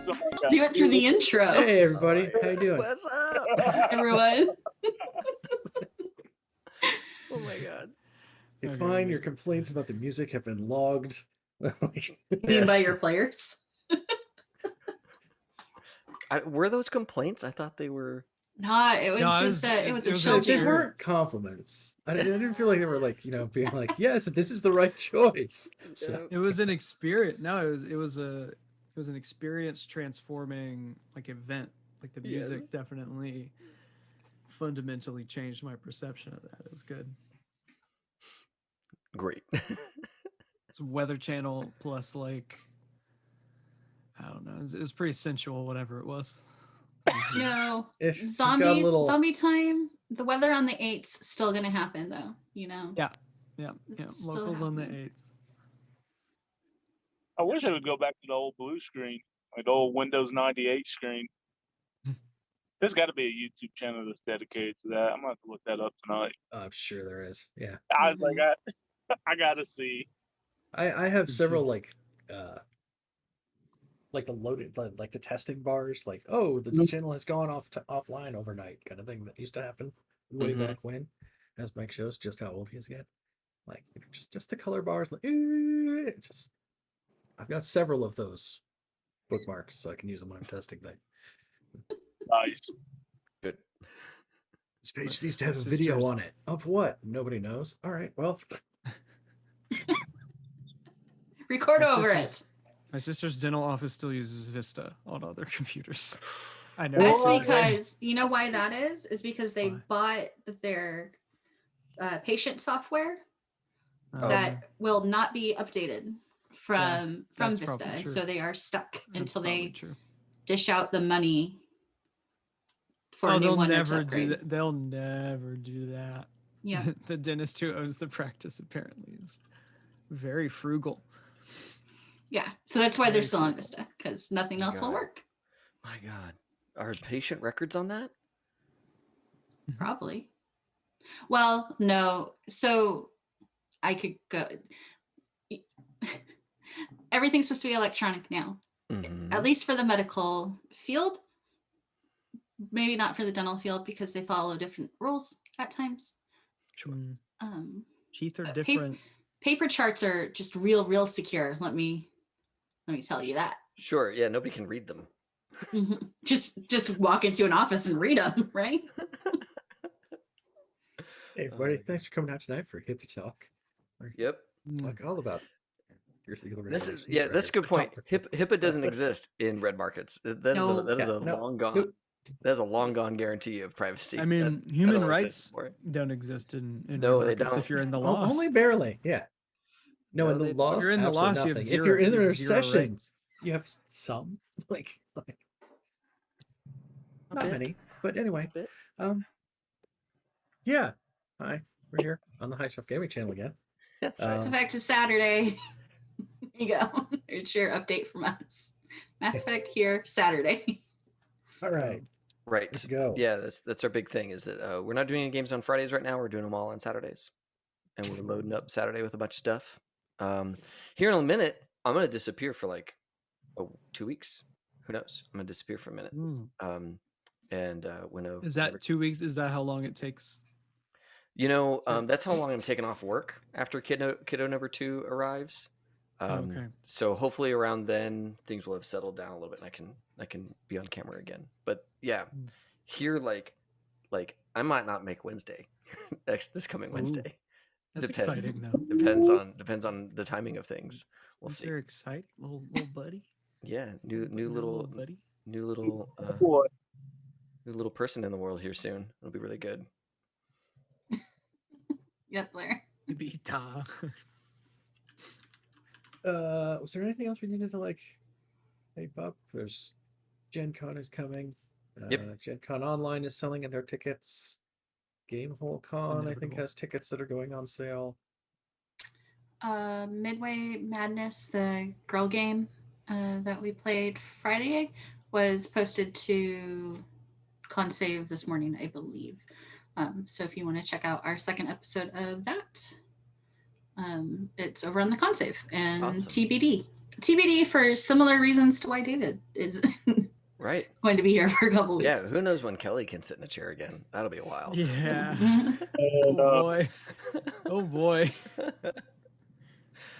Do it through the intro. Hey everybody, how you doing? What's up? Everyone. Oh my god. Hey, fine, your complaints about the music have been logged. You mean by your players? Were those complaints? I thought they were. Nah, it was it was a chill They jam. weren't compliments. I didn't feel like they were like, being like, yes, this is the right choice. So, It was an experience. No, it was an experience transforming like event. Like the music definitely fundamentally changed my perception of that. It was good. Great. It's Weather Channel plus like I don't know. It was pretty sensual, whatever it was. if zombie time. The weather on the 8th's still gonna happen though. Yeah. Locals on the 8th. I wish I would go back to the old blue screen, like the old Windows 98 screen. There's got to be a YouTube channel that's dedicated to that. I'm gonna have to look that up tonight. I'm sure there is. Yeah. I was like, I gotta see. I have several like the loaded like the testing bars, like, oh, the channel has gone offline overnight kind of thing that used to happen way back when, as Mike shows just how old he is again. Like just the color bars, like I've got several of those bookmarks so I can use them when I'm testing things. Nice. Good. This page needs to have a video on it. Of what? Nobody knows. All right, well. Record over it. My sister's dental office still uses Vista on other computers. I know. That's because, you know why that is? Is because they bought their patient software that will not be updated from Vista. And so they are stuck until they dish out the money for a new one. They'll never do that. Yeah. The dentist who owns the practice apparently is very frugal. Yeah, so that's why they're still on Vista, because nothing else will work. My God. Are patient records on that? Probably. Well, no. So I could go. Everything's supposed to be electronic now, at least for the medical field. Maybe not for the dental field because they follow different rules at times. Sure. Teeth are different. Paper charts are just real secure. Let me tell you that. Sure. Yeah. Nobody can read them. Just walk into an office and read them, right? Hey everybody, thanks for coming out tonight for Hippie Talk. Yep. Talk all about your legal that's a good point. HIPAA doesn't exist in red markets. That is a long gone. That's a long gone guarantee of privacy. I mean, human rights don't exist in no, they don't. If you're in the law, only barely. Yeah. No, in the laws, you're in the laws, you have nothing. zero, if you're in the recession, rights. you have some like not many, but anyway. Yeah. Hi, we're here on the High Shelf Gaming channel again. It's Effect is Saturday. There you go. There's your update from us. Mass Effect here Saturday. All right. Right. Let's go. Yeah, that's our big thing is that we're not doing any games on Fridays right now. We're doing them all on Saturdays. And we're loading up Saturday with a bunch of stuff. Here in a minute, I'm going to disappear for like 2 weeks. Who knows? I'm going to disappear for a minute. Is that 2 weeks? Is that how long it takes? That's how long I'm taking off work after kiddo number 2 arrives. Okay. So hopefully around then things will have settled down a little bit and I can be on camera again. But yeah, here like I might not make Wednesday. this coming Wednesday. That's exciting though. Depends on the timing of things. We'll see. You're excited, little buddy. Yeah, new little buddy. New little person in the world here soon. It'll be really good. Yep, Blair. Was there anything else we needed to like hype up? There's Gen Con is coming. Gen Con Online is selling their tickets. Gamehole Con, I think, has tickets that are going on sale. Midway Madness, the girl game that we played Friday, was posted to ConSave this morning, I believe. So if you want to check out our second episode of that, it's over on the ConSave and awesome. TBD. TBD for similar reasons to why David is Right. going to be here for a couple weeks. Yeah, who knows when Kelly can sit in a chair again? That'll be a while. Yeah. Mhm. Oh boy. Oh boy.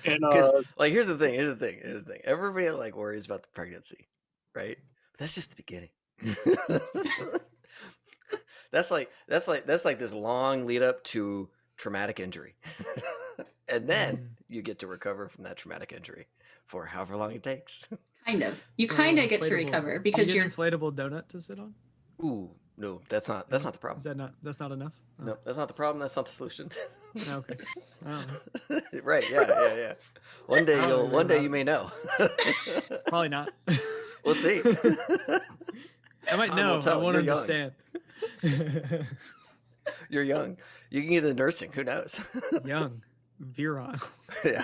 And Because like here's the thing. Everybody like worries about the pregnancy, right? But that's just the beginning. that's like this long lead up to traumatic injury. And then you get to recover from that traumatic injury for however long it takes. Kind of. You So kind of get to inflatable- recover do because you you're get an inflatable donut to sit on? Ooh, no, that's not the Is problem. that's not enough? Oh, No, that's not the problem. That's not the solution. okay. I don't know. Right? Yeah. One day I don't one day remember. you may know. Probably not. We'll see. I might Time know. will tell. I won't You're young. understand. You're young. You can get into nursing. Who knows? Young. Virile. Yeah.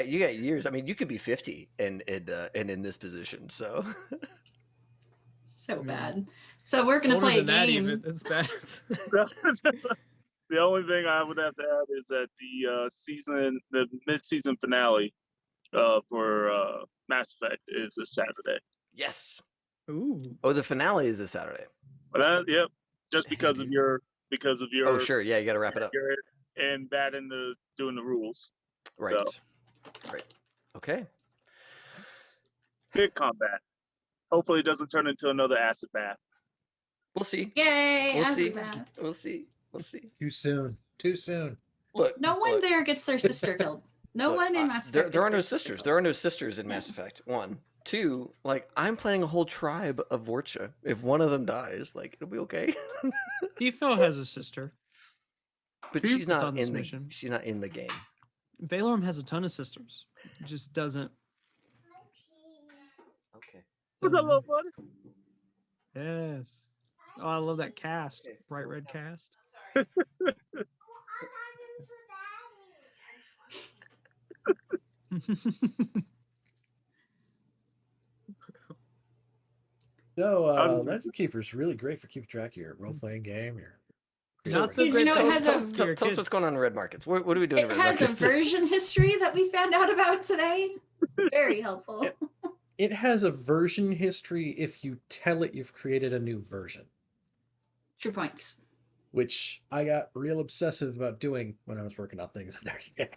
You got years. I mean, you could be 50 and in this position. So so bad. So we're gonna Older play a than that game. even. It's bad. the only thing I would have to add is that the mid-season finale for Mass Effect is this Saturday. yes. Ooh. Oh, the finale is this Saturday. But yep, just Dang, because of dude. your Oh, sure. Yeah, you got to wrap it up. and that and doing the rules. Right. So. Right. Okay. Good combat. Hopefully, it doesn't turn into another acid bath. We'll see. Yay! We'll acid see. bath. We'll see. We'll see. Too soon. Too soon. Look. No one look, there gets their sister killed. No look, one in Mass there, Effect. there gets are no their sister sisters. killed. There are no sisters in Yeah. Mass Effect. 1. 2, like I'm playing a whole tribe of Vorcha. If one of them dies, like it'll be okay. Tifa has a sister. But She's she's not on this in the mission. she's not in the game. Valorm has a ton of sisters. It just doesn't. Okay. What's up, little buddy? Yes. Oh, I love that cast. Okay. Bright red cast. So Um, Legend Keeper is really great for keeping track of your role playing game. Not so Did you great. know it to has tell- a- to Tell your us what's kids. going on in red markets. What are we doing It in red has a markets? version history that we found out about today. Very helpful. It has a version history if you tell it you've created a new version, True points. which I got real obsessive about doing when I was working on things with 30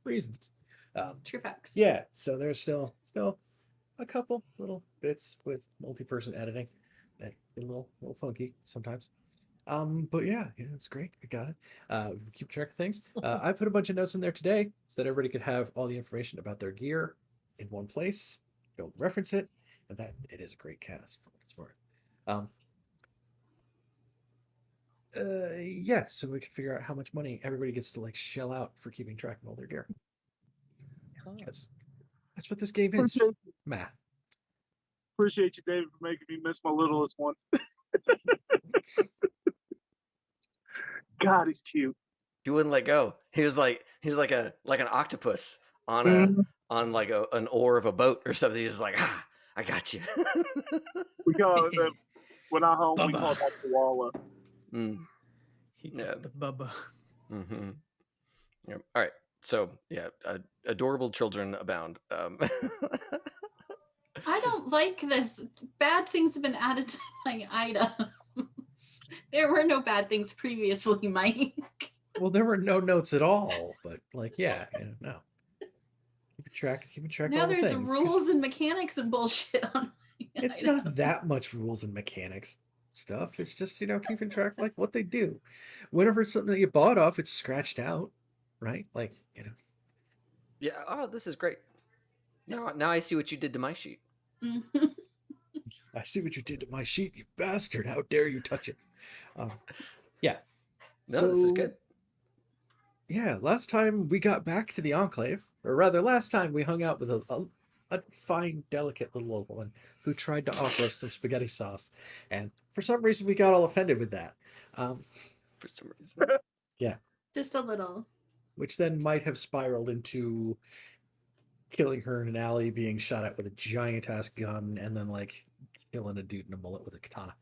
reasons. True facts. Yeah, so there's still a couple little bits with multi-person editing that get a little funky sometimes. But yeah, it's great. I got it. We keep track of things. I put a bunch of notes in there today so that everybody could have all the information about their gear in one place. Don't reference it, and that it is a great cast for what it's worth. Yeah, so we can figure out how much money everybody gets to like shell out for keeping track of all their gear. Because that's what this game is. Appreciate, Math. appreciate you, David, for making me miss my littlest one. God, he's cute. He wouldn't let go. He's like an octopus on like an oar of a boat or something. He's like, I got you. We call it when I'm home. We Bubba. call that koala. Mm, He Yeah. got the bubba. mm-hmm. Yeah. All right. So yeah, adorable children abound. I don't like this. Bad things have been added to my items. There were no bad things previously, Mike. Well, there were no notes at all, but like, yeah, no. Keeping track of Now all the there's things. 'cause rules and mechanics and bullshit on my It's not that items. much rules and mechanics stuff. It's just, keeping track like what they do. Whenever it's something that you bought off, it's scratched out, right? Like, Yeah. Oh, this is great. Now I see what you did to my sheet. Mhm. I see what you did to my sheet, you bastard. How dare you touch it? Yeah. No, this is good. Yeah, last time we got back to the Enclave, or rather, last time we hung out with a fine, delicate little old woman who tried to offer us some spaghetti sauce, and for some reason we got all offended with that. For some reason. Just a little. Which then might have spiraled into killing her in an alley, being shot at with a giant ass gun, and then like killing a dude in a mullet with a katana.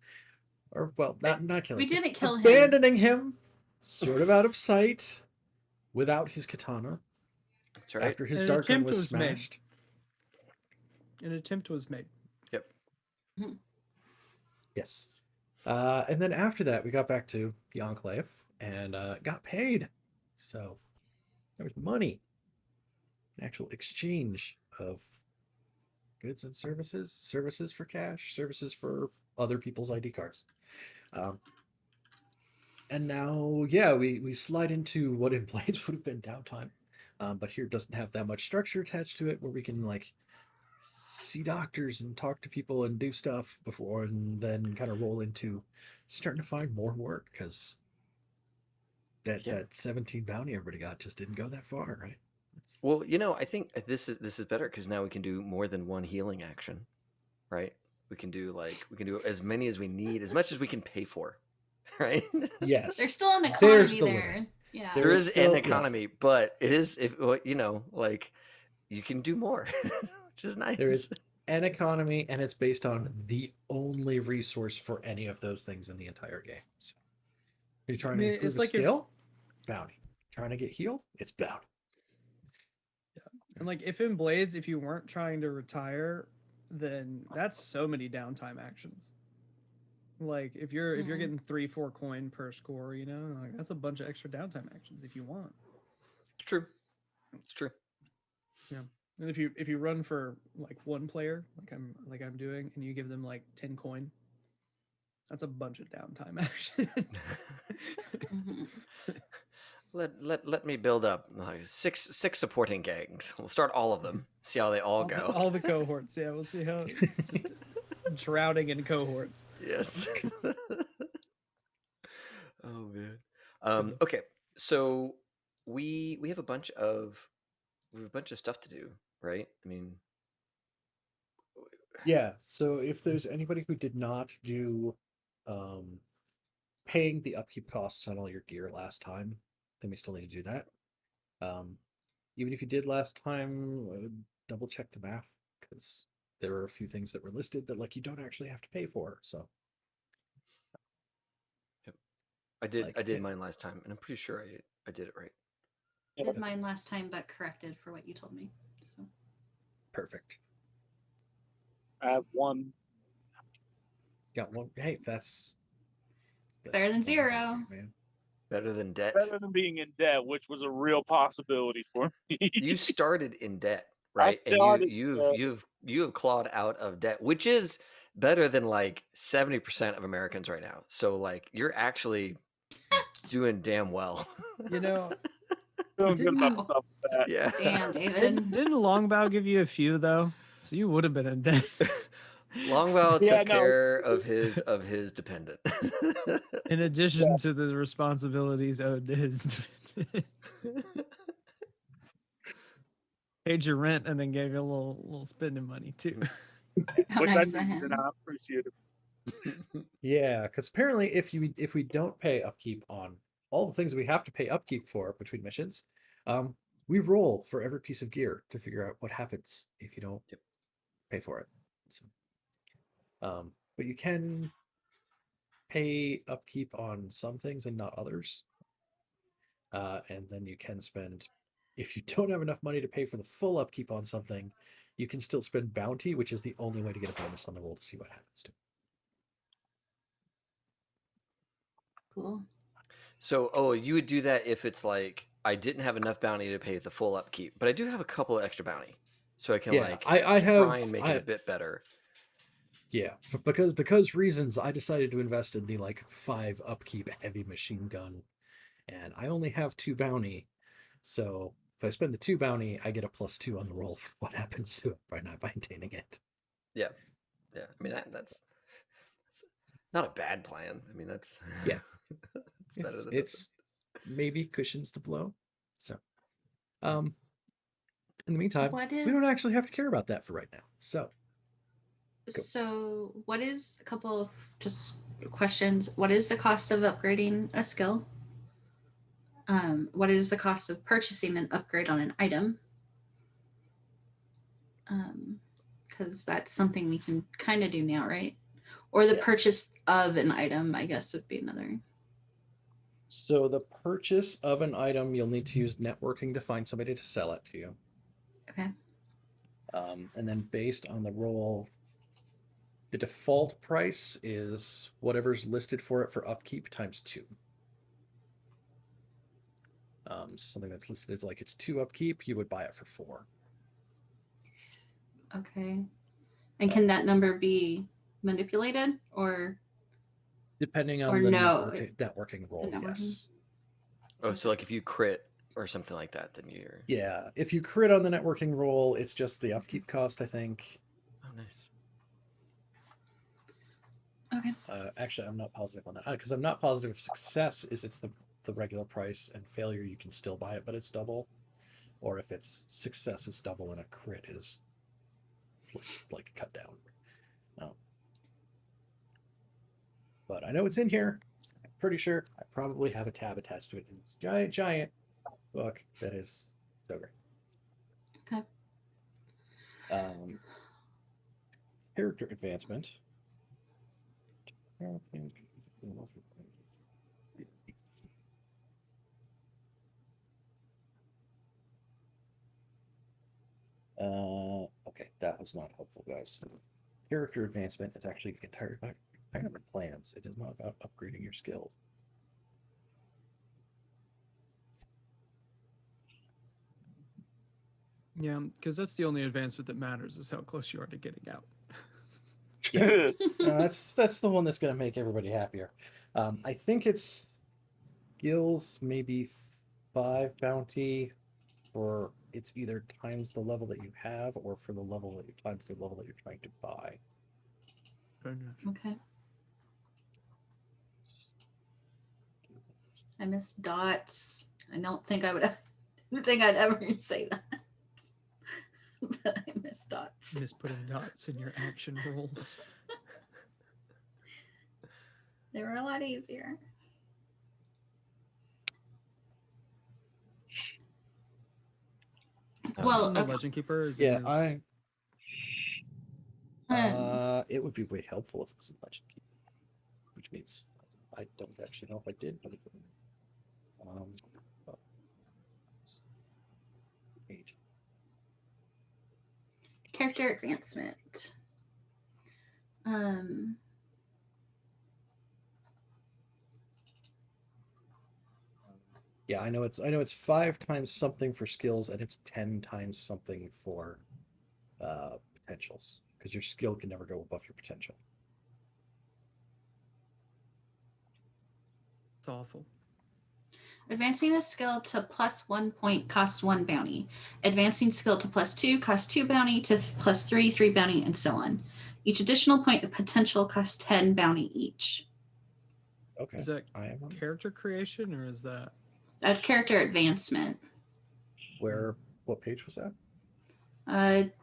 Or well, not killing. We didn't kill him. Abandoning him, sort of out of sight, without his katana. That's right. After his An dark gun attempt was was made. smashed. An attempt was made. Yep. Yes. And then after that, we got back to the Enclave and got paid. So there was money, an actual exchange of goods and services, services for cash, services for other people's ID cards. And now, yeah, we slide into what in Blades would have been downtime. But here doesn't have that much structure attached to it where we can like see doctors and talk to people and do stuff before and then kind of roll into starting to find more work because that 17 bounty everybody got just didn't go that far, right? Well, I think this is better because now we can do more than one healing action, right? We can do as many as we need, as much as we can pay for, right? Yes. There's still an There's economy the there. limit. Yeah. There is still- an yes. economy, but it is you can do more, which is nice. There is an economy, and it's based on the only resource for any of those things in the entire game. So, you're trying to improve it's a like if- skill, bounty. Trying to get healed, it's bounty. And like if in Blades, if you weren't trying to retire, then that's so many downtime actions. Like if you're getting 3-4 coin per score, like that's a bunch of extra downtime actions if you want. It's true. It's true. And if you run for like one player, like I'm doing, and you give them like 10 coin, that's a bunch of downtime actions. Mhm. Let me build up six supporting gangs. We'll start all of them. See how they all go. All the cohorts. Yeah, we'll see how just drowning in cohorts. Yes. Oh man. Okay. So we have a bunch of stuff to do, right? I mean, Yeah. So if there's anybody who did not do paying the upkeep costs on all your gear last time, then we still need to do that. Even if you did last time, double check the math because there are a few things that were listed that you don't actually have to pay for. So I did Like, yeah. mine last time, and I'm pretty sure I did it right. I did mine last time, but corrected for what you told me. So. perfect. I have one. Got one. Hey, that's Better than one zero. man. Better than debt. Better than being in debt, which was a real possibility for me. You started in debt, right? And started, you have clawed out of debt, which is better than 70% of Americans right now. So you're actually doing damn well. feeling good about myself for that. Yeah. Damn, David. Didn't Long Bao give you a few though? So you would have been in debt. Long Bao Yeah, took no. care of his dependent. In addition to the responsibilities owed to his dependent. Paid your rent and then gave you a little spending money too. How Which nice I of needed, and him. I appreciate it. Yeah, because apparently if we don't pay upkeep on all the things we have to pay upkeep for between missions, we roll for every piece of gear to figure out what happens if you don't pay for it. So, but you can pay upkeep on some things and not others. And then you can spend, if you don't have enough money to pay for the full upkeep on something, you can still spend bounty, which is the only way to get a bonus on the roll to see what happens to it. Cool. So, you would do that if it's I didn't have enough bounty to pay the full upkeep, but I do have a couple of extra bounty, so I can I try and make it a bit better. Yeah, because reasons, I decided to invest in the 5 upkeep heavy machine gun, and I only have 2 bounty, so if I spend the 2 bounty, I get a +2 on the roll for what happens to it by not maintaining it. Yeah. I mean that's not a bad plan. I mean that's Yeah. it's better than It's maybe cushions the blow. So, in the meantime, we don't actually have to care about that for right now. So. Cool. So what is a couple of just questions? What is the cost of upgrading a skill? What is the cost of purchasing an upgrade on an item? Because that's something we can kind of do now, right? Or the purchase of an item, I guess, would be another. So the purchase of an item, you'll need to use networking to find somebody to sell it to you. Okay. And then based on the roll, the default price is whatever's listed for it for upkeep times 2. So something that's listed as like it's 2 upkeep, you would buy it for 4. Okay. And can that number be manipulated or Depending Or on the no, networking roll, networking. yes. Oh, so like if you crit or something like that, then you're. Yeah, if you crit on the networking roll, it's just the upkeep cost, I think. Oh, nice. okay? Actually, I'm not positive on that because I'm not positive if success is it's the regular price and failure you can still buy it, but it's double, or if it's success is double and a crit is like cut down. No. But I know it's in here. I'm pretty sure I probably have a tab attached to it in this giant book that is so great. Okay. Character advancement. Okay, that was not helpful, guys. Character advancement is actually entirely about plans. It is not about upgrading your skill. Yeah, because that's the only advancement that matters is how close you are to getting out. That's the one that's going to make everybody happier. I think it's skills, maybe 5 bounty, or it's either times the level that you have, or for the level that you times the level that you're trying to buy. Okay. I miss dots. I don't think I would. I didn't think I'd ever say that. But I miss dots. Miss putting dots in your action rolls. They were a lot easier. Well, the okay. Legend Keeper is Yeah, yours. it would be way helpful if it was a Legend Keeper, which means I don't actually know if I did, but it oh. 8. Character advancement. Yeah, I know it's 5 times something for skills, and it's 10 times something for potentials, because your skill can never go above your potential. It's awful. Advancing a skill to +1 point costs 1 bounty. Advancing skill to +2 costs 2 bounty, to +3, 3 bounty, and so on. Each additional point of potential costs 10 bounty each. Okay. Is that character creation or is that? That's character advancement. What page was that?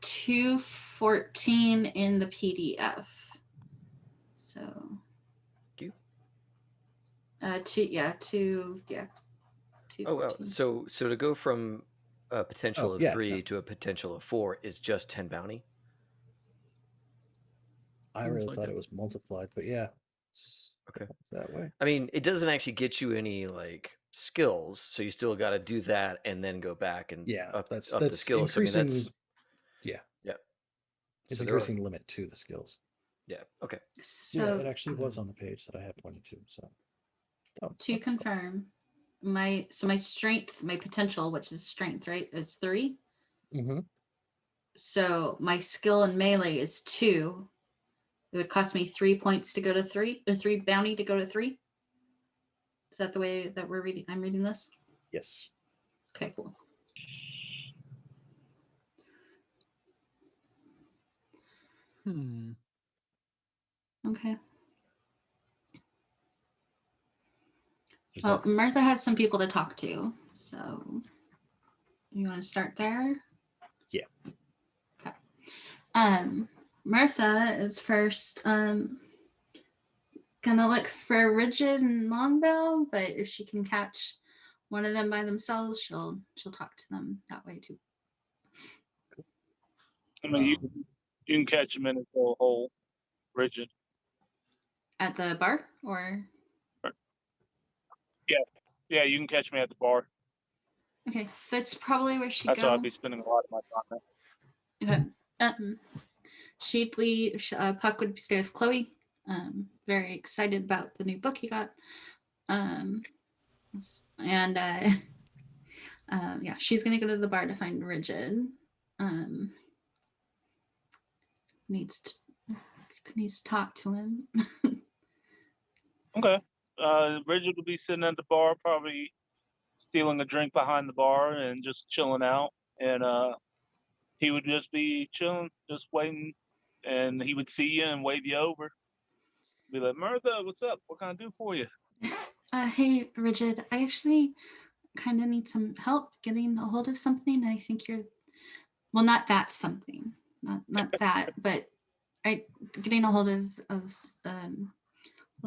214 in the PDF. So. Two. Oh, wow. So to go from a potential of 3 to a potential of 4 is just 10 bounty? I really thought it was multiplied, but yeah. Okay. That way. I mean, it doesn't actually get you any like skills, so you still got to do that and then go back and up the skills. Increasing, I mean, yeah. It's so increasing the limit to the skills. Yeah. Okay. So yeah, it actually was on the page that I had pointed to. So to confirm, my strength, my potential, which is strength, right, is 3. Mm-hmm. So my skill in melee is 2. It would cost me 3 points to go to 3, or 3 bounty to go to 3. Is that the way that I'm reading this? Yes. Okay, cool. Okay. Well, Martha has some people to talk to, so you want to start there? Yeah. Okay. Martha is first gonna look for Rigid and Long Bao, but if she can catch one of them by themselves, she'll talk to them that way too. I mean, you can catch them in a hole, Rigid. At the bar, or? Yeah, you can catch me at the bar. Okay, that's probably where she'd That's how go. I'd be spending a lot of my time there. Okay. She'd leave. Puck would stay with Chloe. Very excited about the new book he got. And yeah, she's gonna go to the bar to find Rigid. Needs to talk to him. Okay. Bridget will be sitting at the bar, probably stealing a drink behind the bar and just chilling out. And he would just be chilling, just waiting. And he would see you and wave you over. Be like, Martha, what's up? What can I do for you? Hey, Rigid, I actually kind of need some help getting a hold of something. I think you're, well, not that something, not that, but getting a hold of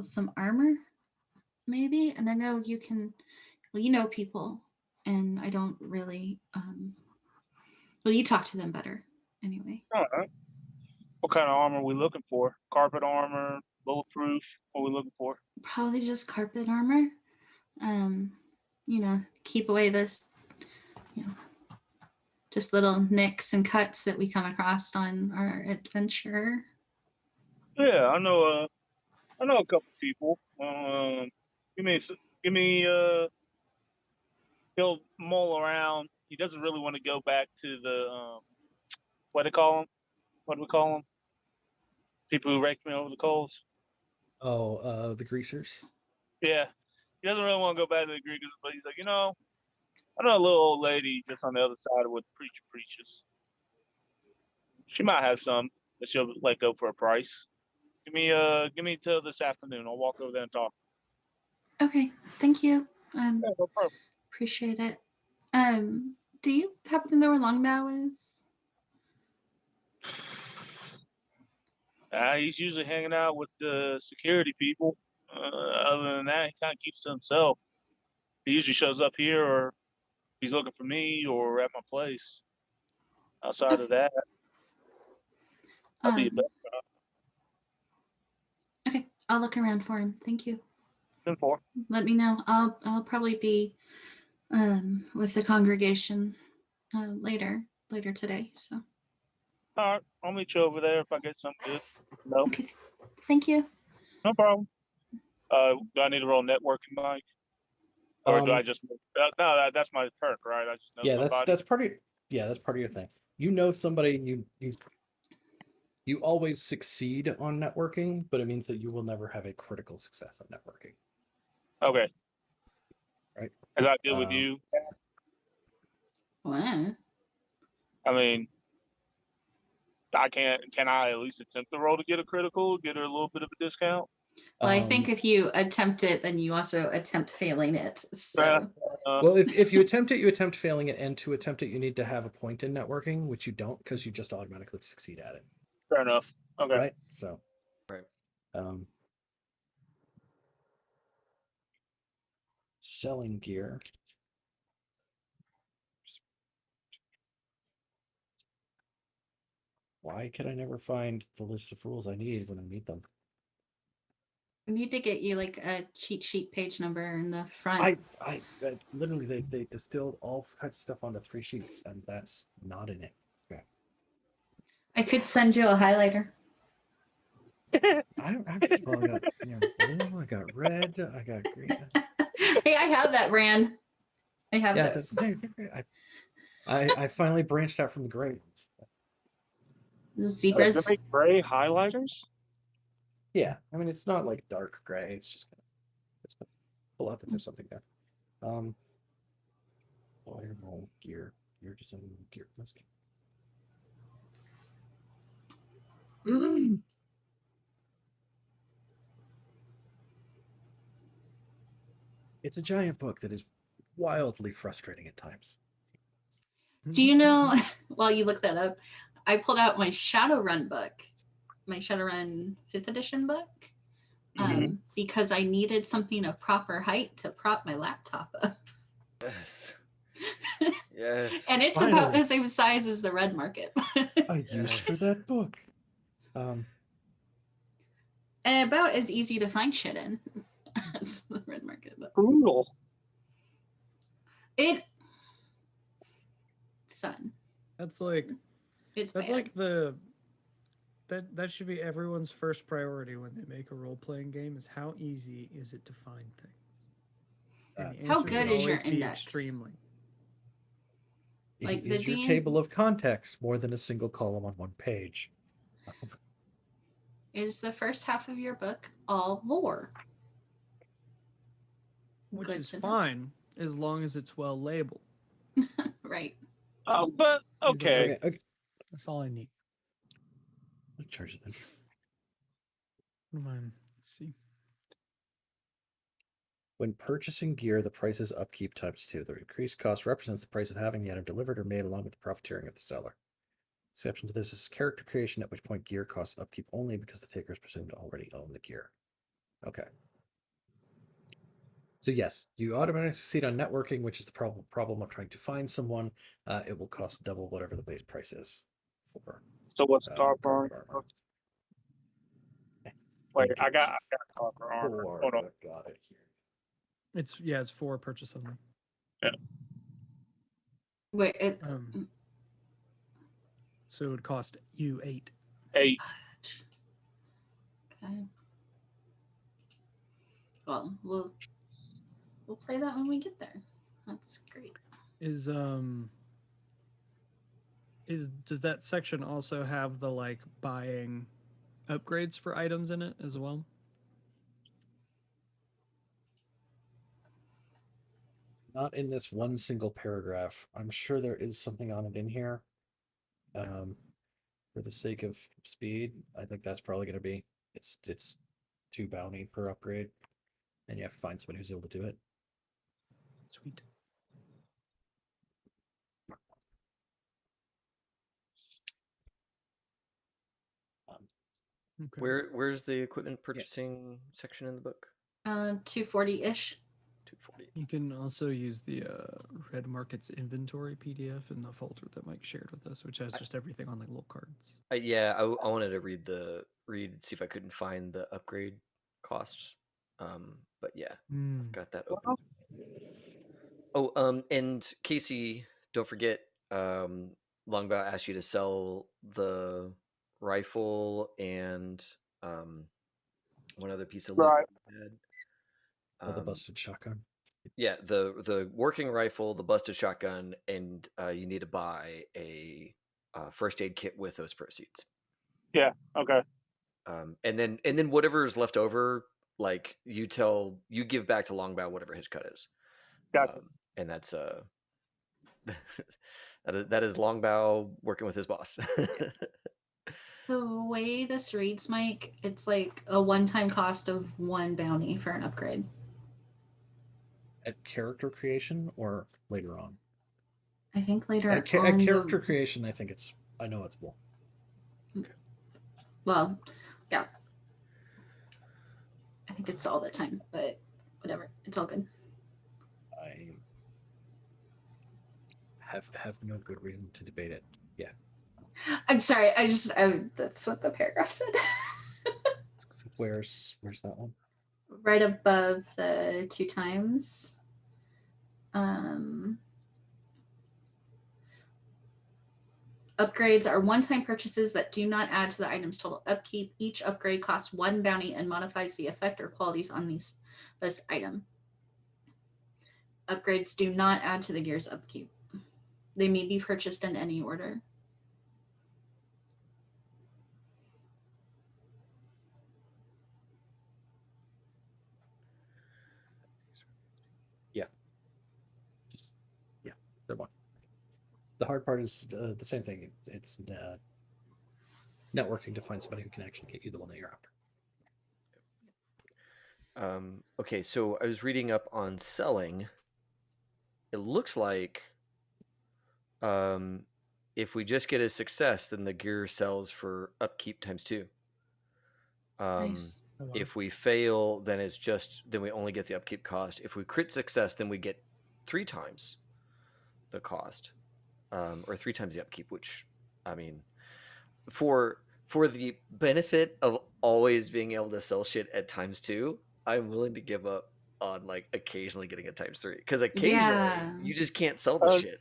some armor, maybe. And I know you can, well, you know people, and I don't really, well, you talk to them better anyway. All right. What kind of armor are we looking for? Carpet armor, bulletproof? What are we looking for? Probably just carpet armor. Keep away this, just little nicks and cuts that we come across on our adventure. Yeah, I know a couple people. Give me. He'll mull around. He doesn't really want to go back to the what do they call them? What do we call them? People who rake me over the coals. Oh, the greasers. Yeah, he doesn't really want to go back to the greasers, but he's like, I know a little old lady just on the other side of what the preacher preaches. She might have some that she'll let go for a price. Give me till this afternoon. I'll walk over there and talk. Okay, thank you. Yeah, no problem. Appreciate it. Do you happen to know where Long Bao is? He's usually hanging out with the security people. Other than that, he kind of keeps to himself. He usually shows up here, or he's looking for me, or at my place. Outside of that, I'll be a better Okay, I'll look around for him. Thank you. for. Let me know. I'll probably be with the congregation later today. So. All right, I'll meet you over there if I get something good. No, Okay. Thank you. no problem. Do I need to roll networking, Mike? Or do I just no? That's my perk, right? I just know somebody. that's part of that's part of your thing. You know somebody, you always succeed on networking, but it means that you will never have a critical success on networking. Okay. Right. Is that good with you? What? I mean, can I at least attempt the roll to get a critical, get her a little bit of a discount? Well, I think if you attempt it, then you also attempt failing it. So. Well, if you attempt it, you attempt failing it, and to attempt it, you need to have a point in networking, which you don't because you just automatically succeed at it. Fair enough. Okay. Right. So. Right. Selling gear. Why can I never find the list of rules I need when I need them? We need to get you like a cheat sheet page number in the front. I literally they distilled all kinds of stuff onto 3 sheets, and that's not in it. Okay. I could send you a highlighter. I've just got blue, I got red, I got green. Hey, I have that, Rand. I have those. I finally branched out from the gray ones. Those zebras. Do they make gray highlighters? Yeah, I mean it's not like dark gray. It's just gonna pull out that there's something there. Fireball gear. Gear design gear. Let's go. It's a giant book that is wildly frustrating at times. Do you know, while you look that up, I pulled out my Shadowrun book, my Shadowrun 5th edition book, because I needed something of proper height to prop my laptop up. Yes. Yes. And it's about the same size as the Red Market. A use for that book. And about as easy to find shit in. as the red market. But Brutal. son. That's like It's that's bad. like that should be everyone's first priority when they make a role-playing game is how easy is it to find things. And the How answer good should is your always be index? extremely. Like, is the your table of context more than a single column on one page? Is the first half of your book all lore? Which Good is to know. fine as long as it's well labeled. Right. Oh, but okay. Okay. That's all I need. What charge it then? Let's see. When purchasing gear, the price is upkeep times 2. The increased cost represents the price of having the item delivered or made along with the profiteering of the seller. Exception to this is character creation, at which point gear costs upkeep only because the taker is presumed to already own the gear. Okay. So yes, you automatically succeed on networking, which is the problem of trying to find someone. It will cost double whatever the base price is for So what's copper armor. armor? Wait, think I got copper armor. Hold on. Got it here. It's 4 purchase only. Wait. So it would cost you 8. 8. Okay. Well, we'll play that when we get there. That's great. Does that section also have the like buying upgrades for items in it as well? Not in this one single paragraph. I'm sure there is something on it in here. For the sake of speed, I think that's probably going to be it's 2 bounty per upgrade, and you have to find somebody who's able to do it. Sweet. Okay. Where's the equipment purchasing section in the book? 240-ish. 240. You can also use the Red Markets inventory PDF in the folder that Mike shared with us, which has just everything on like little cards. Yeah, I wanted to read see if I couldn't find the upgrade costs. But yeah, I've got that open. Oh, and Casey, don't forget, Long Bao asked you to sell the rifle and one other piece of loot. Right. The busted shotgun. Yeah, the working rifle, the busted shotgun, and you need to buy a first aid kit with those proceeds. Yeah. Okay. And then whatever is left over, like you give back to Long Bao whatever his cut is. Gotcha. And that's that is Long Bao working with his boss. The way this reads, Mike, it's like a one-time cost of 1 bounty for an upgrade. At character creation or later on? I think later at on. Character creation, I know it's more. Okay. Well, yeah. I think it's all the time, but whatever. It's all good. I have no good reason to debate it. Yeah. I'm sorry. That's what the paragraph said. Where's that one? Right above the 2 times. Upgrades are one-time purchases that do not add to the item's total upkeep. Each upgrade costs 1 bounty and modifies the effect or qualities on this item. Upgrades do not add to the gear's upkeep. They may be purchased in any order. They're one. The hard part is the same thing. It's networking to find somebody who can actually get you the one that you're after. Okay, so I was reading up on selling. It looks like if we just get a success, then the gear sells for upkeep times 2. Nice. If we fail, then then we only get the upkeep cost. If we crit success, then we get 3 times the cost, or 3 times the upkeep, which, I mean, for the benefit of always being able to sell shit at times 2, I'm willing to give up on like occasionally getting a *3 because occasionally Yeah. you just can't sell the Uh, shit.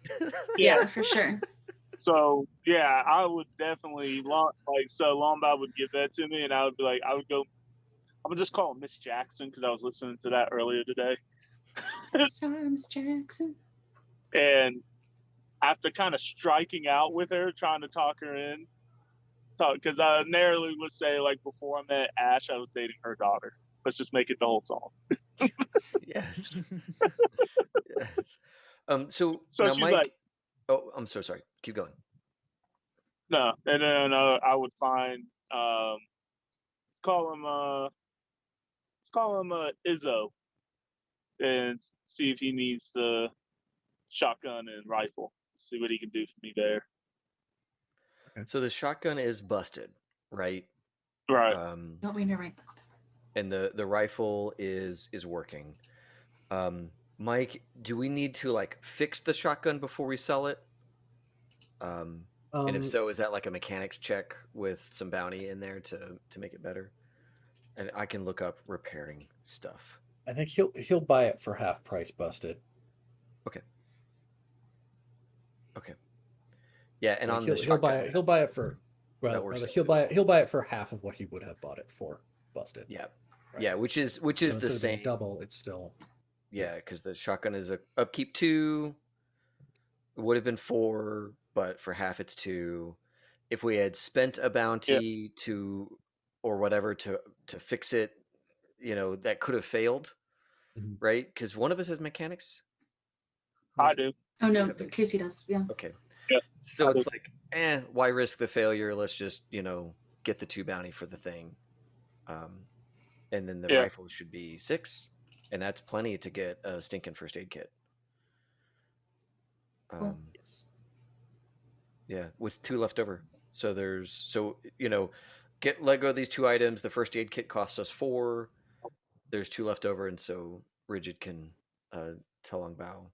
Yeah, for sure. So yeah, I would definitely Long Bao would give that to me, and I would be like, I would go. I'm gonna just call him Miss Jackson because I was listening to that earlier today, Sorry, Miss Jackson. and after kind of striking out with her, trying to talk her in, because I narrowly would say like before I met Ash, I was dating her daughter. Let's just make it the whole song. Yes. Yes. So So now, she's Mike. like, Oh, I'm so sorry. Keep going. no, and then I would find let's call him Izzo, and see if he needs the shotgun and rifle. See what he can do for me there. So the shotgun is busted, right? Right. Don't mean to write that. And the rifle is working. Mike, do we need to like fix the shotgun before we sell it? And if so, is that like a mechanics check with some bounty in there to make it better? And I can look up repairing stuff. I think he'll buy it for half price busted. Okay. Yeah, and Like on the he'll buy shotgun, it. He'll buy it for works out he'll too. buy it for half of what he would have bought it for busted. Yeah, Right. yeah, which is So the instead of being same. double. It's still Yeah, because the shotgun is a upkeep 2. It would have been 4, but for half it's 2. If we had spent a bounty to or whatever to fix it, that could have failed, Mhm. right? Because one of us has mechanics. I do. Oh no, Yeah, but- Casey does. Yeah. Okay. Yeah, So I it's do. like, why risk the failure? Let's just, get the 2 bounty for the thing. And then the Yeah. rifle should be 6, and that's plenty to get a stinking first aid kit. Cool. Yeah, with 2 left over. So let go of these 2 items. The first aid kit costs us 4. There's 2 left over, and so Rigid can tell Long Bao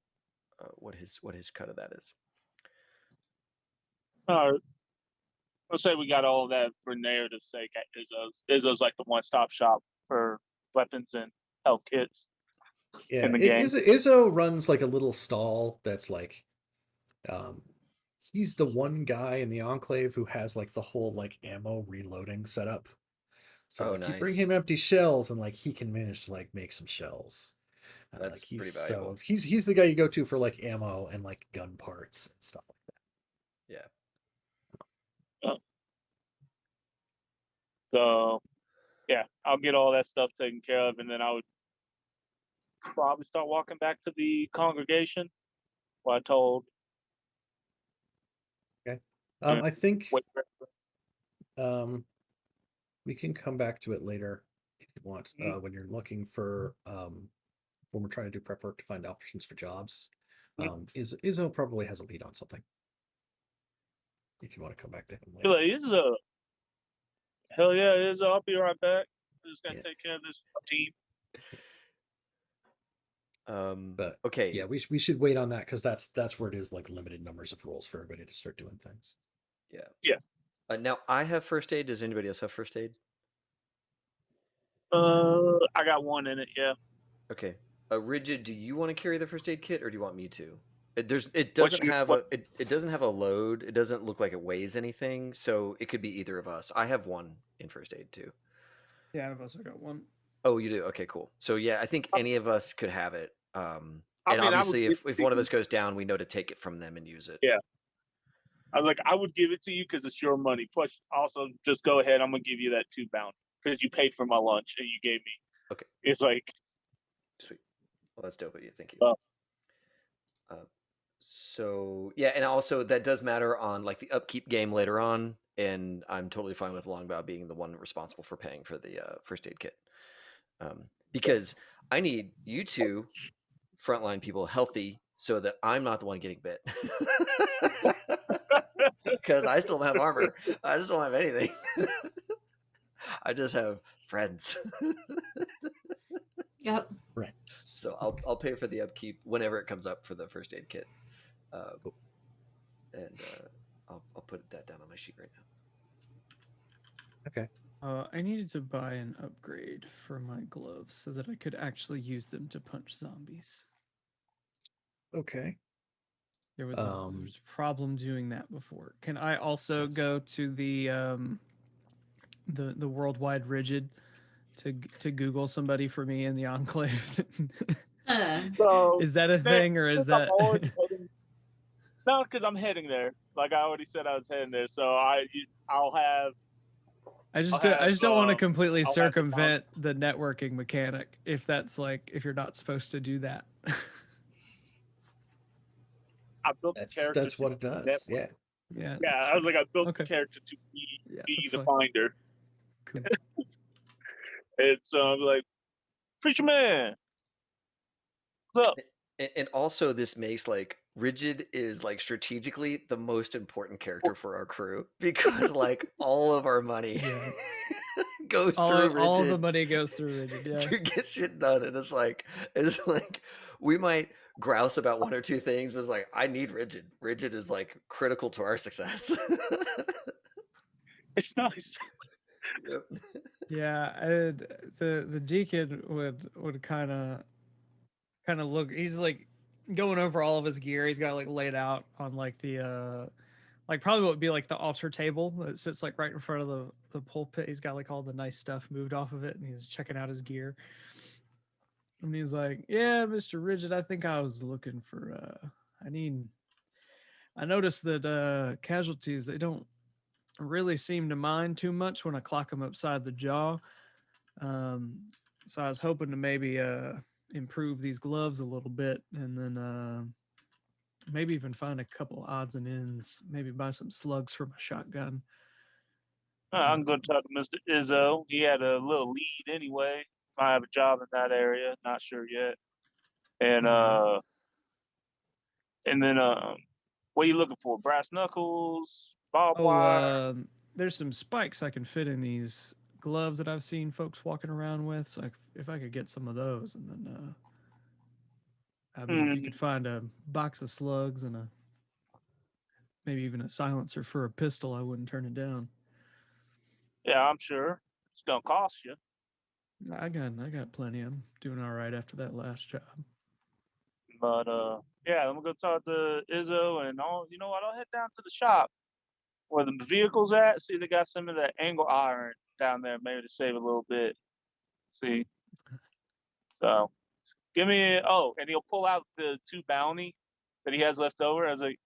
what his cut of that is. Let's say we got all of that for narrative's sake at Izzo's. Izzo's like the one-stop shop for weapons and health kits in the game. Izzo runs like a little stall that's like, he's the one guy in the Enclave who has like the whole like ammo reloading setup. So like, you bring nice. him empty shells and like he can manage to like make some shells. That's like he's pretty valuable. he's the guy you go to for like ammo and like gun parts and stuff like that. Yeah. So, yeah, I'll get all that stuff taken care of, and then I would probably start walking back to the congregation. What I told. Okay. Yeah. I think Wait, we can come back to it later if you want. When you're looking for when we're trying to do prep work to find options for jobs, Izzo probably has a lead on something. If you want to come back to him later. Izzo. Hell yeah, Izzo. I'll be right back. I'm just gonna take care of this team. But okay. Yeah, we should wait on that because that's where it is like limited numbers of roles for everybody to start doing things. Yeah. Yeah. Now I have first aid. Does anybody else have first aid? I got 1 in it. Yeah. Okay. Rigid, do you want to carry the first aid kit, or do you want me to? It doesn't have a load. It doesn't look like it weighs anything, so it could be either of us. I have 1 in first aid too. Yeah, I've also got 1. Oh, you do? Okay, cool. So yeah, I think any of us could have it. And I mean, obviously, if one of us goes down, we know to take it from them and use it. Yeah. I was like, I would give it to you because it's your money. Plus, also, just go ahead. I'm gonna give you that 2 bounty because you paid for my lunch and you gave me. Okay. It's like. Sweet. Well, that's dope of you. Thank you. Oh. So yeah, and also that does matter on like the upkeep game later on, and I'm totally fine with Long Bao being the one responsible for paying for the first aid kit, because I need you 2 frontline people healthy so that I'm not the one getting bit, because I still don't have armor. I just don't have anything. I just have friends. Yep. Right. So I'll pay for the upkeep whenever it comes up for the first aid kit. Cool. And I'll put that down on my sheet right now. I needed to buy an upgrade for my gloves so that I could actually use them to punch zombies. Okay. There was a problem doing that before. Can I also Yes. go to the worldwide rigid to Google somebody for me in the enclave? So Is that a man, thing, or is since I'm that? already heading, no, because I'm heading there. Like I already said, I was heading there. So I'll have. I just I'll don't want to have, completely I'll have the circumvent the networking mechanic if that's like if you're not supposed to do that. I built the character That's to what it does. network. Yeah. Yeah, that's I was fair. like, I built Okay. the character to Yeah, be that's the fine. finder. Cool. And so I'm like, Preacher Man, what's up? And also, this makes like Rigid is like strategically the most important character for our crew because like all of our money Yeah. goes through Rigid. All of the money goes through Rigid. Yeah. To get shit done, and it's like we might grouse about one or two things, but it's like I need Rigid. Rigid is like critical to our success. It's nice. Yep. Yeah, and the deacon would kind of look. He's like going over all of his gear. He's got like laid out on like the like probably what would be like the altar table that sits like right in front of the pulpit. He's got like all the nice stuff moved off of it, and he's checking out his gear. And he's like, "Yeah, Mr. Rigid, I think I was looking for I noticed that casualties, they don't really seem to mind too much when I clock them upside the jaw. So I was hoping to maybe improve these gloves a little bit, and then maybe even find a couple odds and ends. Maybe buy some slugs for my shotgun." I'm going to talk to Mr. Izzo. He had a little lead anyway. I have a job in that area. Not sure yet. And and then what are you looking for? Brass knuckles, barbed wire. There's some spikes I can fit in these gloves that I've seen folks walking around with. So if I could get some of those, and then I mean, if you could find a box of slugs and maybe even a silencer for a pistol, I wouldn't turn it down. Yeah, I'm sure it's gonna cost you. I got plenty. I'm doing all right after that last job. But yeah, I'm gonna go talk to Izzo, and you know what? I'll head down to the shop where the vehicle's at. See, they got some of that angle iron down there, maybe to save a little bit. See, so give me. And he'll pull out the 2 bounty that he has left over. I was like,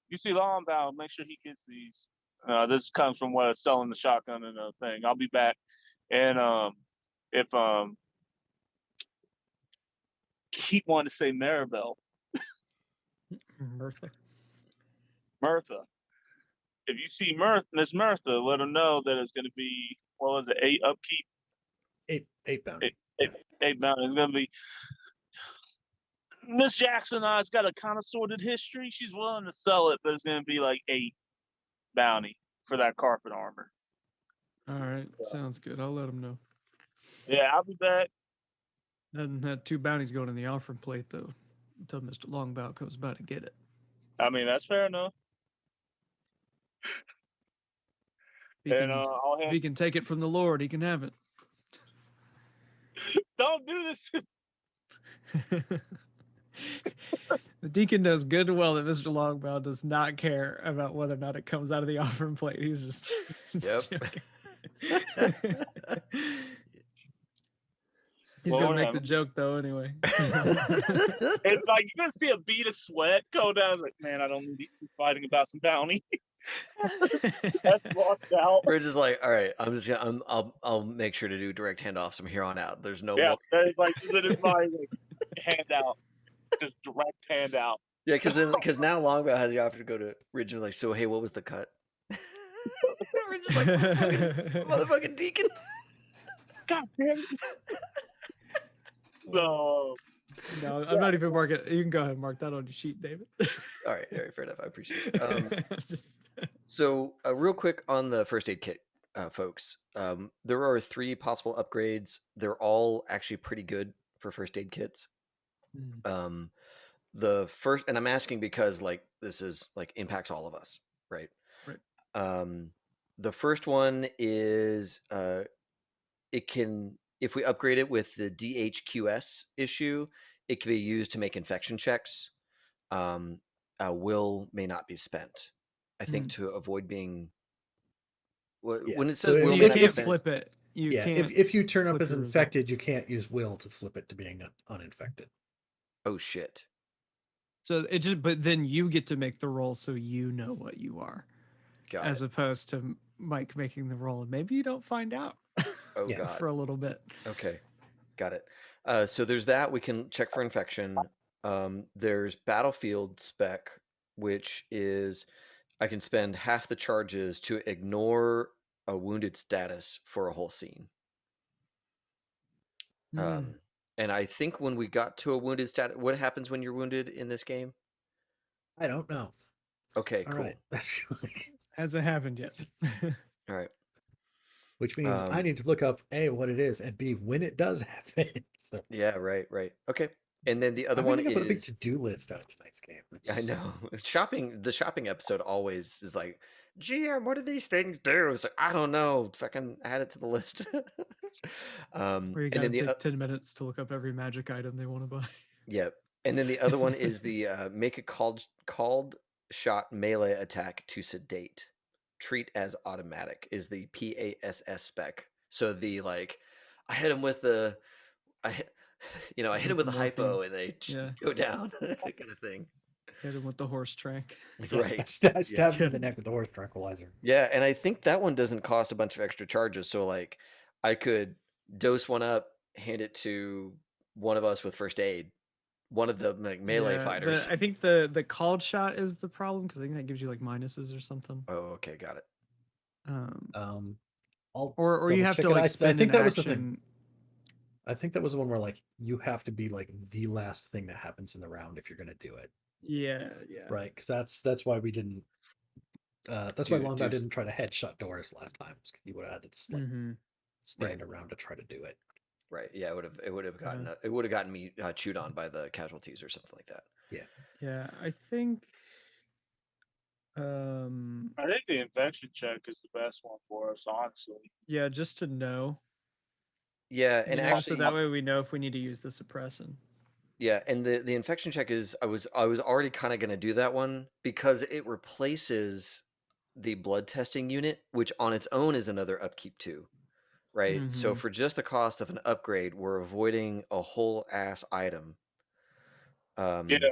you see Long Bao, make sure he gets these. This comes from what selling the shotgun and the thing. I'll be back, and if keep wanting to say Maribel. Mirtha. If you see Miss Mirtha, let her know that it's going to be, what was it, 8 upkeep? 8 bounty. 8 bounty. It's going to be, Miss Jackson and I's got a kind of sorted history. She's willing to sell it, but it's going to be like 8 bounty for that carpet armor. All right, sounds good. I'll let him know. Yeah, I'll be back. And that 2 bounties going in the offering plate, though, until Mr. Long Bao comes by to get it. I mean, that's fair enough. If he can take it from the Lord, he can have it. Don't do this. The deacon knows good and well that Mr. Long Bao does not care about whether or not it comes out of the offering plate. He's just joking. He's gonna make the joke though anyway. It's like you're gonna see a bead of sweat go down. It's like, man, I don't need these two fighting about some bounty. That walks out. We're just like, all right, I'll make sure to do direct handoffs from here on out. There's no more. It's like my handout, just direct handout. Yeah, because now Long Bao has the option to go to Ridge and like, so hey, what was the cut? We're just like motherfucking deacon. God damn it. So no, I'm not even marking. You can go ahead and mark that on your sheet, David. All right, fair enough. I appreciate it. So real quick on the first aid kit, folks. There are 3 possible upgrades. They're all actually pretty good for first aid kits. The first, and I'm asking because like this is like impacts all of us, right? Right. The first one is it can, if we upgrade it with the DHQS issue, it can be used to make infection checks. Will may not be spent. I think to avoid being. Yeah, When it so says will if may You not be can't spent, flip it. You yeah, can't. if you turn up flip as your result. infected, you can't use will to flip it to being uninfected. oh shit. So it just, but then you get to make the roll so you know what you are, Got as it. opposed to Mike making the roll, and maybe you don't find out Oh Yeah. god. for a little bit. Okay, got it. So there's that. We can check for infection. There's battlefield spec, which is I can spend half the charges to ignore a wounded status for a whole scene. And I think when we got to a wounded status, what happens when you're wounded in this game? I don't know. Okay, All cool. right. That's Hasn't happened yet. All right. which means I need to look up A, what it is, and B, when it does happen. So Yeah, right. Okay. And then the other I'm one gonna put a big is to-do list on tonight's game. I know shopping. The shopping episode always is like, GM, what do these things do? It's like I don't know. Fucking add it to the list. Where you And gotta then the take 10 minutes to look up every magic item they want to buy. Yep. And then the other one is the make a called shot melee attack to sedate. Treat as automatic is the PASS spec. So the like, I hit him with the, I hit him with the hypo morphine. and they Yeah. go down kind of thing. Hit him with the horse trank. Right. Stab him in the neck with the horse tranquilizer. Yeah, and I think that one doesn't cost a bunch of extra charges. So like, I could dose one up, hand it to one of us with first aid. One of the like melee fighters. I think the called shot is the problem because I think that gives you like minuses or something. Oh, okay, got it. Or you have to like spend I think that was the action. thing. I think that was the one where like you have to be like the last thing that happens in the round if you're gonna do it. Yeah. Right, because that's why we didn't. That's why Long Bao didn't try to headshot Doris last time. He would have had to like stand around to try to do it. Right. Yeah, it would have gotten me chewed on by the casualties or something like that. Yeah. Yeah, I think. I think the infection check is the best one for us, honestly. Yeah, just to know. Yeah, and actually, so that way we know if we need to use the suppressant. Yeah, and the infection check is I was already kind of going to do that one because it replaces the blood testing unit, which on its own is another upkeep too. Right. So for just the cost of an upgrade, we're avoiding a whole ass item. And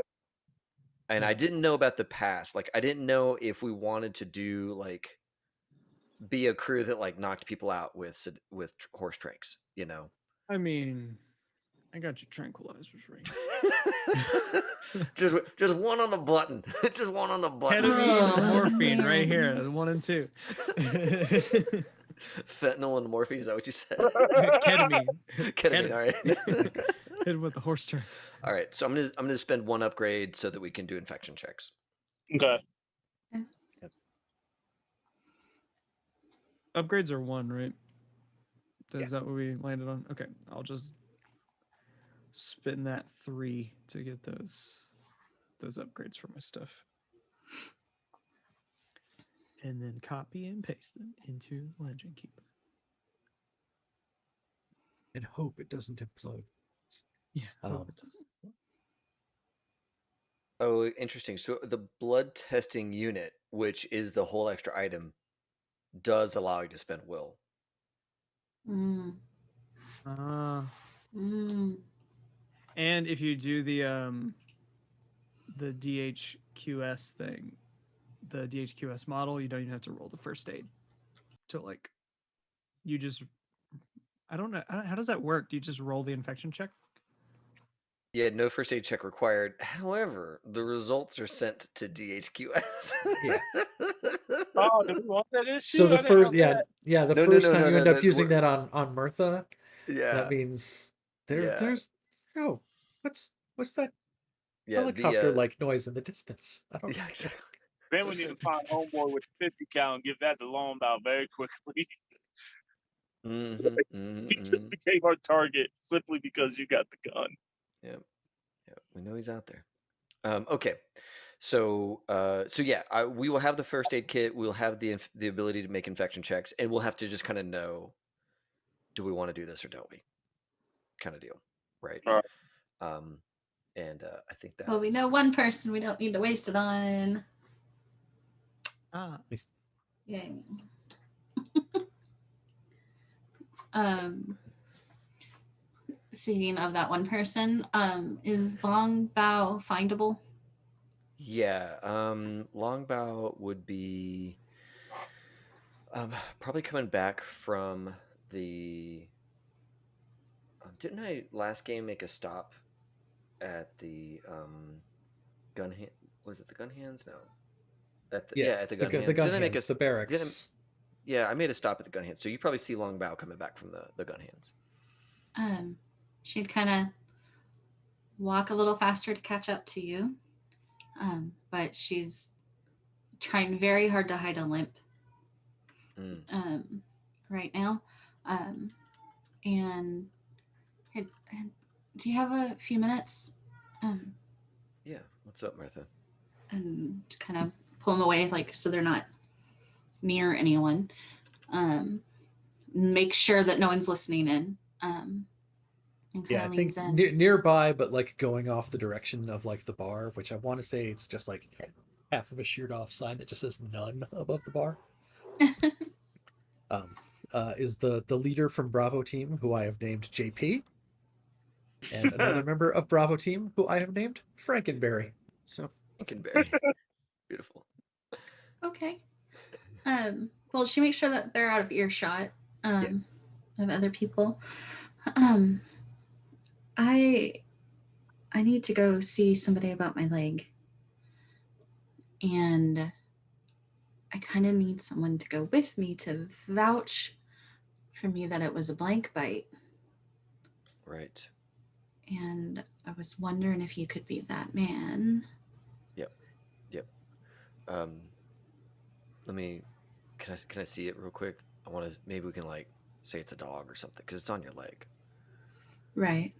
I didn't know about the pass. Like, I didn't know if we wanted to do like be a crew that like knocked people out with horse tranks. You know. I mean, I got your tranquilizers right. just one on the button. Just one on the button. Ketamine and morphine right here. 1 and 2. Fentanyl and morphine, is that what you said? Ketamine. All right. Hit him with the horse trank. All right. So I'm gonna spend one upgrade so that we can do infection checks. Okay. Upgrades are 1, right? Is that what we landed on? Okay, I'll just spin that 3 to get those upgrades for my stuff. And then copy and paste them into Legend Keeper. And hope it doesn't implode. Yeah, hope it doesn't. Oh, interesting. So the blood testing unit, which is the whole extra item, does allow you to spend will. And if you do the DHQS thing, the DHQS model, you don't even have to roll the first aid. So like, you just, I don't know, how does that work? Do you just roll the infection check? Yeah, no first aid check required. However, the results are sent to DHQS. Yeah. Oh, do we want that issue? So the first, the first time you end up using that on Mirtha, yeah, that means there's what's that Yeah, helicopter like noise in the distance? I don't know. exactly. Then we need to find homeboy with 50 count and give that to Long Bao very quickly. He just became our target simply because you got the gun. Yeah, we know he's out there. Okay, So yeah, we will have the first aid kit. We'll have the ability to make infection checks, and we'll have to just kind of know, do we want to do this or don't we? Kind of deal, right? Right. And I think that. Well, we know one person we don't need to waste it on. Yay. Speaking of that one person, is Long Bao findable? Yeah, Long Bao would be probably coming back from the. Didn't I last game make a stop at the gun hand? Was it the gun hands? No. At the gun hands. The gun Didn't I make hands, the barracks. Yeah, I made a stop at the gun hands. So you probably see Long Bao coming back from the gun hands. She'd kind of walk a little faster to catch up to you, but she's trying very hard to hide a limp right now. And do you have a few minutes? Yeah. What's up, Martha? And kind of pull them away, like, so they're not near anyone. Make sure that no one's listening in. Yeah, I think nearby, but like going off the direction of like the bar, which I want to say it's just like half of a sheared off sign that just says none above the bar. Is the leader from Bravo team, who I have named JP, and another member of Bravo team who I have named Frankenberry. So Frankenberry. Beautiful. Okay. Well, she makes sure that they're out of earshot of other people. I need to go see somebody about my leg. And I kind of need someone to go with me to vouch for me that it was a blank bite. Right. And I was wondering if you could be that man. Yep. Let me. Can I see it real quick? I want to. Maybe we can like say it's a dog or something because it's on your leg. Right.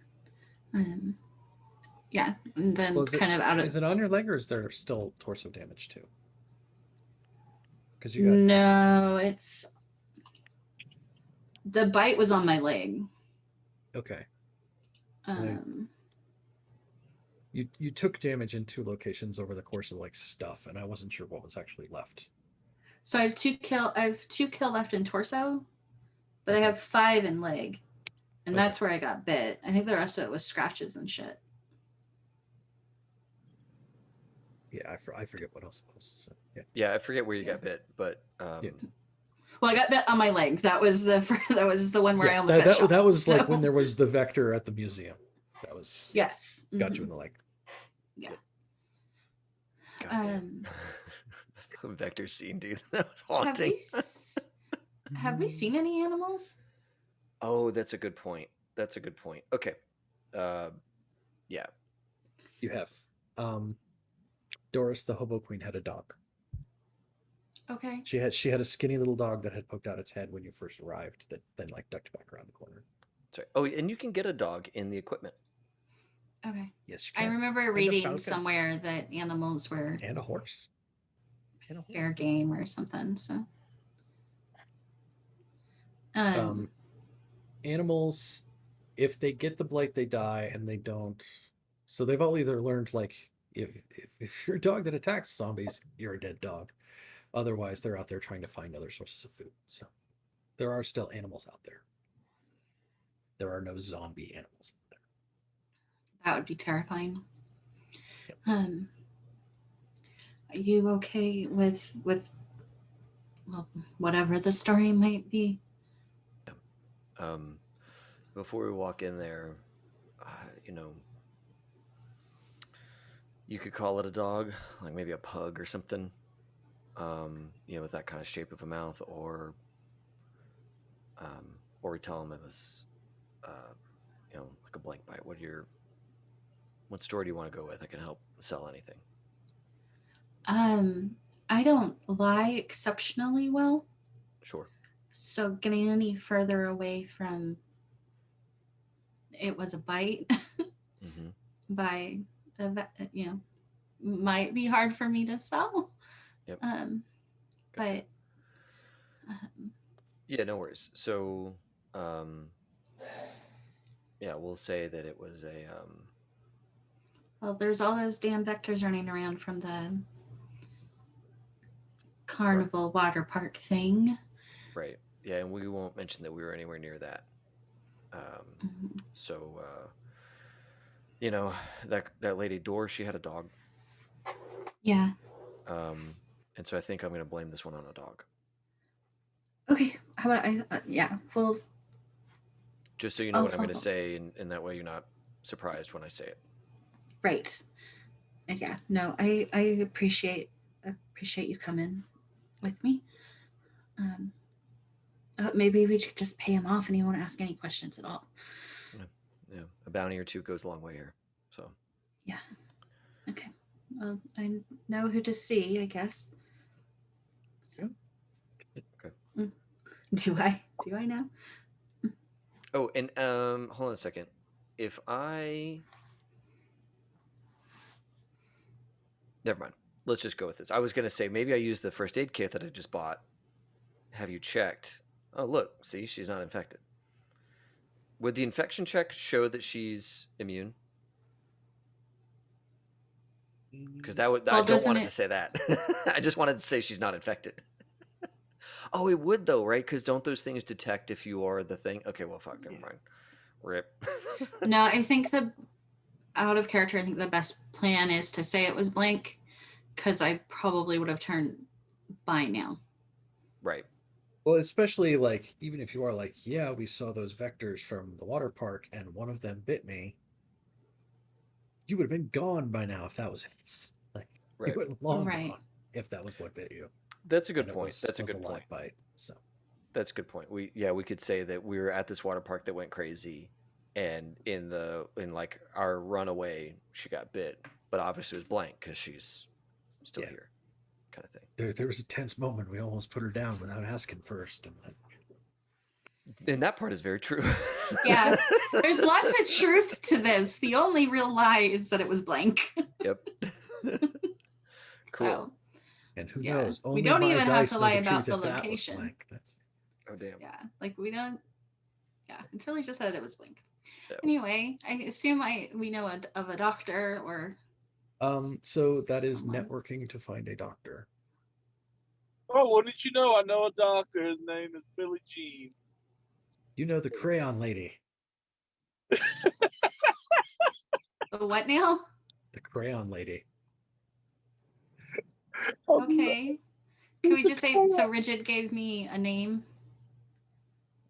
Yeah. And then Is it on your leg or is there still torso damage too? Because No, it's. The bite was on my leg. Okay. You took damage in 2 locations over the course of like stuff, and I wasn't sure what was actually left. So I have 2 kill left in torso, but I have 5 in leg, and that's where I got bit. I think the rest of it was scratches and shit. Yeah, I forget what else it was. So, yeah, I forget where you got bit, but Well, I got bit on my leg. That was the one where I almost got shot. That was like when there was the vector at the museum. That was got you in the leg. Yeah. Vector scene, dude. That was haunting. Have we seen any animals? Oh, that's a good point. Okay. Yeah. You have. Doris, the hobo queen, had a dog. Okay. She had a skinny little dog that had poked out its head when you first arrived, that then like ducked back around the corner. Sorry. Oh, and you can get a dog in the equipment. Okay. Yes, you can. I remember reading somewhere that animals were and a horse. Fair game or something. So. Animals, if they get the blight, they die, and they don't. So they've all either learned like if you're a dog that attacks zombies, you're a dead dog. Otherwise, they're out there trying to find other sources of food. So there are still animals out there. There are no zombie animals out there. That would be terrifying. Yep. Are you okay with well, whatever the story might be? Before we walk in there, you could call it a dog, like maybe a pug or something. With that kind of shape of a mouth, or we tell them it was, like a blank bite. What story do you want to go with? I can help sell anything. I don't lie exceptionally well. Sure. So getting any further away from it was a bite by a might be hard for me to sell. Yep. But Gotcha. Yeah, no worries. So, yeah, we'll say that it was a well, there's all those damn vectors running around from the carnival water park thing. right. Yeah, and we won't mention that we were anywhere near that. Mhm. So, you know, that lady Dor, she had a dog. Yeah. And so I think I'm going to blame this one on a dog. Okay. How about I? Yeah. Well. Just so you know what I'm going to say, and that way you're not surprised when I say it. Right. And yeah. No, I appreciate you coming with me. Maybe we should just pay him off, and he won't ask any questions at all. Yeah. A bounty or two goes a long way here. So. Yeah. Okay. Well, I know who to see, I guess. So. Okay. Do I know? Oh, and hold on a second. Never mind. Let's just go with this. I was going to say maybe I use the first aid kit that I just bought. Have you checked? Oh, look. See, she's not infected. Would the infection check show that she's immune? Because I don't want it to say that. I just wanted to say she's not infected. Oh, it would though, right? Because don't those things detect if you are the thing? Okay, well, fuck, never mind. Rip. No, I think out of character, I think the best plan is to say it was blank, because I probably would have turned by now. Right. Well, especially like, even if you are like, yeah, we saw those vectors from the water park and one of them bit me, you would have been gone by now if that was it. Like, right. You would have long gone if that was what bit you. That's a good point. That's a good point. Bite, so that's a good point. We could say that we were at this water park that went crazy, and in like our runaway, she got bit, but obviously it was blank because she's still here, kind of thing. There was a tense moment. We almost put her down without asking first, and that part is very true. Yeah, there's lots of truth to this. The only real lie is that it was blank. Yep. Cool. So, and who knows? We don't even have to lie about the location. Oh damn. Yeah, like we don't. Yeah, it's really just that it was blank. Yeah. Anyway, I assume we know of a doctor or. So that is networking to find a doctor. Oh, what did you know? I know a doctor. His name is Billie Jean. You know the crayon lady. What now? The crayon lady. Okay. Can we just say so? Rigid gave me a name.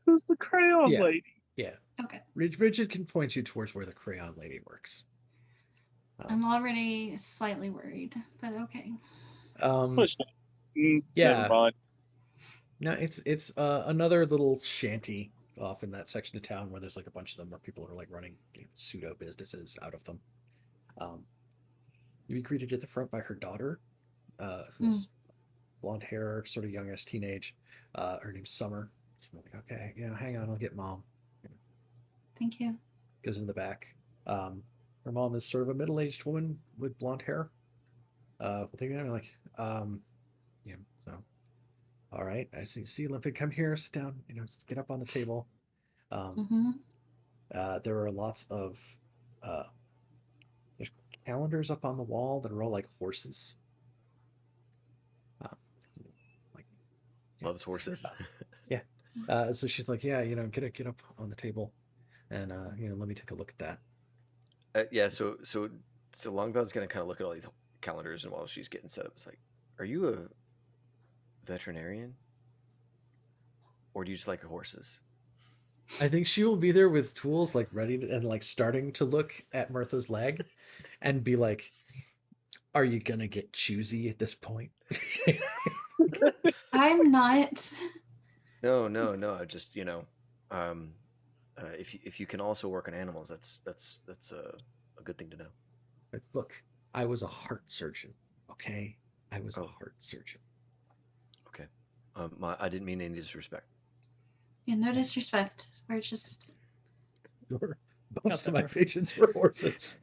Who's the crayon lady? Yeah. Okay. Rigid can point you towards where the crayon lady works. I'm already slightly worried, but okay. Yeah. No, it's another little shanty off in that section of town where there's like a bunch of them where people are like running pseudo businesses out of them. You be greeted at the front by her daughter, who's blonde hair, sort of youngish teenage. Her name's Summer. She's like, okay, hang on, I'll get mom. Thank you. Goes in the back. Her mom is sort of a middle-aged woman with blonde hair. We'll take it in, like, so, all right, I see Olympic, come here, sit down, just get up on the table. There are lots of, there's calendars up on the wall that are all like horses. Loves horses. Yeah. So she's like, get up on the table, and let me take a look at that. So Long Bao's gonna kind of look at all these calendars, and while she's getting set up, it's like, are you a veterinarian, or do you just like horses? I think she will be there with tools, like ready to, and like starting to look at Mirtha's leg, and be like, "Are you gonna get choosy at this point?" I'm not. No. I just if you can also work on animals, that's a good thing to know. But look, I was a heart surgeon. Okay, I was a heart surgeon. Okay, I didn't mean any disrespect. Yeah, no disrespect. We're just. Most of my patients were horses,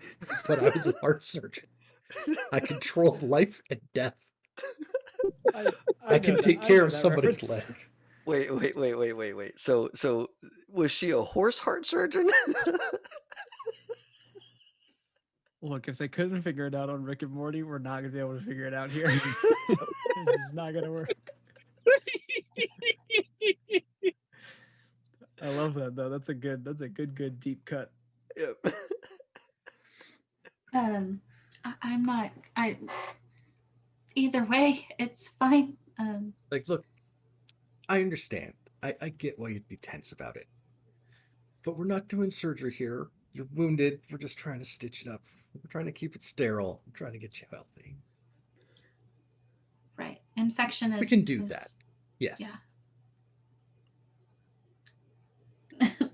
but I was a heart surgeon. I control life and death. I can know take that- I care know of that somebody's reference. leg. Wait. So was she a horse heart surgeon? Look, if they couldn't figure it out on Rick and Morty, we're not gonna be able to figure it out here. This is not gonna work. I love that though. That's a good deep cut. Yep. I'm not. Either way, it's fine. Like, look, I understand. I get why you'd be tense about it. But we're not doing surgery here. You're wounded. We're just trying to stitch it up. We're trying to keep it sterile. We're trying to get you healthy. Right. Infection is. We can do that. Yes. Yeah.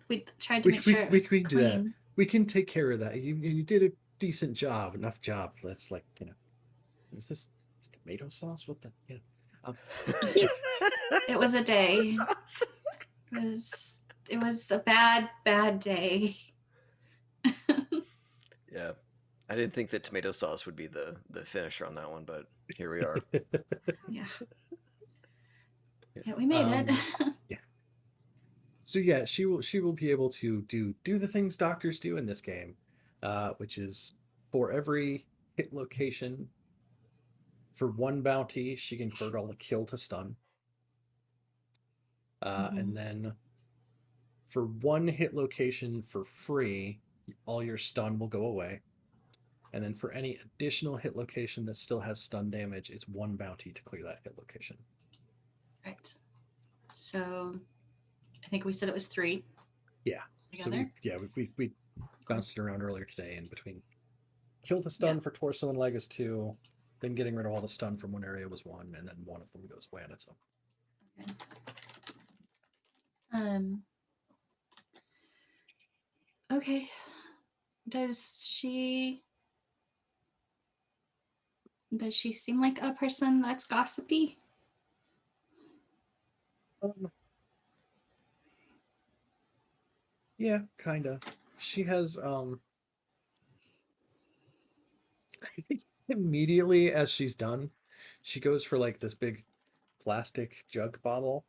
We tried to make sure it was we can do that. clean. We can take care of that. You did a decent job, enough job. That's like, is this tomato sauce? What the, It was a day. Sauce. It was a bad day. Yeah. I didn't think that tomato sauce would be the finisher on that one, but here we are. Yeah. Yeah, we made it. Yeah. So yeah, she will be able to do the things doctors do in this game, which is for every hit location, for one bounty, she can convert all the kill to stun. And then for one hit location for free, all your stun will go away. And then for any additional hit location that still has stun damage, it's one bounty to clear that hit location. Right. So I think we said it was 3. Yeah. Together. So we bounced it around earlier today, in between kill to stun for torso and leg is 2, then getting rid of all the stun from one area was 1, and then one of them goes away on its own. Okay. Okay. Does she seem like a person that's gossipy? Yeah, kinda. She has I think immediately as she's done, she goes for like this big plastic jug bottle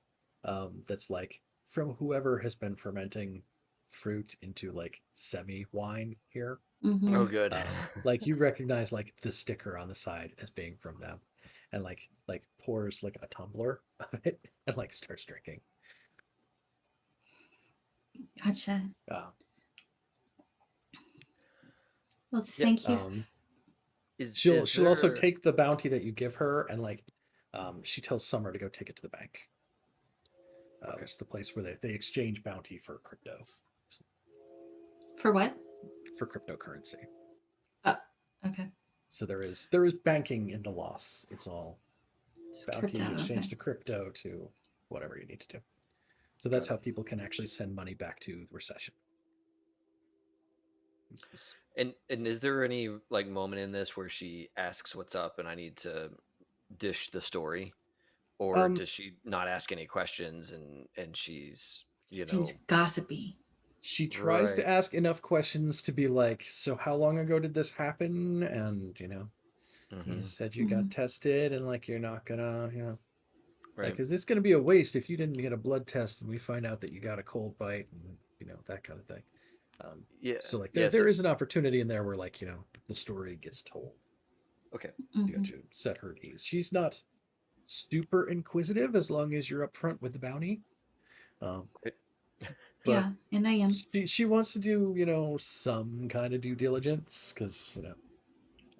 that's like from whoever has been fermenting fruit into like semi wine here. Mm-hmm. Oh, good. Like you recognize like the sticker on the side as being from them, and like pours like a tumbler of it and like starts drinking. Gotcha. Well, Yep. thank you. She'll also take the bounty that you give her, and like she tells Summer to go take it to the bank. Which is the place where they exchange bounty for crypto. For what? For cryptocurrency. Oh, okay. So there is banking in the loss. It's all It's bounty crypto, exchange okay. to crypto to whatever you need to do. So that's how people can actually send money back to the recession. And is there any like moment in this where she asks what's up and I need to dish the story, or does she not ask any questions and she's Seems gossipy. She tries to ask enough questions to be like, so how long ago did this happen? And you said you got tested, and like you're not gonna right, because it's gonna be a waste if you didn't get a blood test and we find out that you got a cold bite and that kind of thing. yeah. So like there is an opportunity in there where like the story gets told. Okay. To set her at ease. She's not super inquisitive as long as you're upfront with the bounty. Yeah, and I am. She wants to do some kind of due diligence because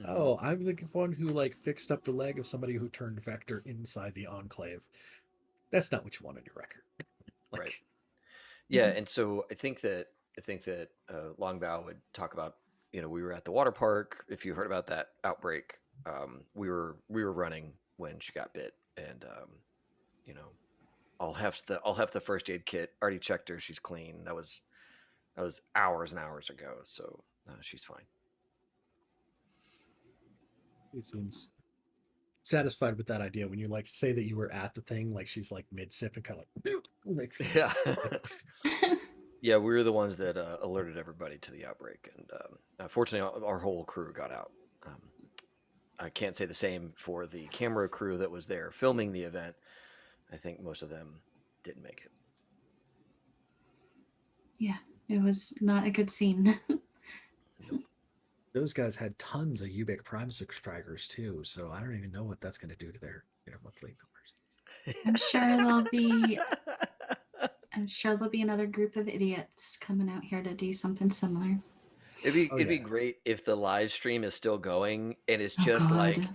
oh, I'm the one who like fixed up the leg of somebody who turned Vector inside the Enclave. That's not what you want on your record. Right. Yeah, and so I think that Long Bao would talk about we were at the water park. If you heard about that outbreak, we were running when she got bit, and I'll have the first aid kit. Already checked her; she's clean. That was hours and hours ago, so she's fine. She seems satisfied with that idea when you like say that you were at the thing, like she's like mid sip and kind of like yeah. Yeah, we were the ones that alerted everybody to the outbreak, and fortunately, our whole crew got out. I can't say the same for the camera crew that was there filming the event. I think most of them didn't make it. Yeah, it was not a good scene. Those guys had tons of Ubik Prime subscribers too, so I don't even know what that's going to do to their monthly numbers. I'm sure there'll be another group of idiots coming out here to do something similar. It'd be great if the live stream is still going and it's Oh, just God.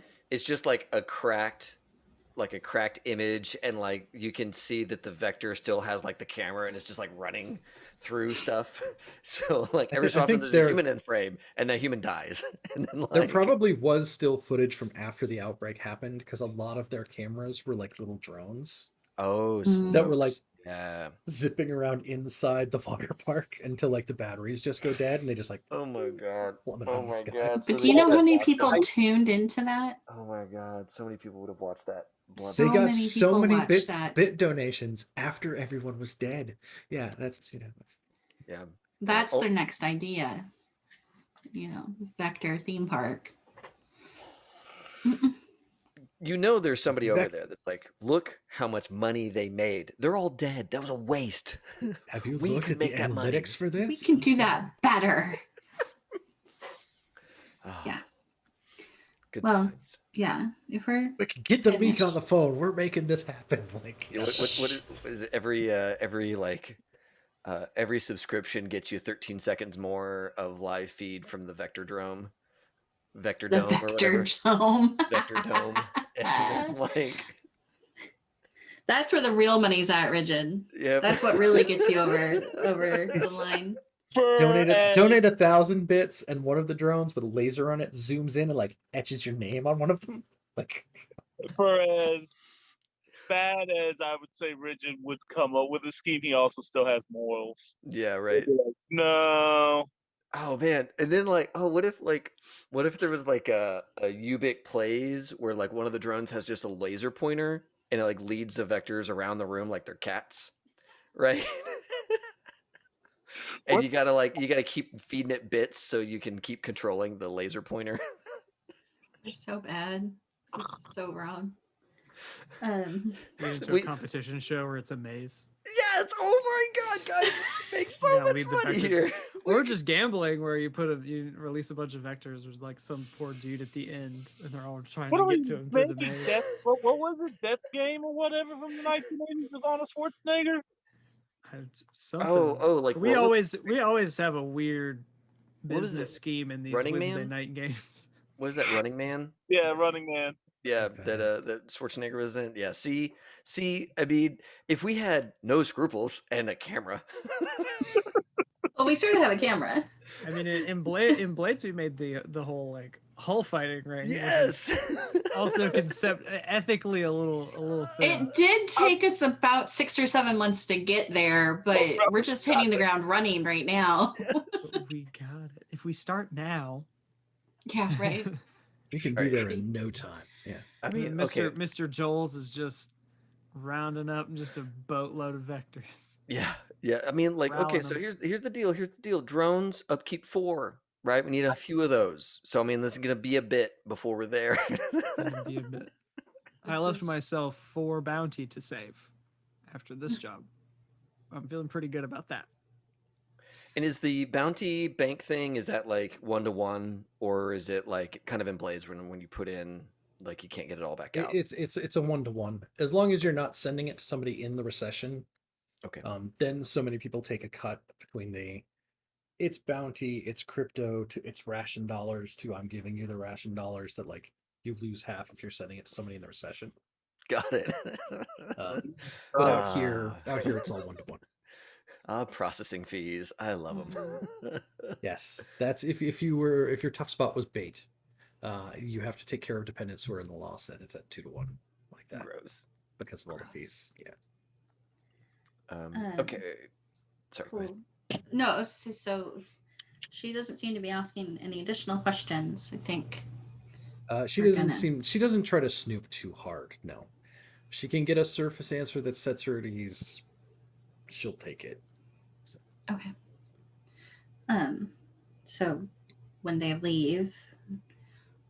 like a cracked image, and like you can see that the vector still has like the camera and it's just like running through stuff. So like every so often there's a human in frame and that human dies. And then There probably was still footage from after the outbreak happened, because a lot of their cameras were like little drones. Oh, that were like yeah, zipping around inside the water park until like the batteries just go dead and they just like, oh my god, plummet oh out of the my sky. god. But do you know how many people tuned into that? Oh my god, so many people would have watched that. So They got many so people many watched that. bit donations after everyone was dead. Yeah, that's Yeah, That's their next idea. Vector theme park. you know there's somebody over there that's like, look how much money they made. They're all dead. That was a waste. Have you We looked can at the make that money. analytics for this? We can do that better. Yeah. Good Well, times. Yeah. If we're We can get the meek on the phone. We're making this happen. Like, Yeah, what is it? Every subscription gets you 13 seconds more of live feed from the Vector Dome. Vector the Dome or Vector whatever. Dome. Vector Dome. And like, That's where the real money's at, Rigid. yeah. That's what really gets you over the line. Donate 1,000 bits, and one of the drones with a laser on it zooms in and like etches your name on one of them. Like, for as bad as I would say Rigid would come up with a scheme, he also still has morals. Yeah, right. Like, no. Oh man. And then like, oh, what if there was like a Ubik plays where like one of the drones has just a laser pointer and it like leads the vectors around the room like they're cats, right? And you gotta keep feeding it bits so you can keep controlling the laser pointer. They're so bad. This is so wrong. Get into a competition show where it's a maze. Yes! Oh my god, guys! Make so much money here. Or just gambling where you release a bunch of vectors. There's like some poor dude at the end, and they're all trying to get to him through the maze. What was it? Death Game or whatever from the 1980s with Arnold Schwarzenegger? Something. Like we always have a weird What was business it? scheme in these Running Wednesday Man? night games. What is that, Running Man? Yeah, Running Man. Yeah, Okay. that Schwarzenegger was in. Yeah, see, I mean, if we had no scruples and a camera. Well, we sort of have a camera. I mean, in Blades we made the whole like hull fighting range. Yes. Also ethically a little thin. It did take us about 6 or 7 months to get there, but we're just hitting the ground running right now. We got it. If we start now. Yeah, right. we can be there in no time. Yeah. I mean, Mr. Joel's is just rounding up just a boatload of vectors. Yeah. I mean, like, okay, so here's the deal. Here's the deal. Drones, upkeep 4, right? We need a few of those. So I mean, this is gonna be a bit before we're there. Be a bit. I left myself 4 bounty to save after this job. I'm feeling pretty good about that. And is the bounty bank thing, is that like 1-to-1, or is it like kind of in Blades when you put in, like, you can't get it all back out? It's a 1-to-1. As long as you're not sending it to somebody in the recession. Okay. Then so many people take a cut between it's bounty, it's crypto, to it's ration dollars, to I'm giving you the ration dollars, that like you lose half if you're sending it to somebody in the recession. Got it. But out here it's all 1-to-1. Processing fees. I love them. Yes, that's if your tough spot was bait, you have to take care of dependents who are in the law set. It's at 2-to-1 like that. Gross. Because of all the fees. Yeah. Okay. Sorry. Cool. No, so she doesn't seem to be asking any additional questions, I think. She doesn't try to snoop too hard. No. If she can get a surface answer that sets her at ease, she'll take it. So. Okay. So when they leave,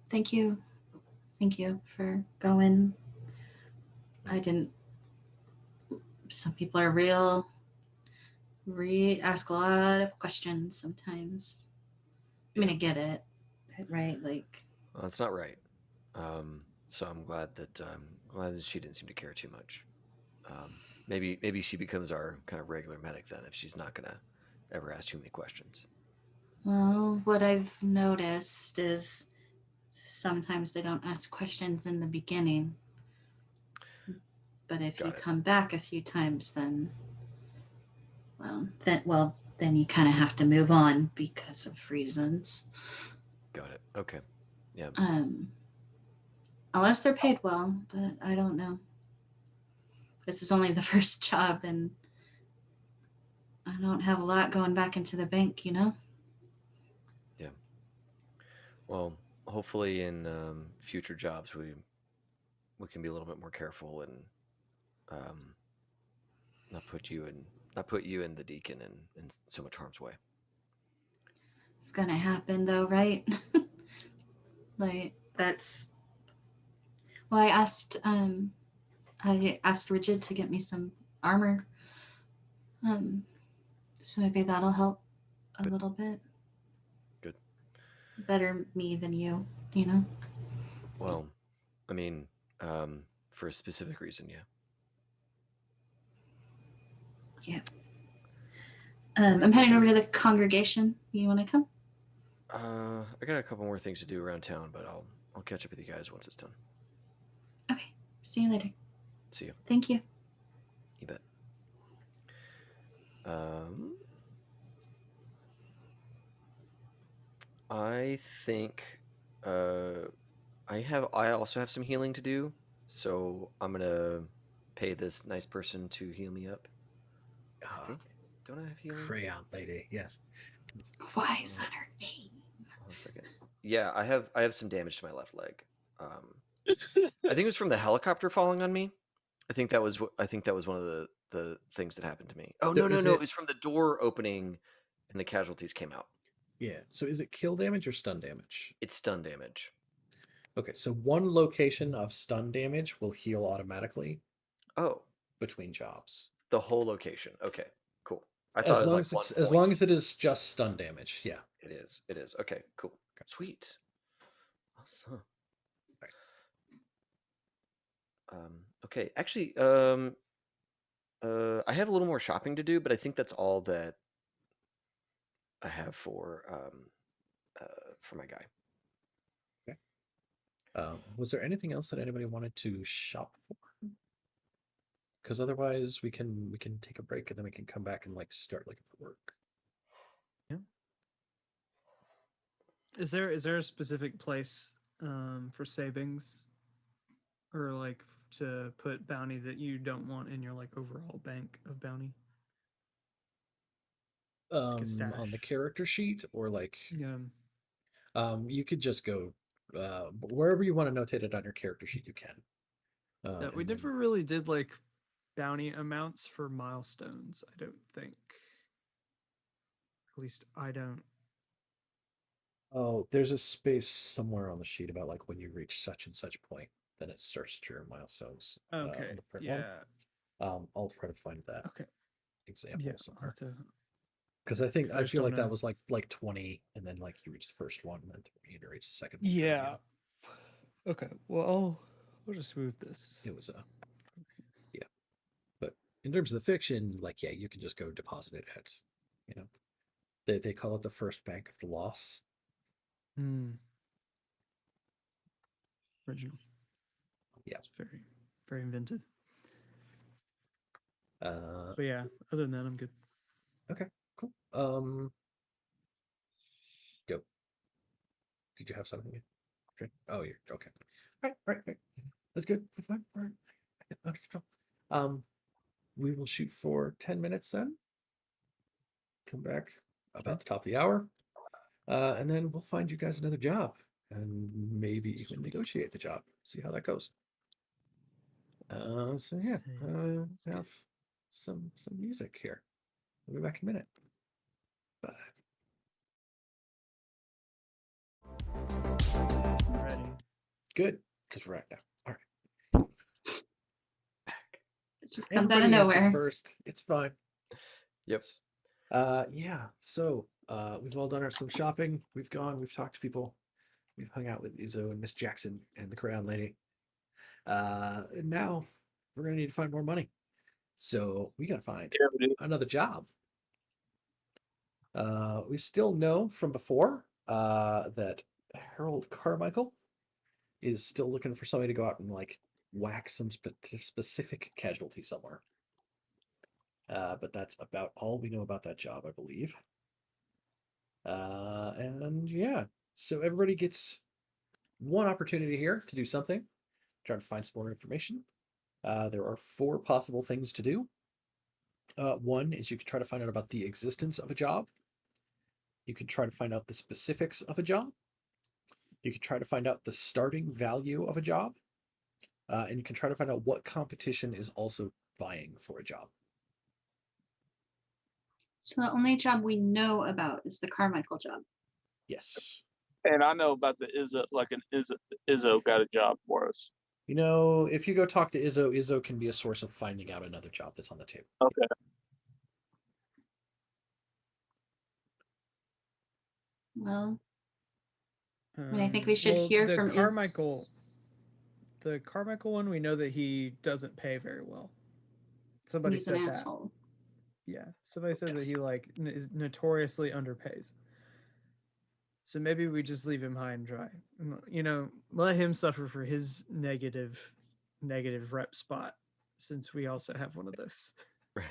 thank you Thank you for going. I didn't. Some people are ask a lot of questions sometimes. I mean, I get it, right? Like, well, that's not right. So I'm glad that she didn't seem to care too much. Maybe she becomes our kind of regular medic then, if she's not gonna ever ask too many questions. well, what I've noticed is sometimes they don't ask questions in the beginning, but if you come back a few times, then then you kind of have to move on because of reasons. Got it. Okay. Yeah. Unless they're paid well, but I don't know. This is only the first job, and I don't have a lot going back into the bank, you know? Yeah. Well, hopefully in future jobs we can be a little bit more careful and not put you and the deacon in so much harm's way. It's gonna happen though, right? Like that's well, I asked Rigid to get me some armor. So maybe that'll help a little bit. Good. Better me than you, you know? Well, I mean, for a specific reason, yeah. Yeah. I'm heading over to the congregation. You want to come? I got a couple more things to do around town, but I'll catch up with you guys once it's done. Okay. See you later. See you. Thank you. You bet. I think I also have some healing to do, so I'm gonna pay this nice person to heal me up. I think. Don't I have healing? Crayon lady, yes. Why is that her name? 1 second. Yeah, I have some damage to my left leg. I think it was from the helicopter falling on me. I think that was one of the things that happened to me. Oh no, it was from the door opening, and the casualties came out. Yeah. So is it kill damage or stun damage? It's stun damage. Okay, so one location of stun damage will heal automatically. Oh, between jobs. The whole location. Okay, cool. I As thought long it was as as long as it is just stun damage, yeah. It is. It is. Okay, cool. Okay. Sweet. Awesome. Right. Okay, actually, I have a little more shopping to do, but I think that's all that I have for my guy. Okay. Was there anything else that anybody wanted to shop for? Because otherwise, we can take a break and then we can come back and like start looking for work. Yeah. Is there a specific place for savings, or like to put bounty that you don't want in your like overall bank of bounty? On the character sheet or like Yeah. you could just go wherever you want to notate it on your character sheet, you can. Yeah, we never really did like bounty amounts for milestones, I don't think. At least I don't. Oh, there's a space somewhere on the sheet about like when you reach such and such point, then it starts to trigger milestones. Okay. On the print Yeah. one. I'll try to find that. Okay. Example Yeah. somewhere. Because I feel like that was like 20, and then like you reach the first one, and then you reach the second one. Yeah. Okay. Well, I'll just move this. It was yeah. But in terms of the fiction, like yeah, you can just go deposit it at, you know, they call it the first bank of the loss. Original. Yeah. It's very, very inventive. But yeah, other than that, I'm good. Okay, cool. Go. Did you have something? Okay. Oh, you're okay. Right. That's good. We will shoot for 10 minutes then. Come back about the top of the hour. And then we'll find you guys another job and maybe even negotiate the job. See how that goes. So yeah, have some music here. We'll be back in a minute. Bye. Ready. Good. because we're back now. All right. It just comes out of Everybody answered nowhere. first. It's fine. Yep. Yeah. So we've all done some shopping. We've gone. We've talked to people. We've hung out with Izzo and Miss Jackson and the Crayon Lady. And now we're gonna need to find more money. So we gotta find another job. We still know from before that Harold Carmichael is still looking for somebody to go out and like whack some specific casualty somewhere. But that's about all we know about that job, I believe. And yeah, so everybody gets one opportunity here to do something, try to find some more information. There are 4 possible things to do. One is you can try to find out about the existence of a job. You can try to find out the specifics of a job. You can try to find out the starting value of a job. And you can try to find out what competition is also vying for a job. So the only job we know about is the Carmichael job. Yes. And I know about the Izzo got a job for us. You know, if you go talk to Izzo, Izzo can be a source of finding out another job that's on the table. Okay. Well, I mean, I think we should hear the from Carmichael. The Carmichael one, we know that he doesn't pay very well. Somebody He's said an that. asshole. Yeah, somebody said that he like is notoriously underpays. So maybe we just leave him high and dry. You know, let him suffer for his negative rep spot, since we also have one of those. Right.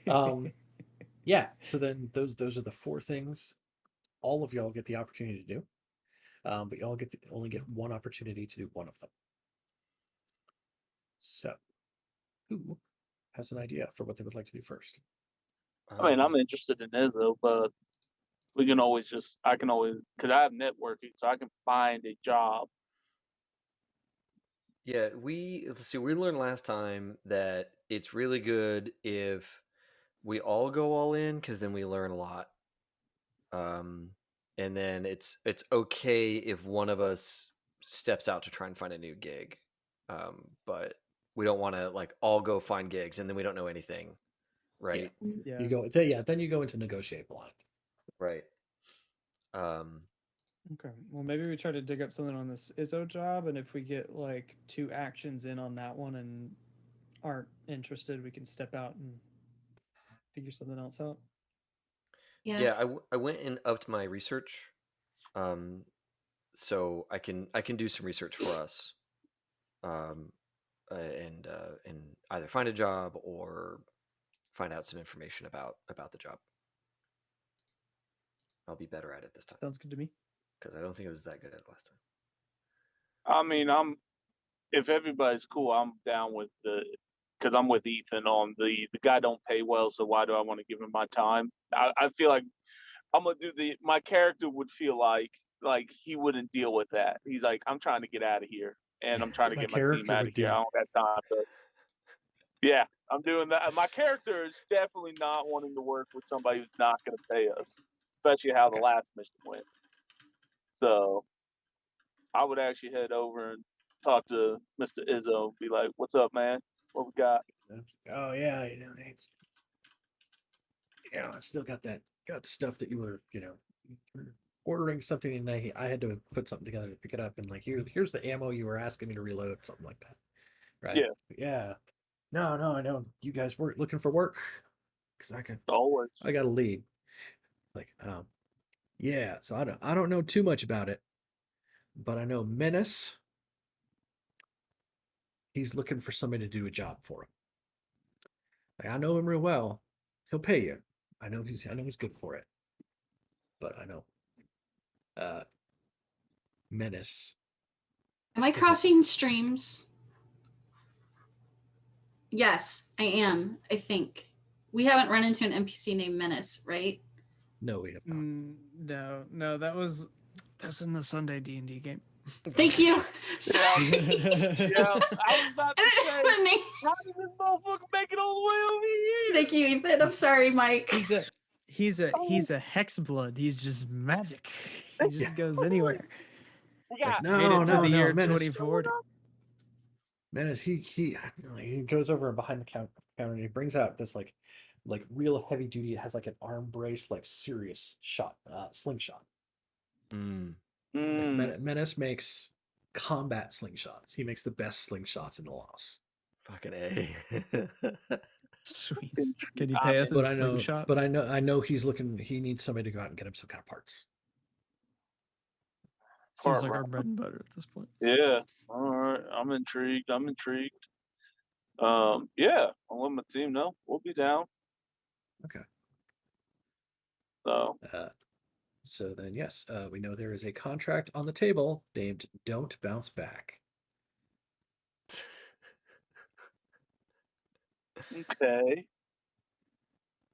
Oh, man. Yeah, so then those are the 4 things all of y'all get the opportunity to do. But y'all only get one opportunity to do one of them. So who has an idea for what they would like to do first? I mean, I'm interested in Izzo, but we can always I can always, because I have networking, so I can find a job. Yeah, let's see, we learned last time that it's really good if we all go all in, because then we learn a lot. And then it's okay if one of us steps out to try and find a new gig. But we don't want to like all go find gigs and then we don't know anything, right? Yeah. Then you go into negotiate blind. Right. Okay. Well, maybe we try to dig up something on this Izzo job, and if we get like 2 actions in on that one and aren't interested, we can step out and figure something else out. Yeah, I went and upped my research, so I can do some research for us, and either find a job or find out some information about the job. I'll be better at it this time. Sounds good to me. Because I don't think it was that good at last time. I mean, if everybody's cool, I'm down with because I'm with Ethan on the guy don't pay well, so why do I want to give him my time? I feel like I'm gonna do my character would feel like he wouldn't deal with that. He's like, I'm trying to get out of here, and I'm trying to get my team out of here. I don't have time to. Yeah, I'm doing that. My character is definitely not wanting to work with somebody who's not going to pay us, especially how the last mission went. So I would actually head over and talk to Mr. Izzo, be like, "What's up, man? What we got?" Oh yeah, Nate. I still got the stuff that you were, ordering something, and I had to put something together to pick it up, and like here's the ammo you were asking me to reload, something like that, right? Yeah. No, I know you guys were looking for work because I got a lead. Like, yeah. So I don't know too much about it, but I know Menace. He's looking for somebody to do a job for him. Like, I know him real well. He'll pay you. I know he's good for it. But I know Menace. Am I crossing streams? Yes, I am. I think we haven't run into an NPC named Menace, right? No, we have not. No, that was in the Sunday D&D game. Thank you. Sorry. Yeah, I was about to say, Funny. how did this motherfucker make it all the way over here? Thank you, Ethan. I'm sorry, Mike. He's a hex blood. He's just magic. He just goes anywhere. We got Made it to the year Menace. 2040. Menace, he goes over behind the counter and he brings out this like real heavy duty. It has like an arm brace, like serious slingshot. Like, Menace makes combat slingshots. He makes the best slingshots in the Lost. Fucking A. Sweet. Can you pay us in slingshots? But I know he's looking. He needs somebody to go out and get him some kind of parts. Seems like our bread and butter at this point. Yeah. All right. I'm intrigued. Yeah. I'll let my team know. We'll be down. Okay. So. Then yes, we know there is a contract on the table named "Don't Bounce Back." Okay.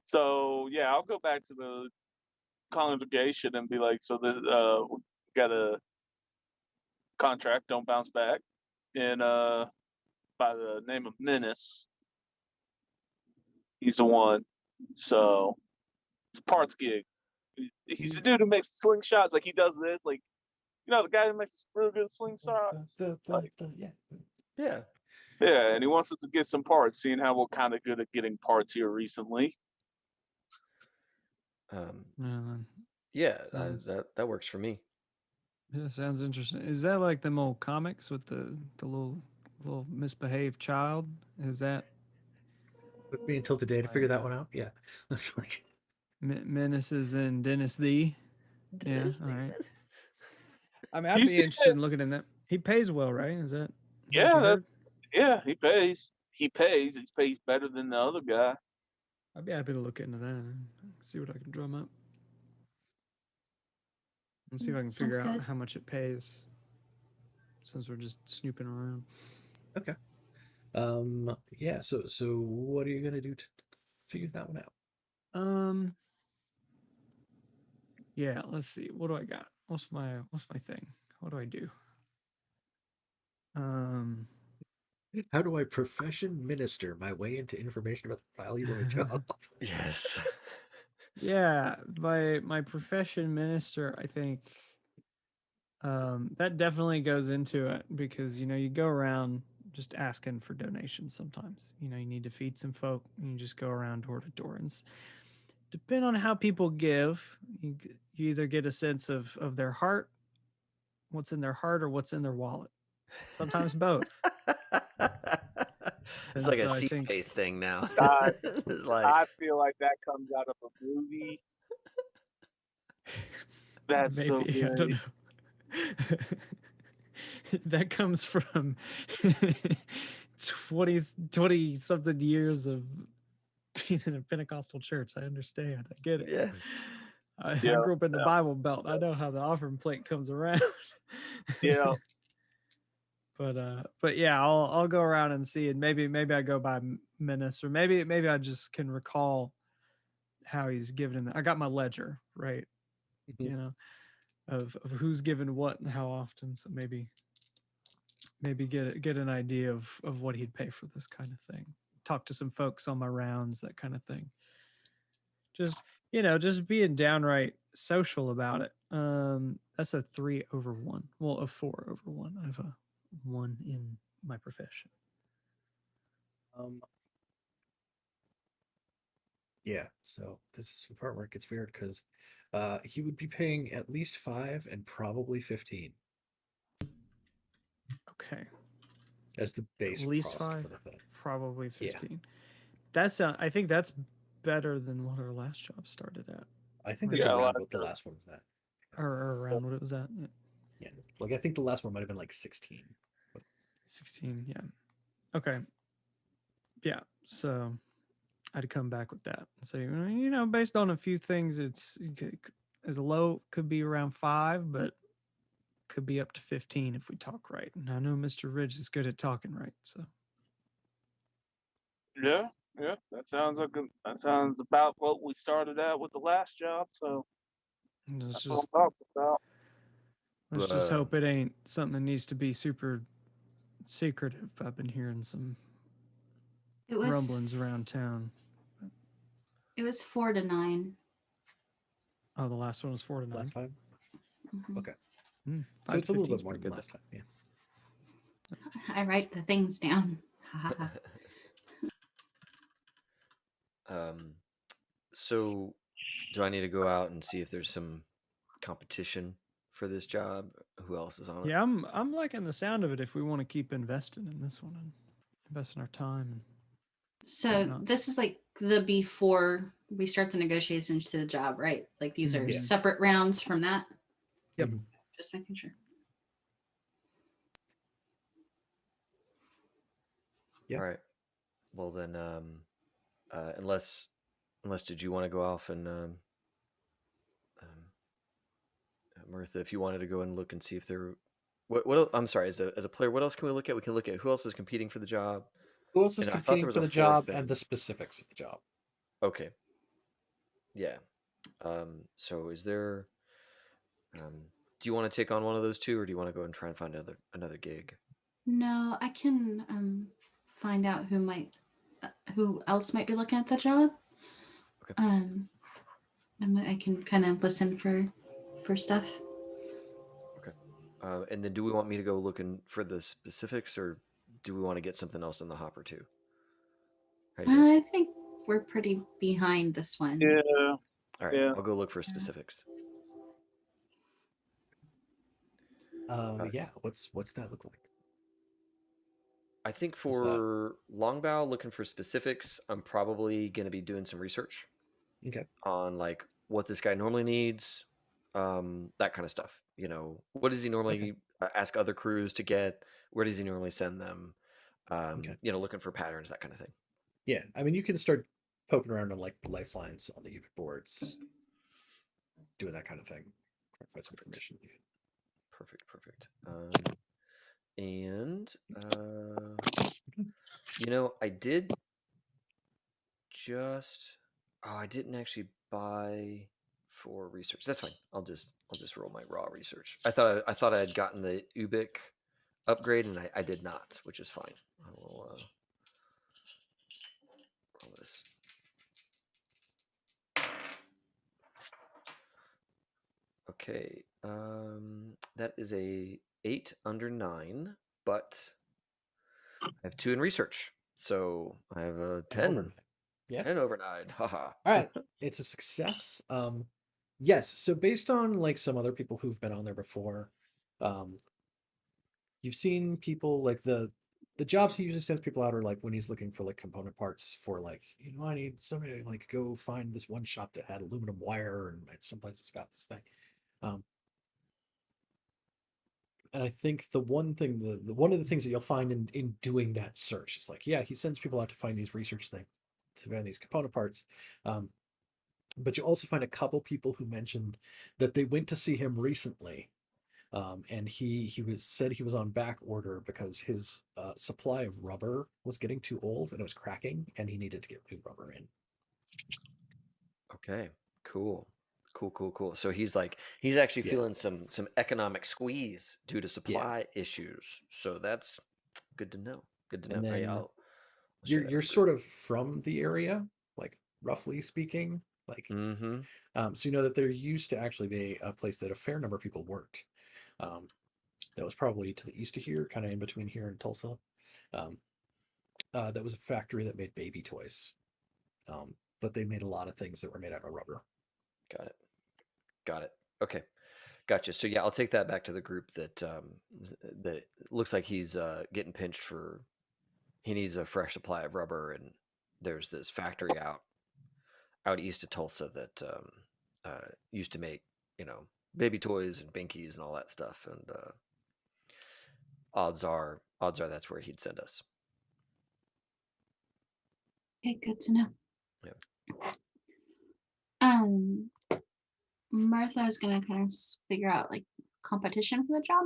So yeah, I'll go back to the congregation and be like, so this we got a contract, don't bounce back, and by the name of Menace. He's the one. So it's a parts gig. He's the dude who makes slingshots. Like he does this, like the guy who makes real good slingshots. Yeah. Yeah, and he wants us to get some parts, seeing how we're kind of good at getting parts here recently. That works for me. Yeah, sounds interesting. Is that like them old comics with the little misbehaved child? Is that? Took me until today to figure that one out. Yeah, that's like Menaces and Dennis the. Yeah, all right. I mean, I'd You be see interested in looking in that. He pays well, right? Is that? Yeah, he pays. He pays better than the other guy. I'd be happy to look into that and see what I can drum up. Let's see if I can figure out how much it pays. Since we're just snooping around. Okay. Yeah. So what are you gonna do to figure that one out? Yeah. Let's see. What do I got? What's my thing? What do I do? How do I profession minister my way into information about the value of a job? Yes. Yeah, my profession minister, I think that definitely goes into it because you go around just asking for donations sometimes. You need to feed some folk and you just go around door to door and depending on how people give, you either get a sense of their heart, what's in their heart or what's in their wallet. Sometimes both. It's like a faith thing now. It's like, I feel like that comes out of a movie. That's maybe, so good. I don't know. That comes from 20 something years of being in a Pentecostal church. I understand. I get it. Yes. I grew up in the Bible Belt. I know how the offering plate comes around. Yeah. But yeah, I'll go around and see, and maybe I go by Menace, or maybe I just can recall how he's given him. I got my ledger right, of who's given what and how often. So maybe get an idea of what he'd pay for this kind of thing. Talk to some folks on my rounds, that kind of thing. Just being downright social about it. That's a 3/1. Well, a 4/1. I have a 1 in my profession. Yeah, so this is the part where it gets weird because he would be paying at least 5 and probably 15. Okay. As the base at least cost 5, for the thing. probably 15. Yeah. That's I think that's better than what our last job started at. I think that's around what the last one was at. Or around what it was at. Yeah. Like I think the last one might have been like 16. 16, yeah. Okay. Yeah. So I'd come back with that and say, based on a few things, it's as low could be around 5, but could be up to 15 if we talk right. And I know Mr. Ridge is good at talking right, so. Yeah, that sounds about what we started out with the last job. So that's what I'm talking about. Let's just hope it ain't something that needs to be super secretive. I've been hearing some rumblings around town. It was 4 to 9. Oh, the last one was 4 to 9. Last time. Mhm. Okay. So it's a little bit more than last time. Yeah. I write the things down. So do I need to go out and see if there's some competition for this job? Who else is on it? Yeah, I'm liking the sound of it if we want to keep investing in this one and investing our time. So this is like the before we start the negotiations to the job, right? Like these are separate rounds from that. Yep. Just making sure. Yep. All right. Well then, unless did you want to go off and Mirtha, if you wanted to go and look and see if there, what I'm sorry, as a player, what else can we look at? We can look at who else is competing for the job. Who else is competing for the job and the specifics of the job. Okay. Yeah. So is there? Do you want to take on one of those two, or do you want to go and try and find another gig? No, I can find out who else might be looking at the job. Okay. I can kind of listen for stuff. Okay. And then do we want me to go looking for the specifics, or do we want to get something else in the hopper too? I think we're pretty behind this one. Yeah. All right. Yeah. I'll go look for specifics. Yeah. What's that look like? I think for Long Bao, looking for specifics, I'm probably going to be doing some research. Okay. On like what this guy normally needs, that kind of stuff. You know, what does he normally ask other crews to get? Where does he normally send them? You know, looking for patterns, that kind of thing. Yeah, I mean, you can start poking around on like the lifelines on the UBIT boards, doing that kind of thing. Try to find some information. Perfect. And you know, I did just I didn't actually buy for research. That's fine. I'll just roll my raw research. I thought I had gotten the Ubik upgrade, and I did not, which is fine. I will roll this. Okay, that is a 8 under 9, but I have 2 in research, so I have a 10. Yeah. 10 over 9. Haha. All right, it's a success. Yes. So based on like some other people who've been on there before, you've seen people like the jobs he usually sends people out are like when he's looking for like component parts for like, you know, I need somebody to like go find this one shop that had aluminum wire and someplace it's got this thing. And I think the one thing, the one of the things that you'll find in doing that search is like, yeah, he sends people out to find these research things, to find these component parts. But you also find a couple people who mentioned that they went to see him recently. And he said he was on back order because his supply of rubber was getting too old and it was cracking, and he needed to get new rubber in. Okay, cool. So he's actually feeling some economic squeeze due to supply issues. So that's good to know. And then you're sort of from the area, like roughly speaking, like so you know that there used to actually be a place that a fair number of people worked. That was probably to the east of here, kind of in between here and Tulsa. That was a factory that made baby toys, but they made a lot of things that were made out of rubber. Got it. Okay, gotcha. So yeah, I'll take that back to the group that that looks like he's getting pinched for. He needs a fresh supply of rubber, and there's this factory out east of Tulsa that used to make, you know, baby toys and binkies and all that stuff, and odds are that's where he'd send us. Okay, good to know. Yeah. Martha is gonna kind of figure out like competition for the job.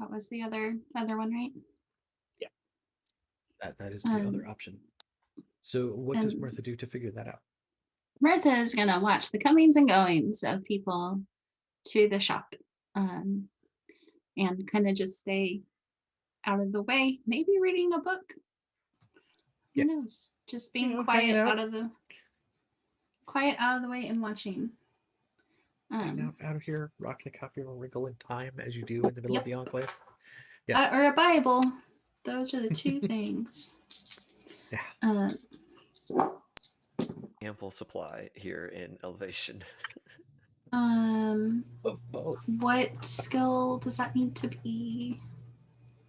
That was the other one, right? Yeah. That is the other option. So what does Martha do to figure that out? Martha is gonna watch the comings and goings of people to the shop, and kind of just stay out of the way. Maybe reading a book. Who Yeah. knows? Just being You know, quiet hanging out of the way and watching. Hanging out of here, rocking a copy of A Wrinkle in Time as you do in the middle of the Enclave. Yeah. Or a Bible. Those are the two things. Yeah. Ample supply here in Elevation. Of both. What skill does that need to be?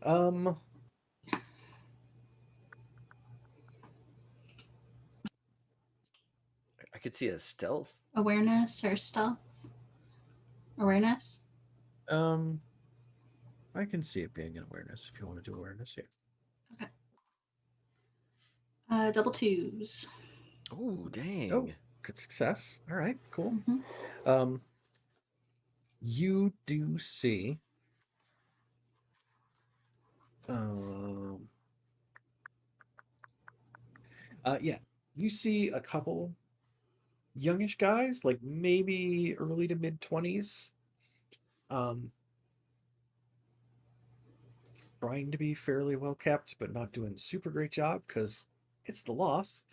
I could see a stealth. Awareness or stealth? Awareness? I can see it being an awareness if you want to do awareness, yeah. Okay. Double twos. Oh, dang. Oh, good success. All right, cool. Mm-hmm. You do see yeah, you see a couple youngish guys, like maybe early to mid 20s, trying to be fairly well kept, but not doing a super great job because it's the loss.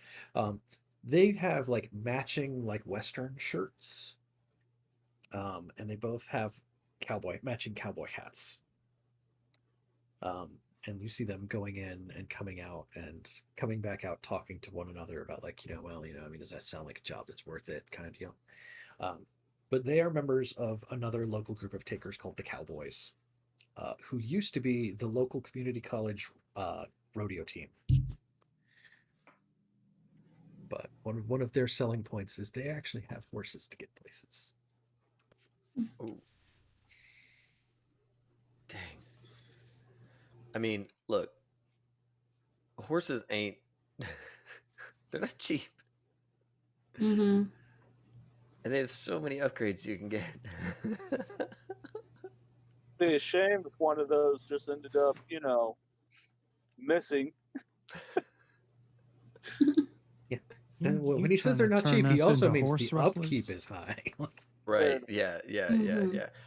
They have like matching like Western shirts, and they both have matching cowboy hats. And you see them going in and coming out and coming back out, talking to one another about like, well, I mean, does that sound like a job that's worth it, kind of deal. But they are members of another local group of takers called the Cowboys, who used to be the local community college rodeo team. But one of their selling points is they actually have horses to get places. Ooh. Dang. I mean, look, horses ain't, they're not cheap. Mm-hmm. And they have so many upgrades you can get. Be a shame if one of those just ended up, missing. Yeah. And when he says they're not cheap, he also means the upkeep is high. Right. Yeah.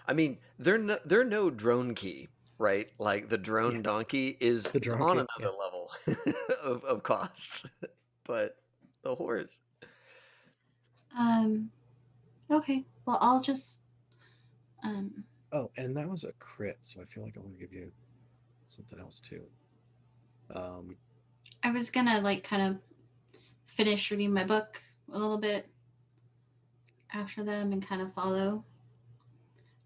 I mean, they're no drone key, right? Like the drone donkey is The drone on key, another level of costs, but the horse. Okay. Well, I'll just. Oh, and that was a crit, so I feel like I want to give you something else too. I was gonna like kind of finish reading my book a little bit after them and kind of follow.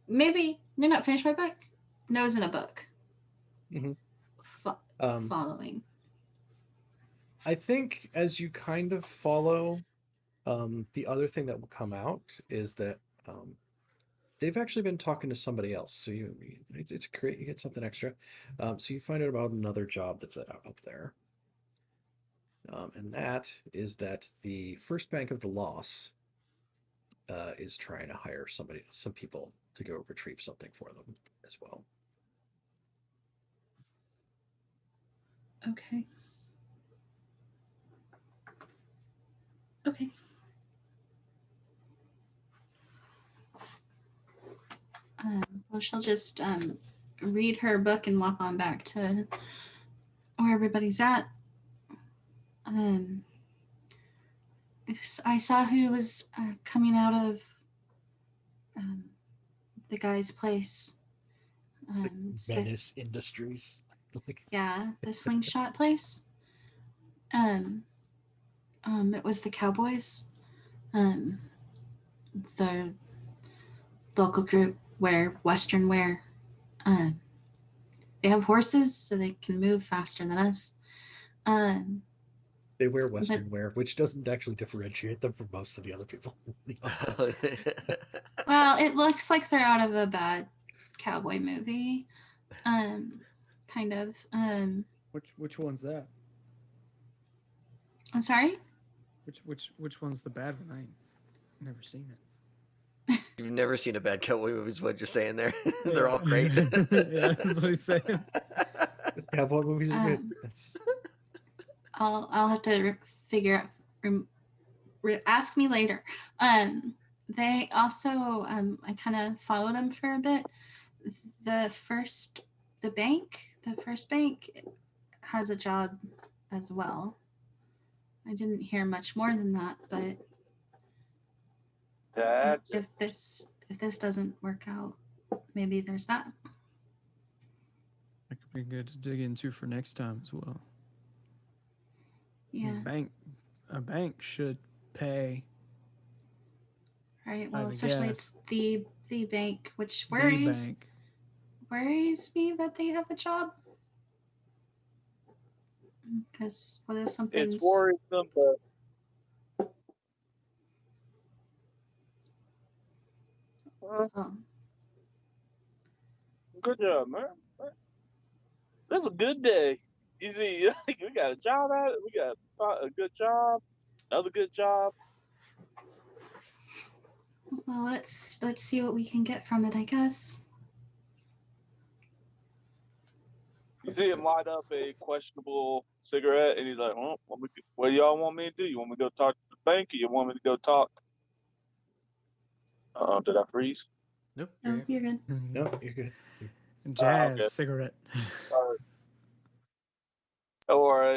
Maybe not finish my book. Nose in a book. Mm-hmm. Following. I think as you kind of follow, the other thing that will come out is that they've actually been talking to somebody else. So it's great. You get something extra. So you find out about another job that's up there. And that is that the First Bank of the Loss is trying to hire some people to go retrieve something for them as well. Okay. Okay. Well, she'll just read her book and walk on back to where everybody's at. I saw who was coming out of the guy's place. Menace Industries. Yeah, the slingshot place. It was the Cowboys. The local group wear Western wear. They have horses, so they can move faster than us. They wear Western wear, which doesn't actually differentiate them from most of the other people. Well, it looks like they're out of a bad cowboy movie. Kind of. Which one's that? I'm sorry? Which one's the bad one? I ain't never seen it. You've never seen a bad cowboy movie is what you're saying there. They're all great. Yeah, that's what he's saying. Cowboy movies are good. I'll have to figure out. Ask me later. They also, I kind of followed them for a bit. The first bank has a job as well. I didn't hear much more than that, but That's if this doesn't work out, maybe there's that. That could be good to dig into for next time as well. Yeah. A bank should pay. Right. Well, I'd especially guess. it's the bank, which The worries bank. me that they have a job. Because what if something's it's worrisome, but oh, good job, man. This is a good day. You see, we got a job at it. We got a good job, another good job. well, let's see what we can get from it, I guess. You see him light up a questionable cigarette, and he's like, "Oh, what do y'all want me to do? You want me to go talk to the bank, or you want me to go talk?" Did I freeze? Nope. No, you're good. No, you're good. Jazz okay. cigarette. Or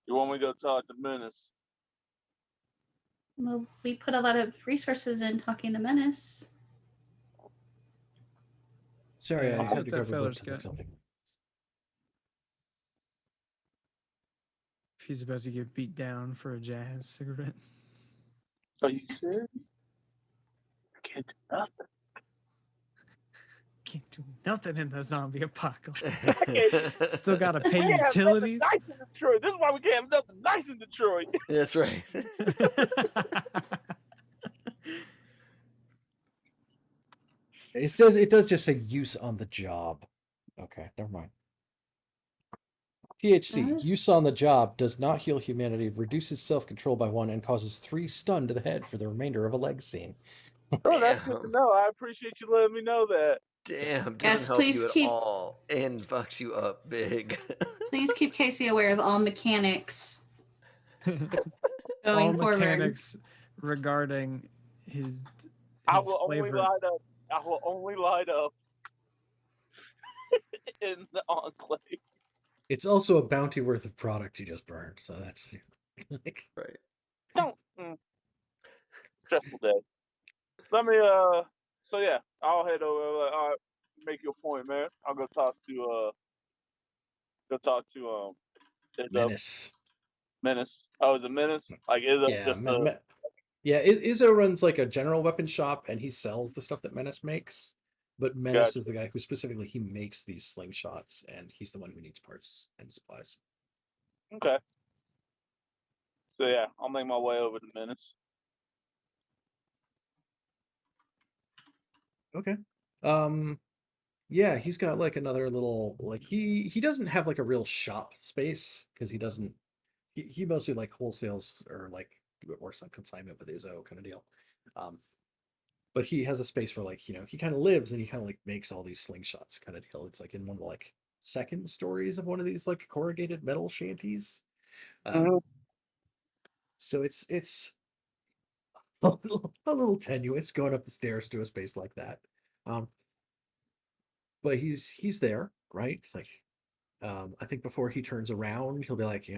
you want me to go talk to Menace? Well, we put a lot of resources in talking to Menace. Sorry, Yeah, I that's had what to that grab a book fella's to look got. something. If he's about to get beat down for a jazz cigarette. Are you serious? I can't do nothing. Can't do nothing in the zombie apocalypse. can't- Still got to We pay can't have nothing utilities. nice in Detroit. This is why we can't have nothing nice in Detroit. That's right. It does just say use on the job. Okay, never mind. THC, use on the job does not heal humanity, reduces self-control by 1, and causes 3 stun to the head for the remainder of a leg scene. Oh, that's good to know. I appreciate you letting me know that. Damn, doesn't Yes, help please you at keep- all and fucks you up big. Please keep Casey aware of all mechanics going All forward. mechanics regarding his I will flavor. only light up. I will only light up in the enclave. It's also a bounty worth of product you just burned, so that's like, Right. Don't. Stressful day. Let me. So yeah, I'll head over. All right, make your point, man. I'll go talk to. Menace. Menace. Oh, is it Menace? Like, is it Yeah, just Izzo runs like a general weapon shop, and he sells the stuff that Menace makes. But Menace Gotcha. is the guy who specifically he makes these slingshots, and he's the one who needs parts and supplies. Okay. So yeah, I'll make my way over to Menace. Okay. Yeah, he's got like another little like he doesn't have like a real shop space because he doesn't he mostly like wholesales or like works on consignment with Izzo kind of deal. But he has a space where like, he kind of lives and he kind of like makes all these slingshots kind of deal. It's like in one of the like second stories of one of these like corrugated metal shanties. So it's a little tenuous going up the stairs to a space like that. But he's there, right? It's like, I think before he turns around, he'll be like,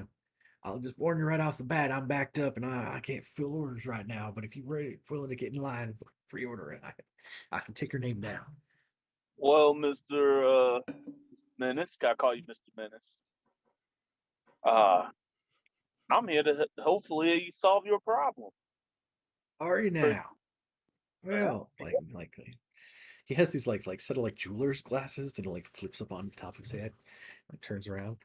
I'll just warn you right off the bat, I'm backed up and I can't fill orders right now. But if you're willing to get in line for pre-ordering, I can take your name down. Well, Mr. Menace, gotta call you Mr. Menace. I'm here to hopefully solve your problem. Are you now? Well, like he has these like set of like jeweler's glasses that like flips up on the top of his head, like turns around,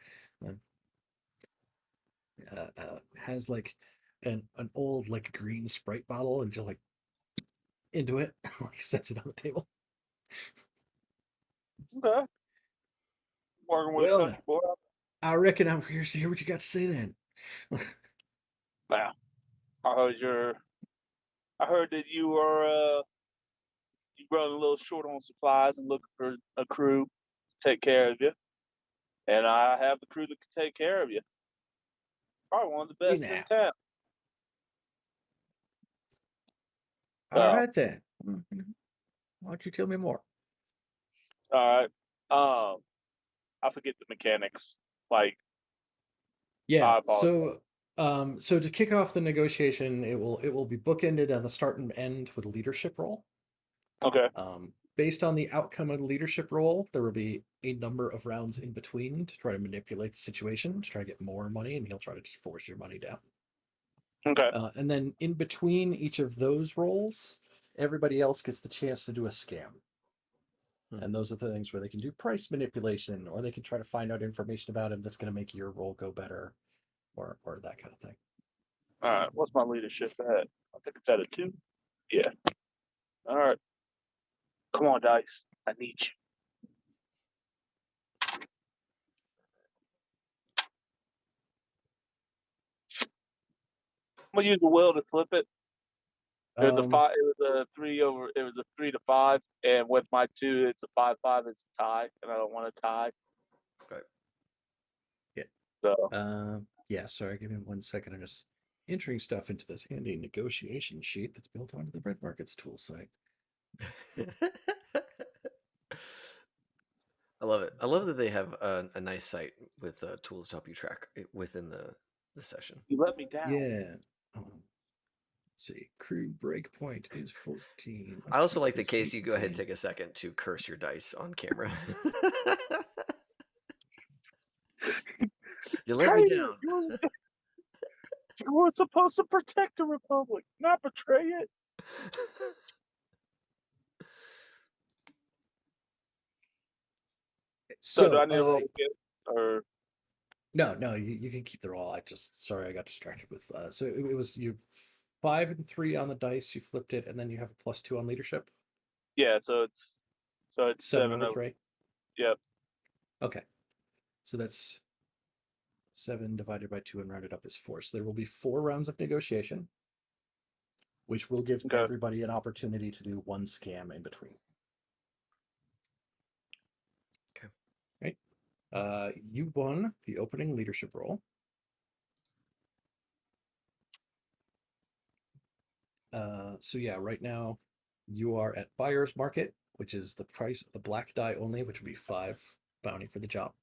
has like an old like green Sprite bottle and just like into it, like sets it on the table. Okay. Working with a Well, country boy. I reckon I'm curious to hear what you got to say then. Now, I heard that you are you running a little short on supplies and looking for a crew to take care of you. And I have the crew that can take care of you. Probably one of the best in town. All right then. Why don't you tell me more? All right. I forget the mechanics. Like, Yeah. I apologize. So to kick off the negotiation, it will be bookended on the start and end with a leadership roll. Okay. Based on the outcome of the leadership roll, there will be a number of rounds in between to try to manipulate the situation, to try to get more money, and he'll try to just force your money down. Okay. And then in between each of those rolls, everybody else gets the chance to do a scam. And those are the things where they can do price manipulation, or they can try to find out information about him that's going to make your roll go better, or that kind of thing. All right. What's my leadership at? I think it's at a 2. Yeah. All right. Come on, dice. I need you. I'm gonna use the will to flip it. It was a 5. It was a 3 over. It was a 3 to 5, and with my 2, it's a 5-5. It's a tie, and I don't want to tie. Okay. Yeah. So. Yeah. Sorry. Give me 1 second. I'm just entering stuff into this handy negotiation sheet that's built onto the Bread Markets tool site. I love it. I love that they have a nice site with tools to help you track it within the session. You let me down. Yeah. Let's see. Crew breakpoint is 14. I also like Upkeep that is Casey, go ahead and 18. take a second to curse your dice on camera. You let me down. You were supposed to protect the Republic, not betray it. So do I need to roll again, or no? You can keep the roll. I just sorry I got distracted with. So it was you 5 and 3 on the dice. You flipped it, and then you have a +2 on leadership. yeah? So it's 7 7 over 3. Yep. Okay, so that's 7 divided by 2 and rounded up is 4. So there will be 4 rounds of negotiation, which will give everybody an opportunity to do 1 scam in between. Okay. Right. You won the opening leadership roll. So yeah, right now you are at buyer's market, which is the price of the black die only, which would be 5 bounty for the job.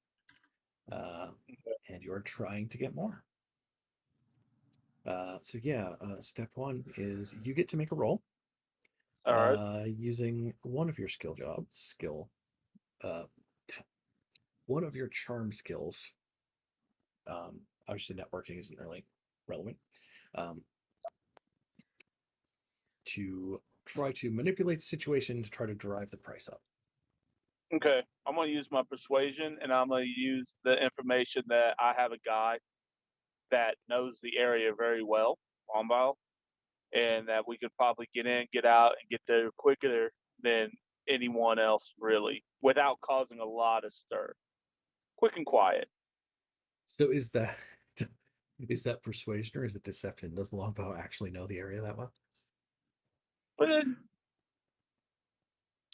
And you're trying to get more. So yeah, step 1 is you get to make a roll. All right. Using one of your one of your charm skills. Obviously networking isn't really relevant. To try to manipulate the situation to try to drive the price up. Okay, I'm gonna use my persuasion, and I'm gonna use the information that I have a guy that knows the area very well, Long Bao, and that we could probably get in, get out, and get there quicker than anyone else, really, without causing a lot of stir. Quick and quiet. So is that persuasion or is it deception? Does Long Bao actually know the area that well?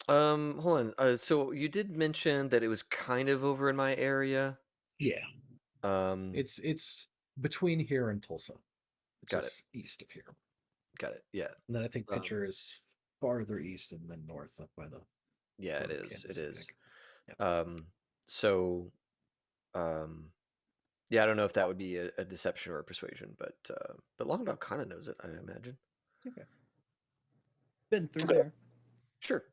Hold on. So you did mention that it was kind of over in my area. Yeah. Um, It's between here and Tulsa. It's got just east of here. Got it. Yeah. And then I think Pitcher is farther east and then north up by the. Yeah, it is. Kansas, it is. Yep. So, yeah, I don't know if that would be a deception or a persuasion, but Long Bao kind of knows it, I imagine. Okay. Been through there. Sure.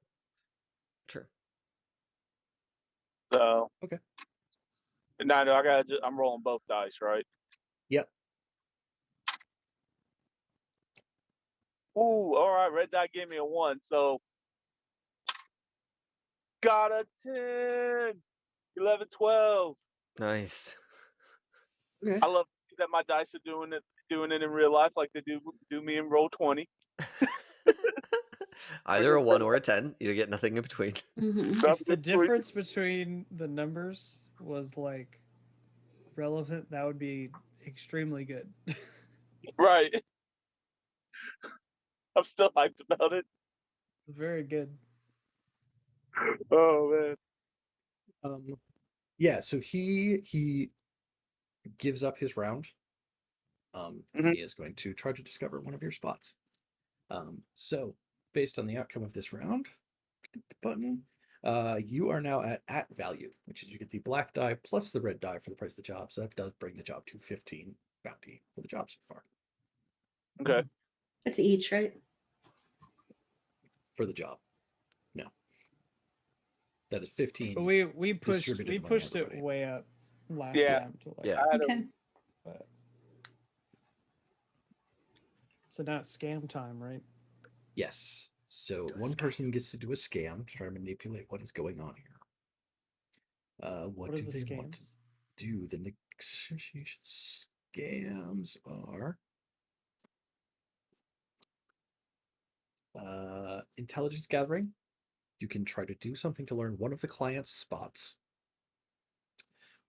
So okay. Now I'm rolling both dice, right? Yep. Ooh, all right. Red die gave me a 1, so got a 10, 11, 12. Nice. Okay. I love to see that my dice are doing it in real life, like they do me in roll 20. Either a 1 or a 10. You get nothing in between. If the difference between the numbers was like relevant, that would be extremely good. Right. I'm still hyped about it. It's very good. Oh man. Yeah, so he gives up his round. He is going to try to discover one of your spots. So based on the outcome of this round, hit the button. You are now at value, which is you get the black die plus the red die for the price of the job. So that does bring the job to 15 bounty for the job so far. Okay. It's each, right? For the job. No. That is 15. But we pushed distributed among it everybody. way up last Yeah. time to like Yeah. I had a- Okay. but... So now it's scam time, right? Yes. So Do a one scam. person gets to do a scam to try to manipulate what is going on here. What are do the they want to scams? do? The negotiation scams are intelligence gathering. You can try to do something to learn one of the client's spots.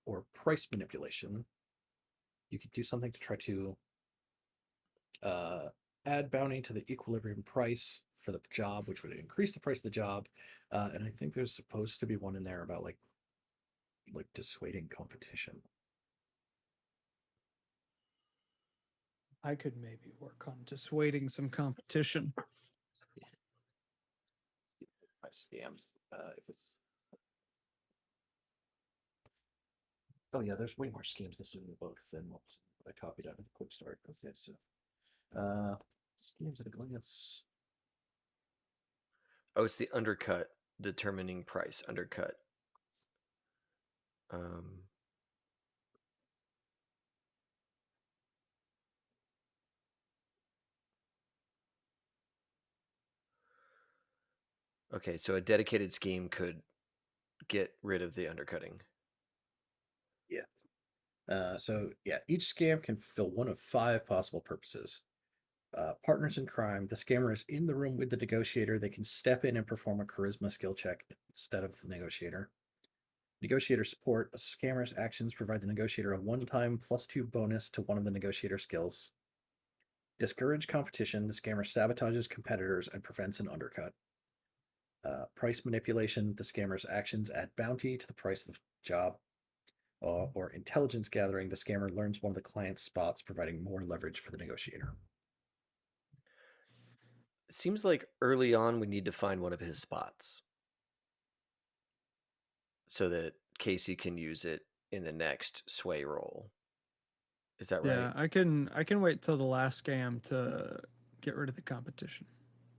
Or price manipulation. You could do something to try to add bounty to the equilibrium price for the job, which would increase the price of the job. And I think there's supposed to be one in there about like dissuading competition. I could maybe work on dissuading some competition. My scams. If it's yeah, there's way more schemes this in the book than what I copied out of the quick start. Okay, so schemes at a glance. Oh, it's the undercut determining price. Undercut. Okay, so a dedicated scheme could get rid of the undercutting. Yeah. So yeah, each scam can fulfill one of 5 possible purposes. Partners in crime. The scammer is in the room with the negotiator. They can step in and perform a charisma skill check instead of the negotiator. Negotiator support. A scammer's actions provide the negotiator a one-time +2 bonus to one of the negotiator skills. Discourage competition. The scammer sabotages competitors and prevents an undercut. Price manipulation. The scammer's actions add bounty to the price of the job. Or intelligence gathering. The scammer learns one of the client's spots, providing more leverage for the negotiator. It seems like early on we need to find one of his spots so that Casey can use it in the next sway roll. Is that right? Yeah, I can wait till the last scam to get rid of the competition.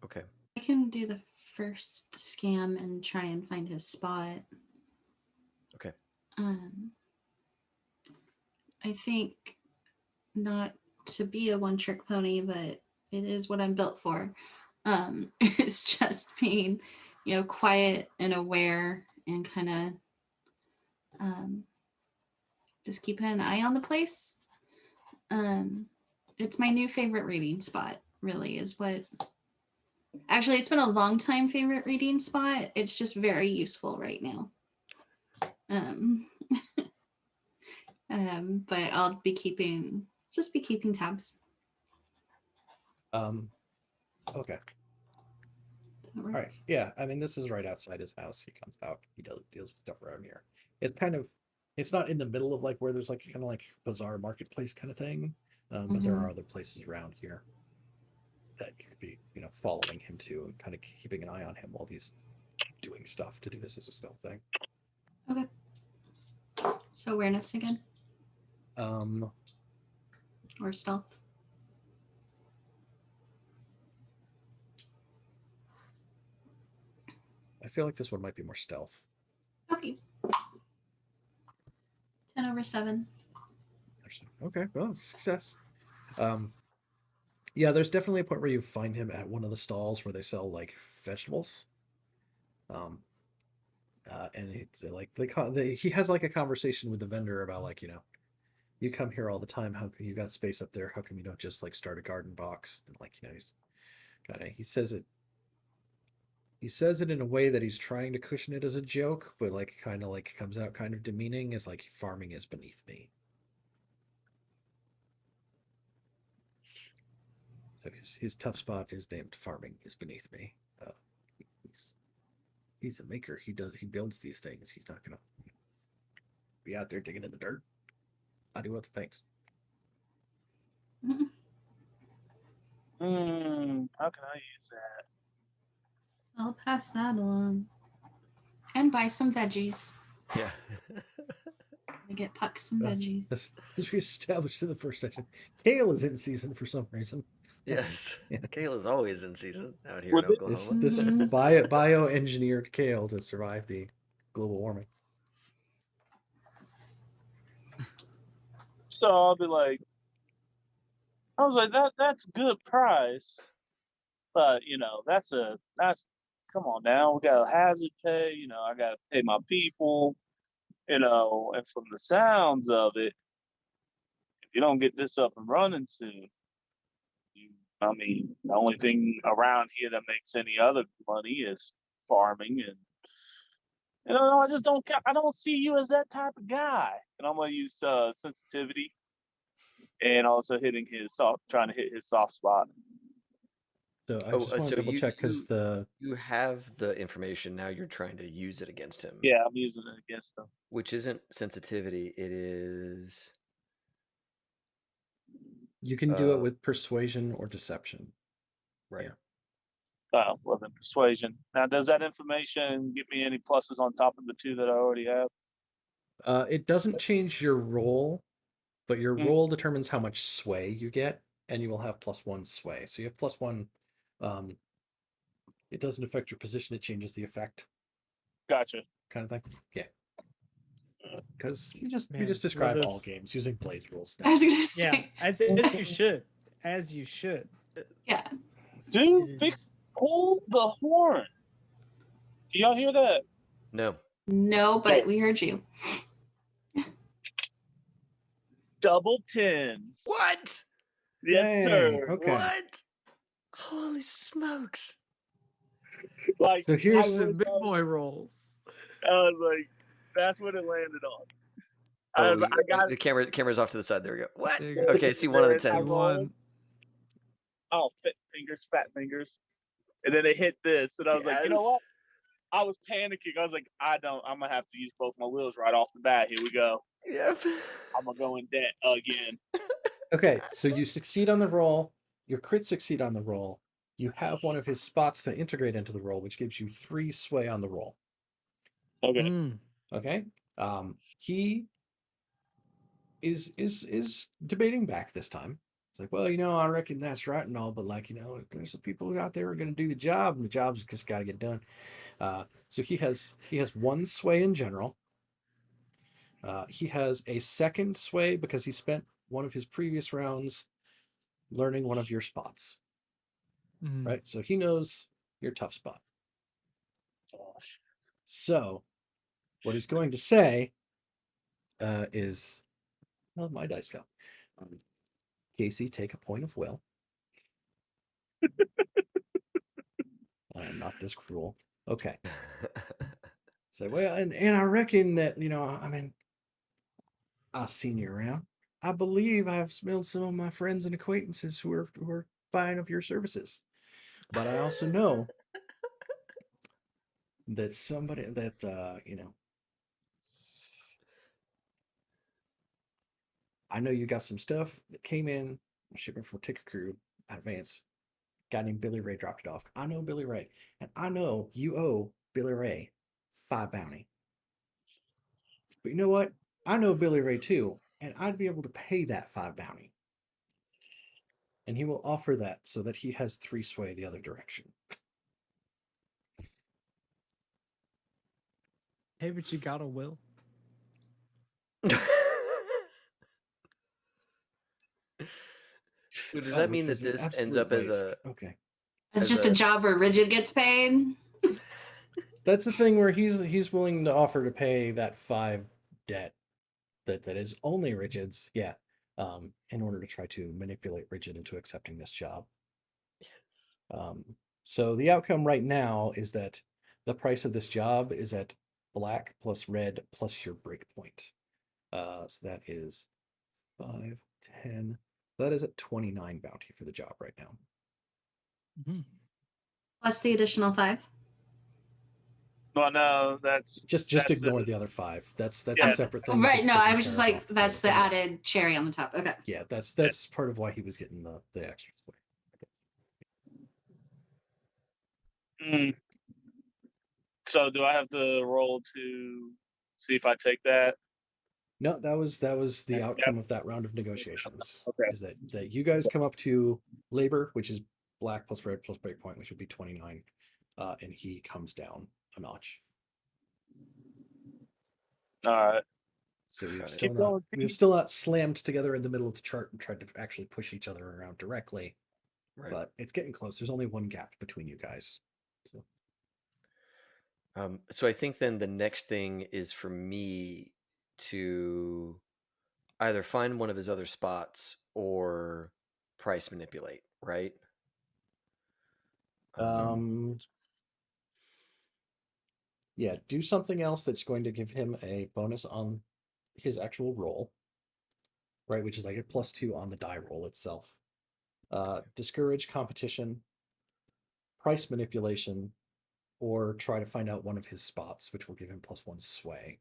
Okay. I can do the first scam and try and find his spot. Okay. I think not to be a one-trick pony, but it is what I'm built for. It's just being, quiet and aware and kind of just keeping an eye on the place. It's my new favorite reading spot, really, is what. Actually, it's been a long time favorite reading spot. It's just very useful right now. But I'll be keeping tabs. Okay. All right. Yeah. I mean, this is right outside his house. He comes out. He deals with stuff around here. It's not in the middle of like where there's like kind of like bazaar marketplace kind of thing. But there are other places around here that you could be, following him to and kind of keeping an eye on him while he's doing stuff to do this as a stealth thing. Okay. So awareness again. Or stealth. I feel like this one might be more stealth. Okay. 10/7. Okay, well, success. Yeah, there's definitely a point where you find him at one of the stalls where they sell like vegetables. And it's like he has like a conversation with the vendor about like, you come here all the time. How come you got space up there? How come you don't just like start a garden box? And like, he says it in a way that he's trying to cushion it as a joke, but like kind of like comes out kind of demeaning as like farming is beneath me. So his tough spot is named farming is beneath me. He's a maker. He builds these things. He's not gonna be out there digging in the dirt. I do other things. How can I use that? I'll pass that along. And buy some veggies. Yeah. I get Puck some veggies. As we established in the first session, kale is in season for some reason. Yes. Yeah. Kale is always in season out here Would in it- Oklahoma. This Mhm. bioengineered kale to survive the global warming. So I'll be like, I was like, that's good price, but that's come on now, we got a hazard pay, I gotta pay my people, and from the sounds of it, if you don't get this up and running soon, I mean, the only thing around here that makes any other money is farming, and I just I don't see you as that type of guy, and I'm gonna use sensitivity, and also trying to hit his soft spot. So I just want to double check because you have the information now. You're trying to use it against him. Yeah, I'm using it against him. Which isn't sensitivity. It is. you can do it with persuasion or deception. Right. Yeah. Well, then persuasion. Now, does that information give me any pluses on top of the 2 that I already have? It doesn't change your roll, but your Mm. roll determines how much sway you get, and you will have +1 sway. So you have +1. It doesn't affect your position; it changes the effect. Gotcha. Kind of thing. Yeah. Because we just Man, describe love all this. games using blaze rules. I Now. was gonna Yeah, say. as you should. As you should. Yeah. Dude, It is. pull the horn. Do y'all hear that? No. No, but we heard you. Double 10s. What? Yes, Dang, sir. okay. What? Holy smokes! Like, So here's The big boy rolls. I was like, that's what it landed on. I was like, I got the camera's off to the side. There we go. What? There you go. Okay, see 1 of the I 10s. rolled. Oh, fat fingers. And then it hit this, and I was like, you know Yes. what? I was panicking. I was like, I'm gonna have to use both my wheels right off the bat. Here we go. Yep. I'm gonna go in debt again. Okay, so you succeed on the roll. Your crit succeed on the roll. You have one of his spots to integrate into the roll, which gives you 3 sway on the roll. Okay. Okay. He is debating back this time. It's like, well, I reckon that's right and all, but there's some people out there who are going to do the job, and the job's just got to get done. So he has 1 sway in general. He has a 2nd sway because he spent one of his previous rounds learning one of your spots. Right? So he knows your tough spot. Gosh. So what he's going to say is, well, my dice fell. Casey, take a point of will. I am not this cruel. Okay. So, well, and I reckon that, I've seen you around. I believe I've smelled some of my friends and acquaintances who are buying of your services. But I also know that somebody that, I know you got some stuff that came in, shipping from Ticket Crew advance. Guy named Billy Ray dropped it off. I know Billy Ray, and I know you owe Billy Ray 5 bounty. But you know what? I know Billy Ray too, and I'd be able to pay that 5 bounty. And he will offer that so that he has 3 sway the other direction. Hey, but you got a will. So does that mean which that is an this ends absolute up as waste. a Okay. It's as just a job where Rigid gets paid. That's the thing where he's willing to offer to pay that 5 debt that is only Rigid's, yeah, in order to try to manipulate Rigid into accepting this job. Yes. So the outcome right now is that the price of this job is at black plus red plus your breakpoint. So that is 5, 10. That is at 29 bounty for the job right now. Plus the additional 5. Well, no, that's Just ignore the other 5. That's Yeah. a separate thing. Right. that's No, taken I was care just of like, off the that's the table. added cherry on the top. Okay. Yeah, that's part of why he was getting the extra sway. Mm. So do I have to roll to see if I take that? No, that was the Yeah. outcome of that round of negotiations. Okay. Is that you guys come up to labor, which is black plus red plus breakpoint, which would be 29, and he comes down a notch. All right. So Got it. we've still not slammed together in the middle of the chart and tried to actually push each other around directly, Right. but it's getting close. There's only one gap between you guys. So So I think then the next thing is for me to either find one of his other spots or price manipulate, right? Yeah, do something else that's going to give him a bonus on his actual roll, right? Which is like a +2 on the die roll itself. Discourage competition, price manipulation, or try to find out one of his spots, which will give him +1 sway.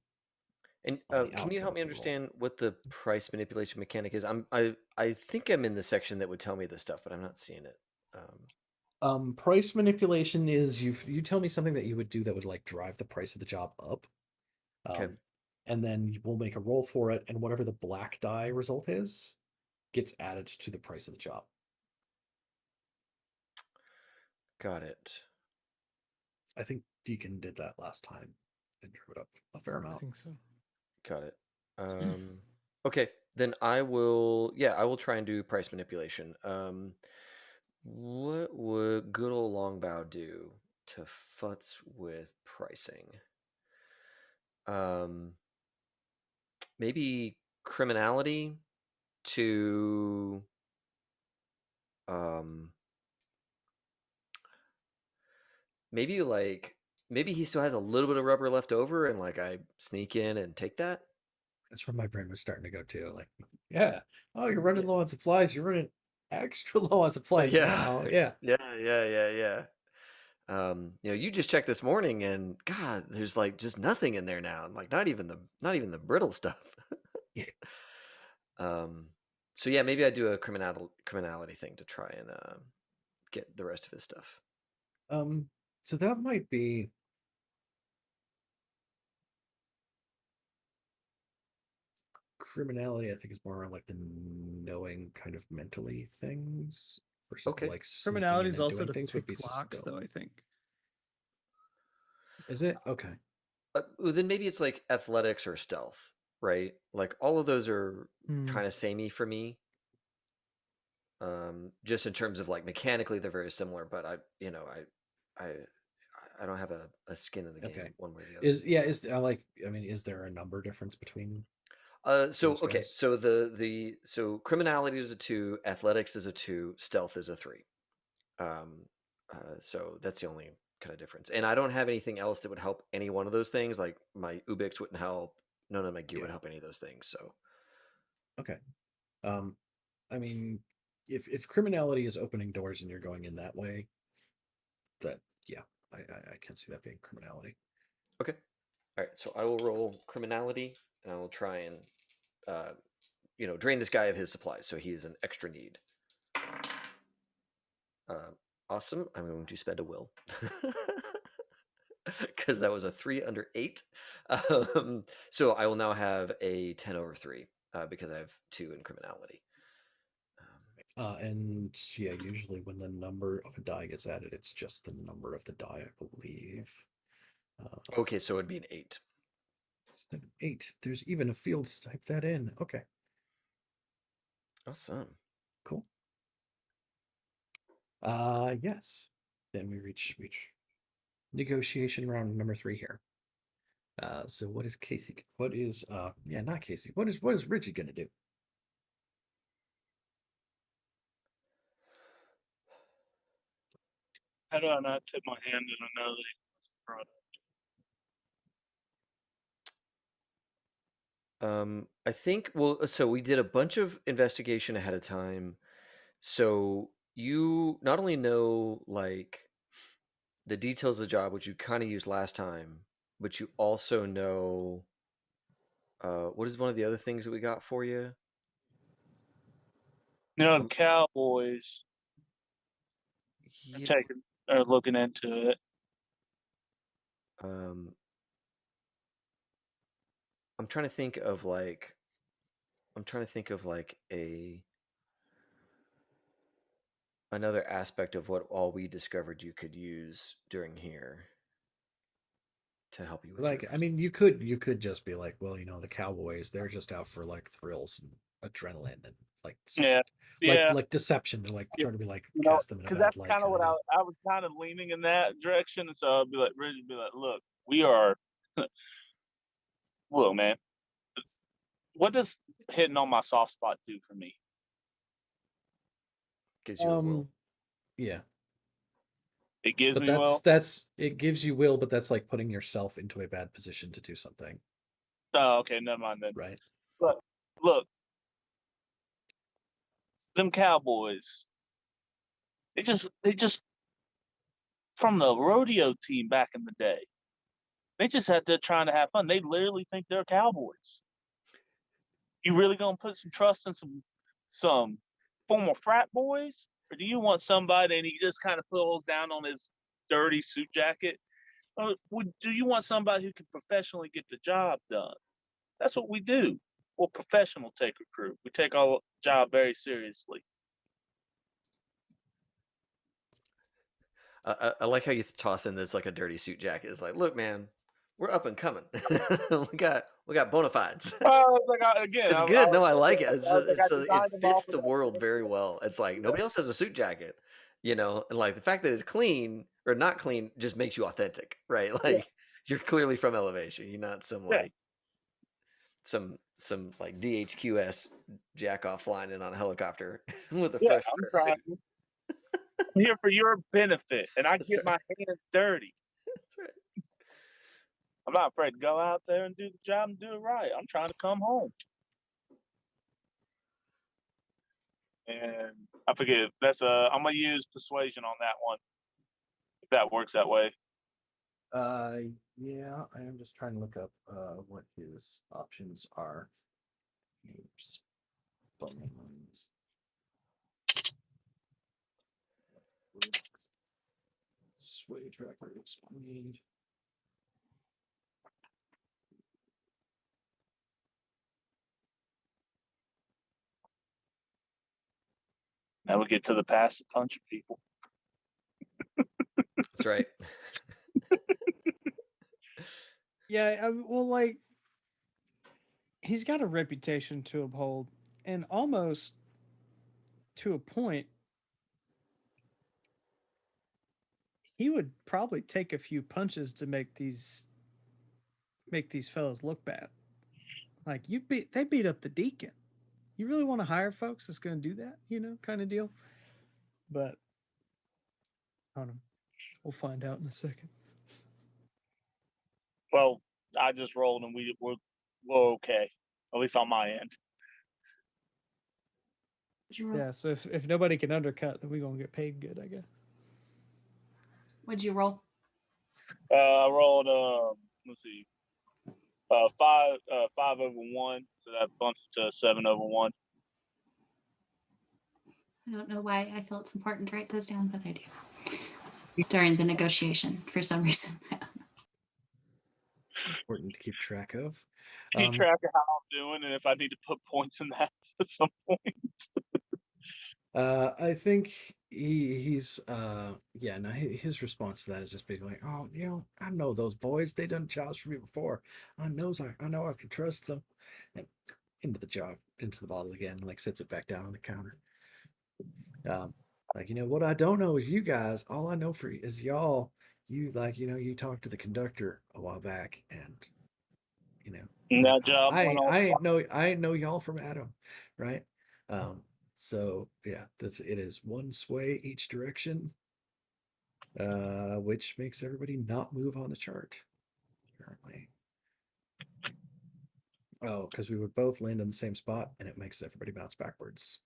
And on the can you outcome help of me the roll. understand what the price manipulation mechanic is? I think I'm in the section that would tell me this stuff, but I'm not seeing it. Price manipulation is you tell me something that you would do that would like drive the price of the job up. Okay. And then we'll make a roll for it, and whatever the black die result is gets added to the price of the job. Got it. I think Deacon did that last time and drove it up a fair I amount. think so. Got it. Okay, then I will try and do price manipulation. What would good old Long Bao do to futz with pricing? Maybe criminality to maybe he still has a little bit of rubber left over and like I sneak in and take that. That's where my brain was starting to go too. Like, yeah, oh, you're running low on supplies. You're running extra low on supplies now. Yeah. Yeah. You just checked this morning and God, there's like just nothing in there now. Like not even the brittle stuff. Yeah. So yeah, maybe I do a criminality thing to try and get the rest of his stuff. So that might be criminality. I think is more like the knowing kind of mentally things versus Okay. like sneaking Criminality in is and also doing to things would pick be locks, though. I think. Is it okay? Well, then maybe it's like athletics or stealth, right? Like all of those are kind of samey for me. Just in terms of like mechanically, they're very similar, but I don't have a skin in the game one way or the other. Is there a number difference between? So criminality is a 2, athletics is a 2, stealth is a 3. So that's the only kind of difference. And I don't have anything else that would help any one of those things. Like my Ubix wouldn't help. None of my gear would help any of those things. So okay. I mean, if criminality is opening doors and you're going in that way, that I can see that being criminality. Okay. All right. So I will roll criminality, and I will try and drain this guy of his supplies, so he is an extra need. Awesome. I'm going to spend a will because that was a 3 under 8. So I will now have a 10 over 3 because I have 2 in criminality. And usually when the number of a die gets added, it's just the number of the die, I believe. Okay, so it'd be an 8. 7, 8. There's even a field to type that in. Okay. Awesome. Cool. Yes. Then we reach negotiation round number 3 here. So what is Casey? What is not Casey. What is Richie gonna do? How do I not tip my hand in another product? I think so we did a bunch of investigation ahead of time. So you not only know like the details of the job, which you kind of used last time, but you also know what is one of the other things that we got for you? The Cowboys are looking into it. I'm trying to think of like another aspect of what all we discovered you could use during here to help you with Like, your... I mean, you could just be like, well, the Cowboys, they're just out for like thrills and adrenaline and like Yeah. like deception to like try to be like You know, cast them in a because bad that's light. kind of what deal. I was kind of leaning in that direction, and so I'll be like, Reggie, be like, look, we are, look, man, what does hitting on my soft spot do for me? Gives you a will. Yeah. It gives But me will. that's it gives you will, but that's like putting yourself into a bad position to do something. Oh, okay, never mind then. Right. But look, them Cowboys, they just from the rodeo team back in the day, they just had to trying to have fun. They literally think they're Cowboys. You really gonna put some trust in some former frat boys, or do you want somebody and he just kind of pulls down on his dirty suit jacket? Or do you want somebody who can professionally get the job done? That's what we do. We're professional taker crew. We take our job very seriously. I like how you toss in this like a dirty suit jacket. It's like, look, man, we're up and coming. we got bona fides. Again, It's good. No, I like it. it It fits the world very well. It's like nobody else has a suit jacket, and like the fact that it's clean or not clean just makes you authentic, right? Like you're clearly from Elevation. You're not some like some like DHQS jack off flying in on a helicopter with a fresh suit. I'm here for your benefit, and I get my hands dirty. That's right. I'm not afraid to go out there and do the job and do it right. I'm trying to come home. And I forget. I'm gonna use persuasion on that one. If that works that way. Yeah, I am just trying to look up what his options are. Buttons. Sway tracker explained. Now we get to the passive punch people. That's right. Yeah, well, like he's got a reputation to uphold, and almost to a point, he would probably take a few punches to make these fellas look bad. Like they beat up the deacon. You really want to hire folks that's going to do that, kind of deal. But I don't know. We'll find out in a second. Well, I just rolled and we're okay, at least on my end. Yeah, so if nobody can undercut, then we're going to get paid good, I guess. What'd you roll? I rolled let's see, 5 over 1, so that bumps to 7 over 1. I don't know why I feel it's important to write those down, but I do. During the negotiation, for some reason. Important to keep track of. Keep track of how I'm doing, and if I need to put points in that at some point. I think he's his response to that is just being like, oh, I know those boys. They done jobs for me before. I know I can trust them. And into the bottle again, like sets it back down on the counter. What I don't know is you guys. All I know is y'all. You talked to the conductor a while back, and I ain't know y'all from Adam, right? So yeah, it is one sway each direction, which makes everybody not move on the chart currently. Oh, because we would both land in the same spot, and it makes everybody bounce backwards.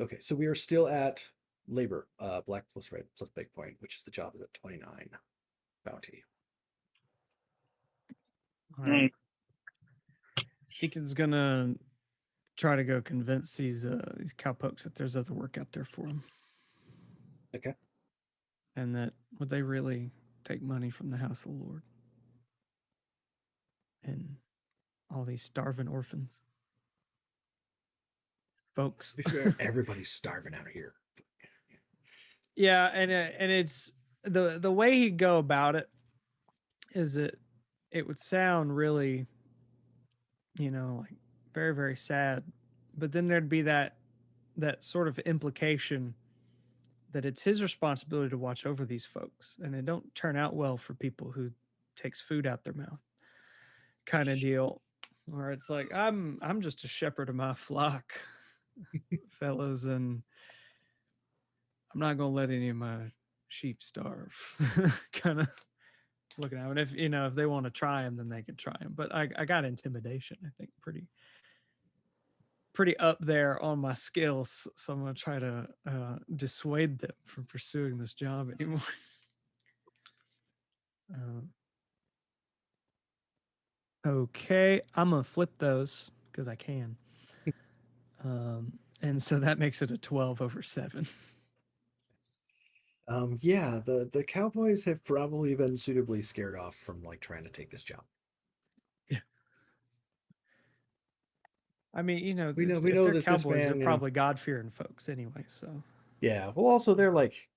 Okay, so we are still at labor, black plus red plus big point, which is the job is at 29 bounty. All right. Deacon's gonna try to go convince these cowpokes that there's other work out there for them. Okay. And that would they really take money from the house of the Lord and all these starving orphans. Folks. To be fair, everybody's starving out here. Yeah, and it's the way he'd go about it is it would sound really, like very, very sad, but then there'd be that sort of implication that it's his responsibility to watch over these folks, and it don't turn out well for people who takes food out their mouth, kind of deal, where it's like I'm just a shepherd of my flock, fellas, and I'm not gonna let any of my sheep starve. Kind of looking at them. And if they want to try them, then they can try them. But I got intimidation, I think, pretty up there on my skills. So I'm gonna try to dissuade them from pursuing this job anymore. Okay, I'm gonna flip those because I can. And so that makes it a 12/7. Yeah, the Cowboys have probably been suitably scared off from like trying to take this job. Yeah. I mean, we know if that they're this Cowboys, man, they're probably God-fearing folks anyway. So yeah. Well, also they're like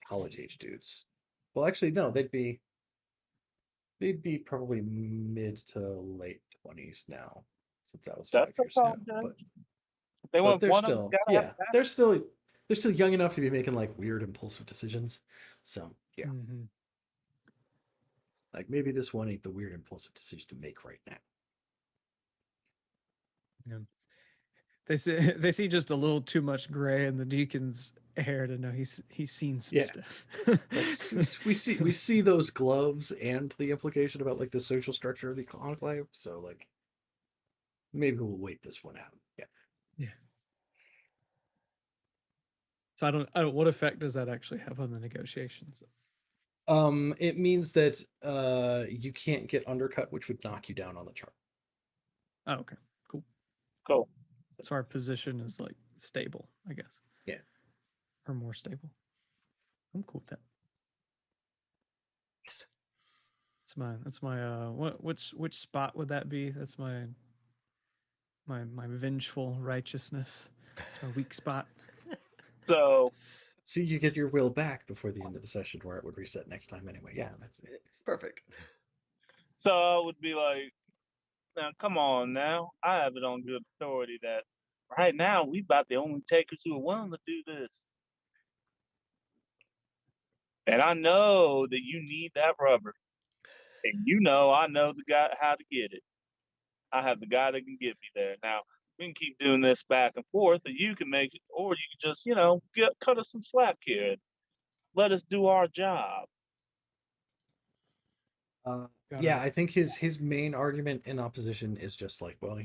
college age dudes. Well, actually, no, they'd be probably mid to late 20s now, since that was 5 years ago. But they're still, yeah, they're still young enough to be making like weird impulsive decisions. So yeah, like maybe this one ain't the weird impulsive decision to make right now. yeah. They see just a little too much gray in the deacon's hair to know he's seen some stuff. Like we see those gloves and the implication about like the social structure of the enclave. So like maybe we'll wait this one out. Yeah. Yeah. So I don't. What effect does that actually have on the negotiations? It means that you can't get undercut, which would knock you down on the chart. Oh, okay. Cool. So our position is like stable, I guess. Yeah. Or more stable. I'm cool with that. That's my which spot would that be? That's my vengeful righteousness. It's my weak spot. So you get your will back before the end of the session, where it would reset next time anyway. Yeah, that's it. Perfect. So I would be like, now come on now. I have it on good authority that right now we about the only takers who are willing to do this. And I know that you need that rubber. And I know the guy how to get it. I have the guy that can get me there. Now we can keep doing this back and forth, and you can make it, or you can just, cut us some slack here and let us do our job. Yeah, I think his main argument in opposition is just like, well,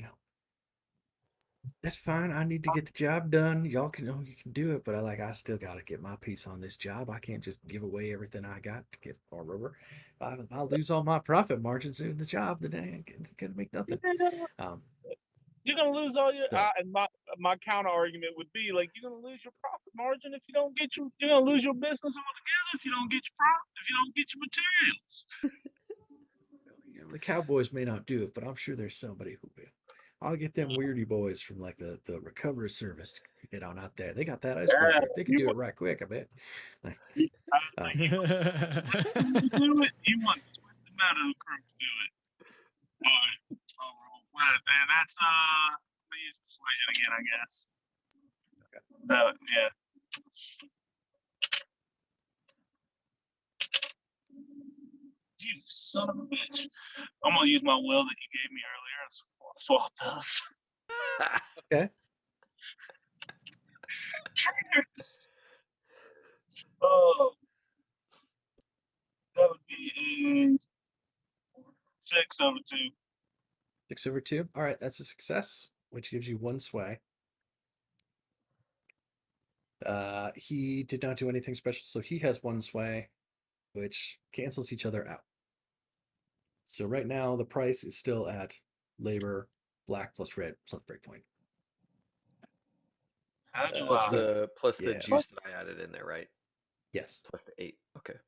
that's fine. I need to get the job done. Y'all can you can do it, but I still got to get my piece on this job. I can't just give away everything I got to get more rubber. I'll lose all my profit margins doing the job. Then I ain't gonna make nothing. You're gonna lose all your. And my counter argument would be like, you're gonna lose your profit margin if you don't get you're gonna lose your business altogether if you don't get your materials. The Cowboys may not do it, but I'm sure there's somebody who will. I'll get them weirdy boys from like the recovery service to get on out there. They got that ice cream truck. They can do it right quick, I bet. You do it. You want Twisted Meadow crew to do it. And that's we use persuasion again, I guess. Okay. So yeah. You son of a bitch. I'm gonna use my will that you gave me earlier and swap those. Okay. Traitors. Oh, that would be a 6/2. 6/2. All right, that's a success, which gives you 1 sway. He did not do anything special, so he has 1 sway, which cancels each other out. So right now the price is still at labor, black plus red plus breakpoint. Plus the juice that I added in there, right? Yes. Plus the 8. Okay.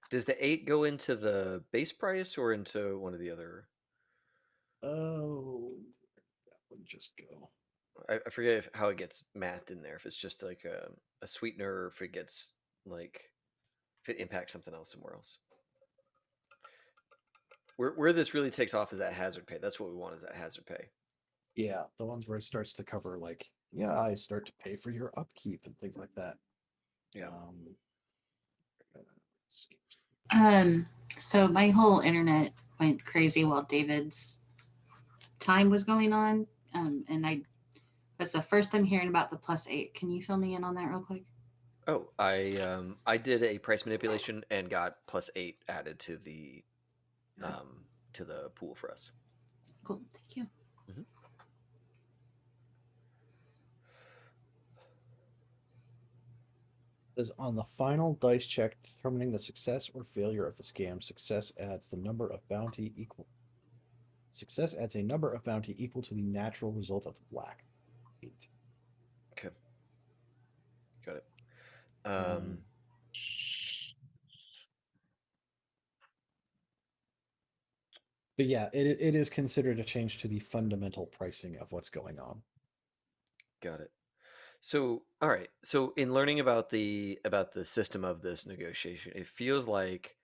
Does the 8 go into the base price or into one of the other? Oh, that would just go. I forget how it gets mathed in there. If it's just like a sweetener, or if it gets like if it impacts something else somewhere else. Where this really takes off is that hazard pay. That's what we want, is that hazard pay. Yeah, the ones where it starts to cover like, yeah, I start to pay for your upkeep and things like that. Yeah. So my whole internet went crazy while David's time was going on. And that's the first time hearing about the +8. Can you fill me in on that real quick? Oh, I did a price manipulation and got +8 added to the pool for us. Cool, thank you. Is on the final dice check determining the success or failure of the scam, success adds the number of bounty equal. Success adds a number of bounty equal to the natural result of the black. 8. Okay. Got it. But yeah, it is considered a change to the fundamental pricing of what's going on. Got it. So, all right. So, in learning about the system of this negotiation, it feels like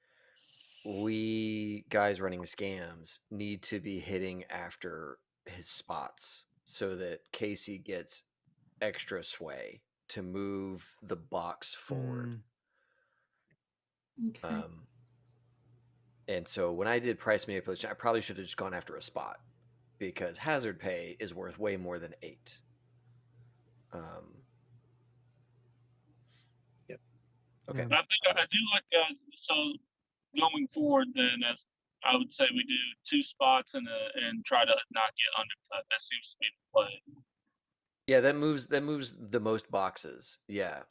we guys running scams need to be hitting after his spots so that Casey gets extra sway to move the box forward. Okay. And so when I did price manipulation, I probably should have just gone after a spot because hazard pay is worth way more than 8. Yep. Okay. I think I do like so going forward. Then, as I would say, we do 2 spots and try to not get undercut. That seems to be the play. Yeah, that moves the most boxes. Yeah.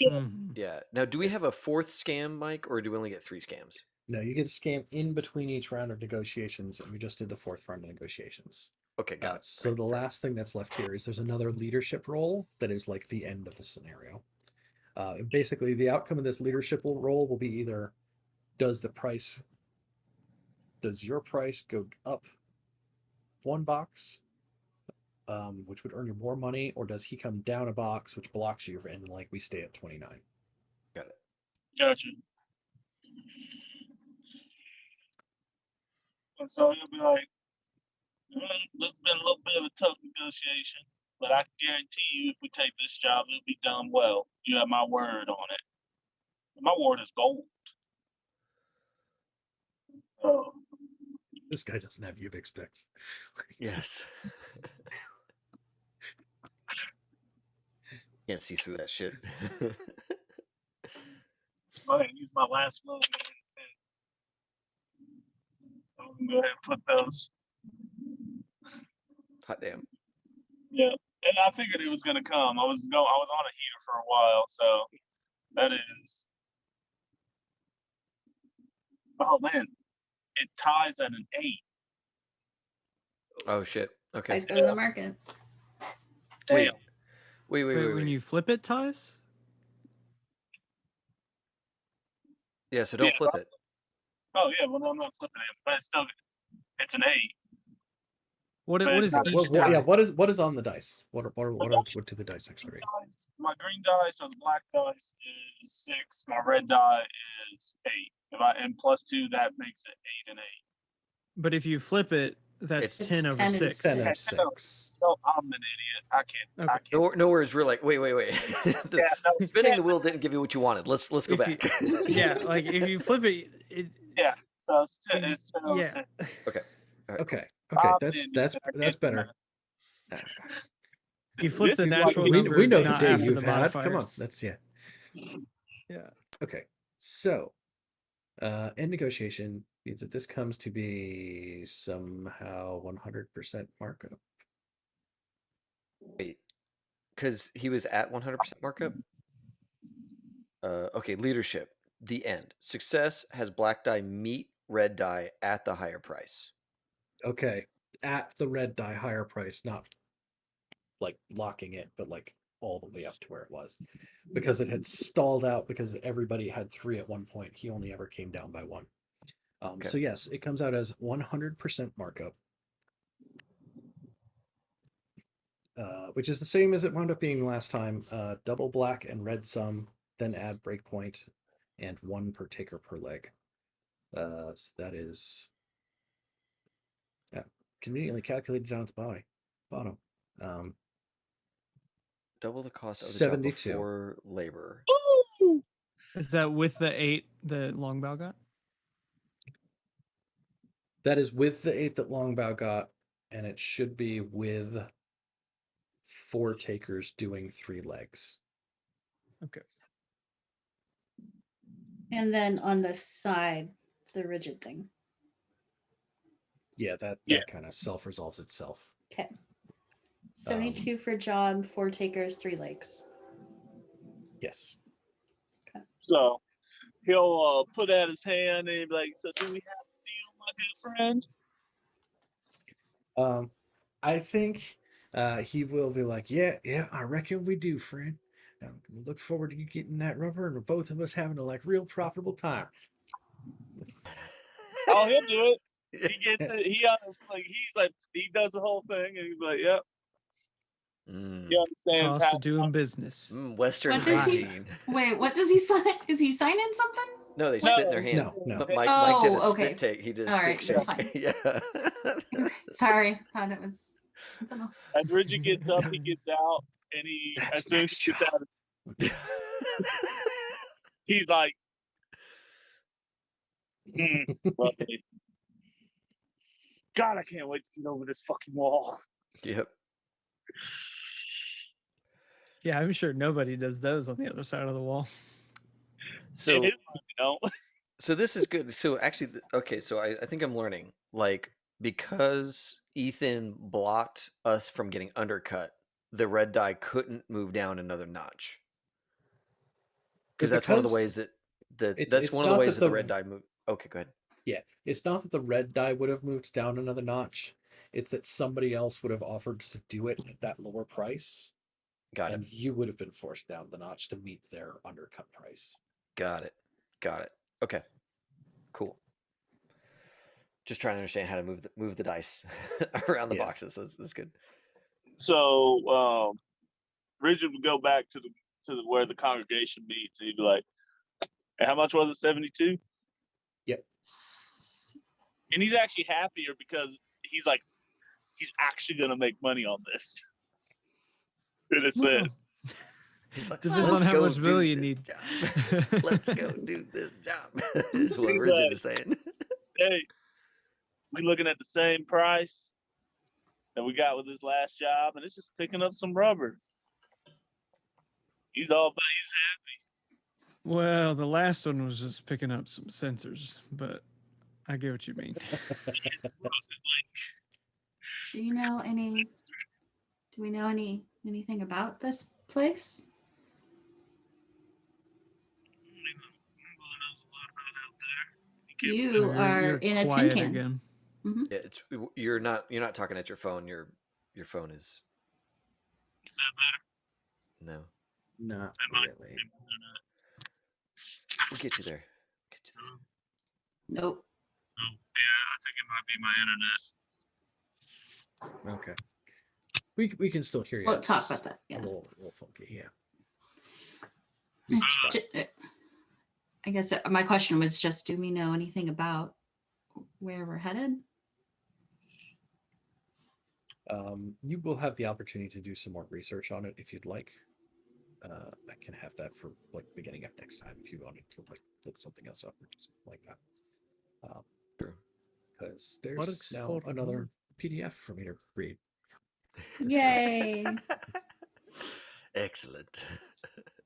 Yeah. Now, do we have a 4th scam, Mike, or do we only get 3 scams? No, you get a scam in between each round of negotiations, and we just did the 4th round of negotiations. Okay, got it. So the last thing that's left here is there's another leadership role that is like the end of the scenario. Basically, the outcome of this leadership role will be either does your price go up 1 box, which would earn you more money, or does he come down a box, which blocks you, and like we stay at 29. Got it. Gotcha. And so you'll be like, this has been a little bit of a tough negotiation, but I can guarantee you if we take this job, it'll be done well. You have my word on it. My word is gold. This guy doesn't have UBIC specs. Yes. Can't see through that shit. Go ahead and use my last move. I'm gonna go ahead and flip those. Hot damn. Yeah, and I figured it was gonna come. I was on a heater for a while, so that is. Oh man, it ties at an 8. Oh shit. Okay. Guys go to the market. Wait. Wait, when you flip it, ties? Yeah, so don't flip it. Oh yeah, well I'm not flipping it, but it's an 8. What is But- each die? Yeah, what is on the dice? What do the dice actually read? My green dice or the black dice is 6. My red die is 8. And +2, that makes it 8 and 8. But if you flip it, that's It's 10 over 10 and 6. 10 of 6. No, I'm an idiot. I can't. Okay. I can't. No words. We're like, wait. Yeah, no, Spinning the wheel didn't give you what you wanted. Let's go If back. Yeah, like if you flip it, so it's 10 over yeah. 6. Okay, I'm that's an that's idiot. that's better. You flip the This is natural like- numbers, we know the not day after you've the had. Come on, modifiers. that's yeah. Yeah. Okay, so end negotiation means that this comes to be somehow 100% markup. Wait, because he was at 100% markup. Okay, leadership. The end. Success has black die meet red die at the higher price. Okay, at the red die higher price, not like locking it, but like all the way up to where it was, because it had stalled out because everybody had 3 at one point. He only ever came down by 1. So yes, it comes out as 100% markup, which is the same as it wound up being last time. Double black and red sum, then add breakpoint, and 1 per taker per leg. So that is conveniently calculated down at the bottom. Double the cost of the 72. job before labor. Ooh! Is that with the 8 that Long Bao got? That is with the 8 that Long Bao got, and it should be with 4 takers doing 3 legs. Okay. And then on the side, it's the rigid thing. Yeah, that kind of self-resolves itself. Okay. 72 for job, 4 takers, 3 legs. Yes. So he'll put out his hand and he'll be like, "So do we have a deal, my good friend?" I think he will be like, yeah, I reckon we do, friend. We look forward to you getting that rubber and both of us having a real profitable time. Oh, he'll do it. Yes. He gets it. He does the whole thing, and he's like, "Yep." He understands Cost how of doing business. Western What does he- hygiene. Wait, what does he sign? Is he signing something? No, they spit in their hand. No. But Mike did a Oh, okay. spit take. He did a All spit right, shake. that's fine. Yeah. Sorry, thought it was something else. As Richard gets up, he gets out, and as soon as he gets out, he's like, lovely. God, I can't wait to get over this fucking wall. Yep. Yeah, I'm sure nobody does those on the other side of the wall. So, know. So this is good. So actually, okay. So I think I'm learning, like, because Ethan blocked us from getting undercut, the red die couldn't move down another notch. Because that's one of the ways that that's one of the ways that the red die moved. Okay, go ahead. Yeah, it's not that the red die would have moved down another notch. It's that somebody else would have offered to do it at that lower price. Got it. And you would have been forced down the notch to meet their undercut price. Got it. Okay. Cool. Just trying to understand how to move the dice around the boxes. That's good. So Richard would go back to the where the congregation meets, and he'd be like, "Hey, how much was it? 72?" Yep. And he's actually happier because he's like, he's actually gonna make money on this. And it's it. He's like, depends on how much bill you need. Let's go do this job. Is what Richard is saying. Hey, we looking at the same price that we got with this last job, and it's just picking up some rubber. He's happy. Well, the last one was just picking up some sensors, but I get what you mean. Do we know anything about this place? You are in a tin can. Again. Mm-hmm. Yeah, you're not talking at your phone. Your phone is. Is that No. Not really. We'll get you there. Nope. Oh, yeah, I think it might be my internet. Okay. We can still hear you. We'll talk about that. Yeah. A little funky, yeah. I guess my question was just, do we know anything about where we're headed? You will have the opportunity to do some more research on it if you'd like. I can have that for beginning of next time if you wanted to look something else up or something like that. True. Because there's now another PDF for me to read. Yay! Excellent.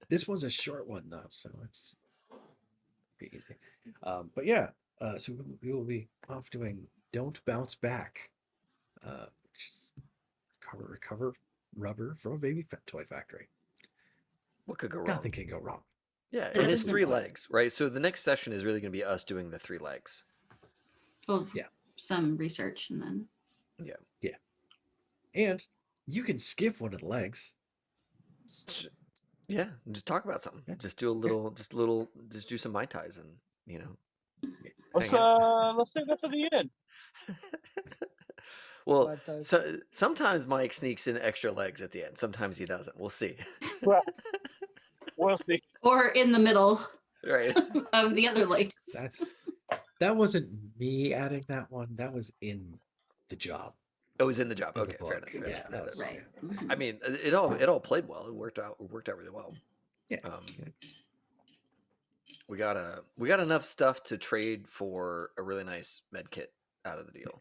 This one's a short one though, so it's be easy. But yeah, so we will be off doing Don't Bounce Back, which is recover rubber from a baby toy factory. What could go wrong? Nothing can go wrong. Yeah, and it's 3 legs, right? So the next session is really going to be us doing the 3 legs. Well, yeah, some research and then. Yeah. And you can skip one of the legs. Yeah, just talk about something. Yeah. Just do a little, just do some Mai Tais and, you know. Let's hang out. let's save that for the end. Well, Mai Tais. so sometimes Mike sneaks in extra legs at the end. Sometimes he doesn't. We'll see. Well, we'll see. Or in the middle Right. of the other legs. That wasn't me adding that one. That was in the job. It was in the job. In the Okay, fair book. enough. Yeah, that was Right. I mean, it all played well. It worked out really well. Yeah. We got enough stuff to trade for a really nice med kit out of the deal.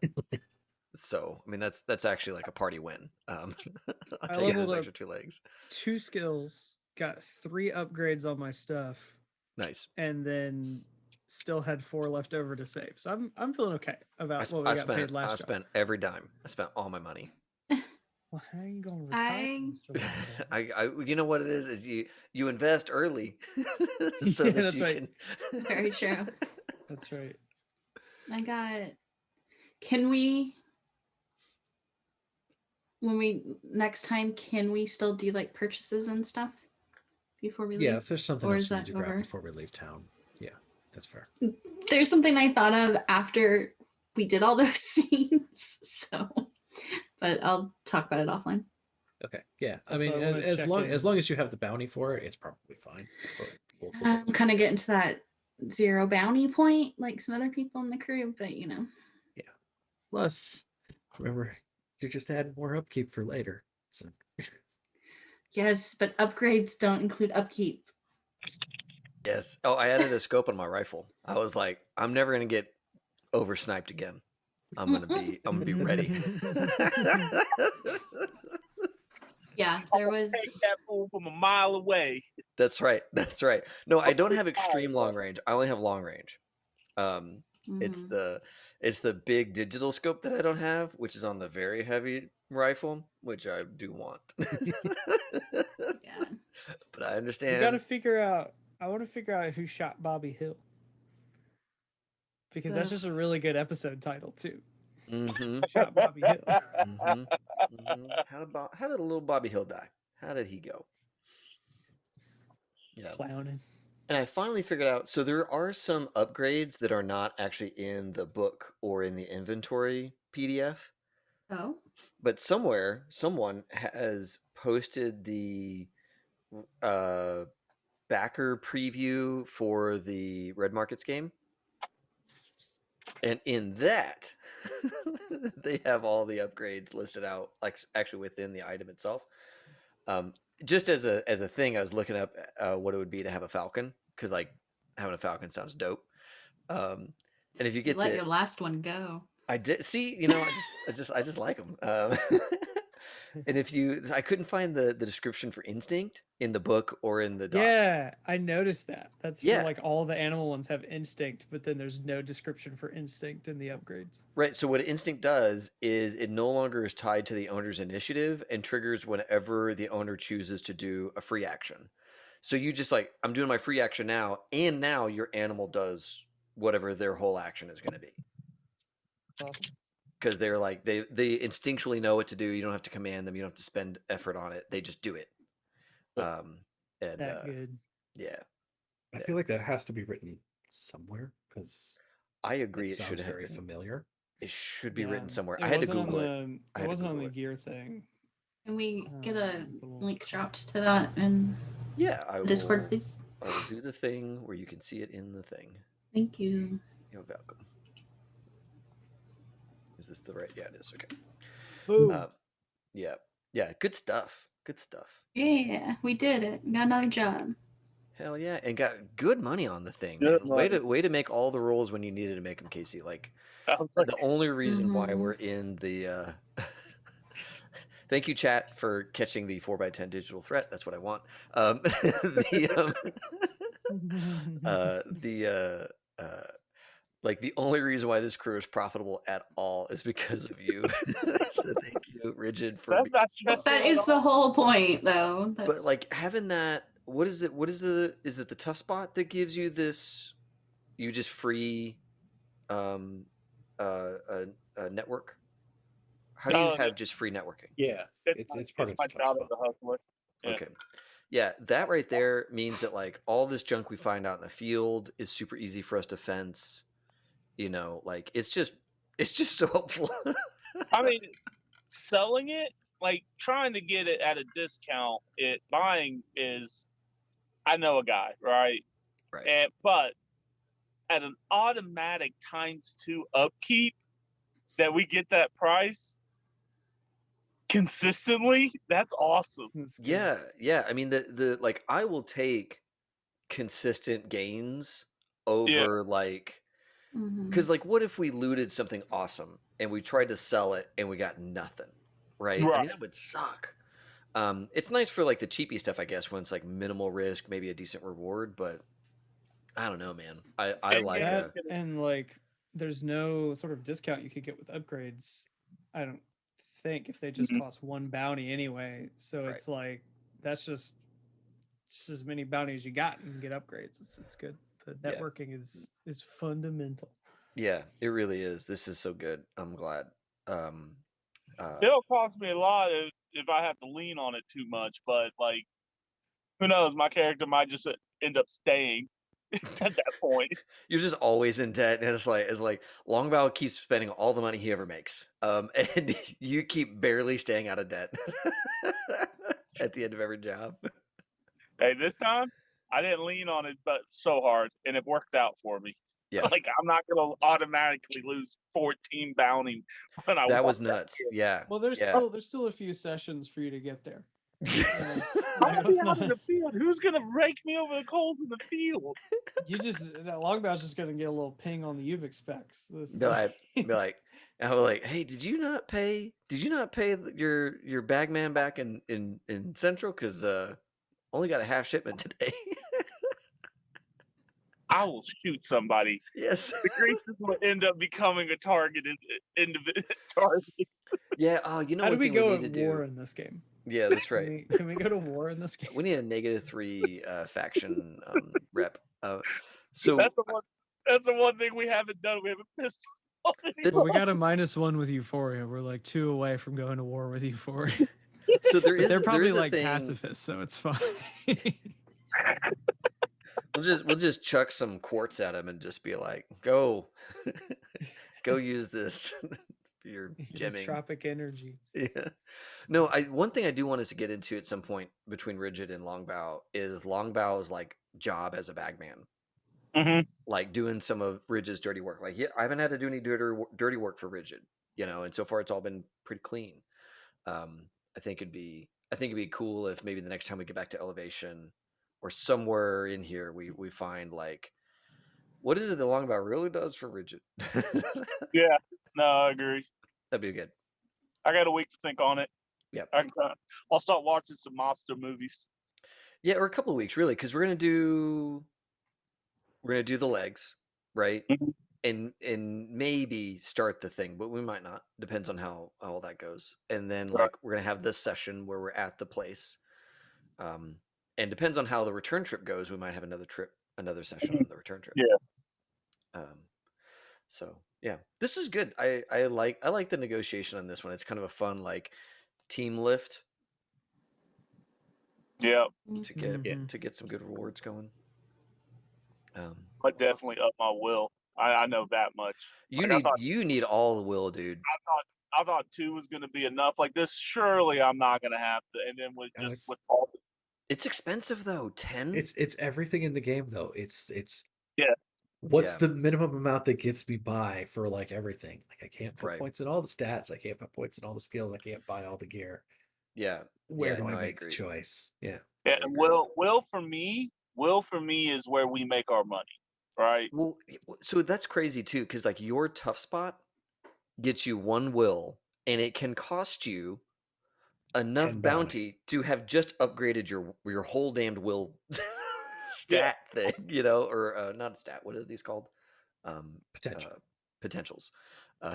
So I mean that's actually like a party win. I'll take those leveled extra up 2 legs. 2 skills, got 3 upgrades on my stuff, Nice. and then still had 4 left over to save. So I'm feeling okay about what we I got paid last I time. spent every dime. I spent all my money. Well, how are you going to retire, Mr. Longbow? You know what it is you invest early so Yeah, that that's you right. can. Very true. That's right. Can we, next time, can we still do like purchases and stuff before we leave? Yeah, if there's something Or else is you need that to grab over? before we leave town, yeah, that's fair. There's something I thought of after we did all those scenes, so, but I'll talk about it offline. Okay, yeah. I That's mean, what I wanna as check long in. as you have the bounty for it, it's probably fine. But we'll I'm kind of getting to that 0 bounty point, like some other people in the crew, but you know. plus, remember, you just add more upkeep for later. So Yes, but upgrades don't include upkeep. Yes. Oh, I added a scope on my rifle. I was like, I'm never gonna get over sniped again. I'm gonna be ready. Yeah, there was. Take that fool from a mile away. That's right. No, I don't have extreme long range. I only have long range. It's Mhm. the big digital scope that I don't have, which is on the very heavy rifle, which I do want. Yeah. But I We understand. got to figure out. I want to figure out who shot Bobby Hill, because that's Ugh. just a really good episode title too. Mm-hmm. Shot Bobby Hill. How did little Bobby Hill die? How did he go? Yeah. Clowning. And I finally figured out, so there are some upgrades that are not actually in the book or in the inventory PDF, Oh. but somewhere someone has posted the backer preview for the Red Markets game. And in that, they have all the upgrades listed out, like actually within the item itself. Just as a thing, I was looking up what it would be to have a Falcon, because like having a Falcon sounds dope. And if you You get let your last one go. I did see, I just like them. And I couldn't find the description for Instinct in the book or in the doc. Yeah, I noticed that. That's Yeah. for like all the animal ones have instinct, but then there's no description for instinct in the upgrades. Right. So what Instinct does is it no longer is tied to the owner's initiative and triggers whenever the owner chooses to do a free action. So you just like, I'm doing my free action now, and now your animal does whatever their whole action is going to be. Awesome. Because they're like, they instinctually know what to do. You don't have to command them. You don't have to spend effort on it. They just do it. Good. Yeah. I feel like that has to be written somewhere because I agree. it It should sounds have very been. familiar. It should be Yeah, written somewhere. it I had to wasn't Google it. on I It had to wasn't on Google the it. gear thing. Can we get a little- link dropped to that in Yeah, I Discord, will. please? I will do the thing where you can see it in the thing. Thank you. You're welcome. Is this the right? Yeah, it is. Okay. Boom. Yeah. Good stuff. Good stuff. Yeah, we did it. We got another job. Hell yeah, and got good money on the thing. Good Man. money. Way to make all the rolls when you needed to make them, Casey. Like I was like, the only reason why Mhm. we're in the. Thank you, chat, for catching the 4x10 digital threat. That's what I want. Like the only reason why this crew is profitable at all is because of you. So thank you, Rigid, for. that's not stressful That at is the all. whole point, though. But like having that, what is it? Is it the tough spot that gives you this? You just free, a network. How do you have just free networking? Yeah, it's part of my the job tough as a spot. hustler. Yeah. Okay. Yeah, that right there means that like all this junk we find out in the field is super easy for us to fence. You know, like it's just so helpful. I mean, selling it, like trying to get it at a discount, buying is, I know a guy, right? Right. But at an automatic ×2 upkeep that we get that price consistently, that's awesome. That's good. Yeah, yeah. I mean the like I will take consistent gains over like Mhm. because like what if we looted something awesome and we tried to sell it and we got nothing, right? I Right. mean that would suck. It's nice for like the cheapy stuff, I guess, when it's like minimal risk, maybe a decent reward, but I don't know, man. I And like yeah, That and like there's no sort of discount you could get with upgrades. I don't think if they just Mhm. cost one bounty anyway. So Right. it's like that's just as many bounties as you got and get upgrades. It's good. The Yeah. networking is fundamental. Yeah, it really is. This is so good. I'm glad. It'll cost me a lot if I have to lean on it too much, but like, who knows? My character might just end up staying at that point. You're just always in debt, and it's like Long Bao keeps spending all the money he ever makes, and you keep barely staying out of debt at the end of every job. Hey, this time I didn't lean on it, but so hard, and it worked out for me. Yeah, Like I'm not gonna automatically lose 14 bounty when I that walk was nuts. out. Yeah, Well, there's yeah. still a few sessions for you to get there. I'll be Let's out in not- the field. Who's gonna rake me over the coals in the field? You just Long Bao's just gonna get a little ping on the Ubix specs. Be like, and I'm like, hey, did you not pay your bagman back in Central? Because only got a half shipment today. I will shoot somebody. Yes. The Graces will end up becoming a target in targets. Yeah. Oh, you know How do what we thing go we at need to war do? in this game? Yeah, that's right. Can we go to war in this game? We need a -3 faction rep. So That's the one thing we haven't done. We haven't pissed off That's- Well, we got a -1 with Euphoria. We're like 2 away from going to war with Euphoria. so there is They're probably there is a like thing. pacifists, so it's fine. We'll just chuck some quartz at him and just be like, go use this for your gemming. Tropic energy. Yeah. No, one thing I do want us to get into at some point between Rigid and Long Bao is Long Bao's like job as a bagman. Mhm. Like doing some of Rigid's dirty work. Like, yeah, I haven't had to do any dirty work for Rigid, you know, and so far it's all been pretty clean. I think it'd be cool if maybe the next time we get back to Elevation or somewhere in here we find like what is it that Long Bao really does for Rigid? Yeah, no, I agree. That'd be good. I got a week to think on it. Yep. I'll start watching some mobster movies. Yeah, or a couple of weeks really, because we're gonna do the legs, right? Mhm. And maybe start the thing, but we might not. Depends on how all that goes. And then Right. like we're gonna have this session where we're at the place. And depends on how the return trip goes, we might have another session on the return trip. Yeah. So yeah, this is good. I like the negotiation on this one. It's kind of a fun like team lift Yeah, to get Mhm. to get some good rewards going. I definitely up my will. I know that much. You Like, you need all the will, dude. I thought 2 was going to be enough. Like this, surely I'm not going to have to. And then No, with all the, It's expensive though. 10. It's everything in the game though. It's Yeah. What's Yeah. the minimum amount that gets me by for like everything? Like I can't put Right. points in all the stats. I can't put points in all the skills. I can't buy all the gear. Yeah. Where Yeah, do no, I I make the agree. choice? Yeah. yeah, I and agree. will for me is where we make our money, right? Well, so that's crazy too, because like your tough spot gets you 1 will, and it can cost you enough 10 bounty to have just upgraded your whole damned will stat thing, you know, or not a stat. What are these called? Potential. Potentials.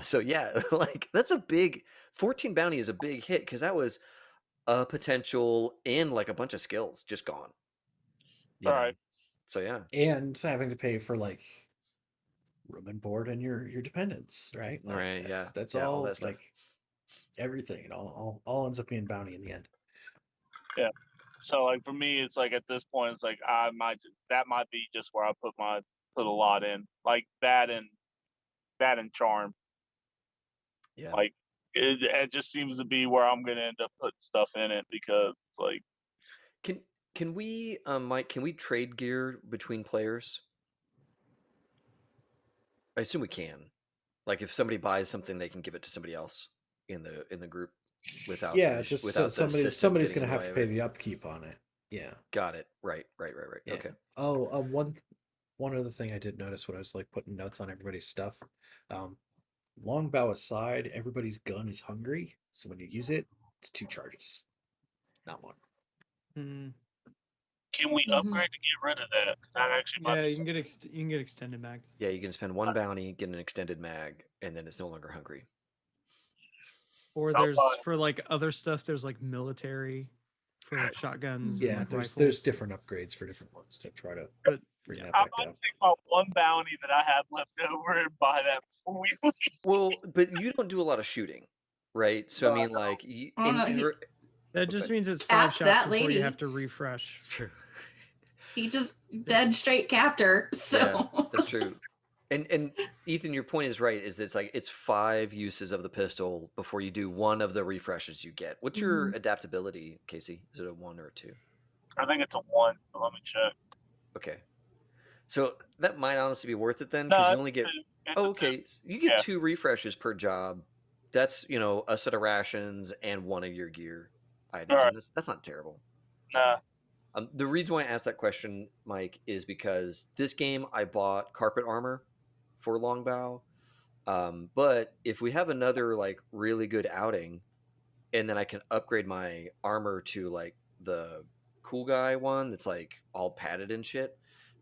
So yeah, like that's a big 14 bounty is a big hit because that was a potential and like a bunch of skills just gone. You know? Right. So yeah. And having to pay for like room and board and your dependents, right? Like, Right, yeah. That's Yeah, all all that stuff. like everything. It all ends up being bounty in the end. So like for me, it's like at this point, it's like that might be just where I put a lot in, like that and charm. Yeah. Like it just seems to be where I'm gonna end up putting stuff in it because it's like. Can we, Mike? Can we trade gear between players? I assume we can. Like if somebody buys something, they can give it to somebody else in the group without just without the system somebody's getting gonna in the have to way pay of it. the upkeep on it. Yeah. Got it. Right. Yeah. Okay. Oh, one other thing I did notice when I was like putting notes on everybody's stuff. Long bow aside, everybody's gun is hungry, so when you use it, it's 2 charges, not 1. Mm. Can we upgrade to get rid of that? 'Cause that actually might Yeah, be you can get extended mags. Yeah, you can spend 1 bounty, get an extended mag, and then it's no longer hungry. Or How there's about- for like other stuff. There's like military for like shotguns. Yeah, and, like, there's rifles. different upgrades for different ones to try to But bring yeah. that I back might down. take my 1 bounty that I have left over and buy that before we leave. Well, but you don't do a lot of shooting, right? So I No, I mean, like, you, Oh, no, he- That just Okay. means it's 5 Capped shots that before you lady. have to refresh. It's true. He just dead straight capped her. So Yeah, that's true. And Ethan, your point is right. Is it's like it's 5 uses of the pistol before you do one of the refreshes you get. What's your adaptability, Casey? Is it a 1 or a 2? I think it's a 1. But let me check. Okay, so that might honestly be worth it then No, because you it's only a get. 2. It's Oh, a 2. okay. So you get Yeah. 2 refreshes per job. That's a set of rations and 1 of your gear items. Right. And that's not terrible. Nah. The reason why I asked that question, Mike, is because this game I bought carpet armor for Long Bao. But if we have another like really good outing, and then I can upgrade my armor to like the cool guy one that's like all padded and shit,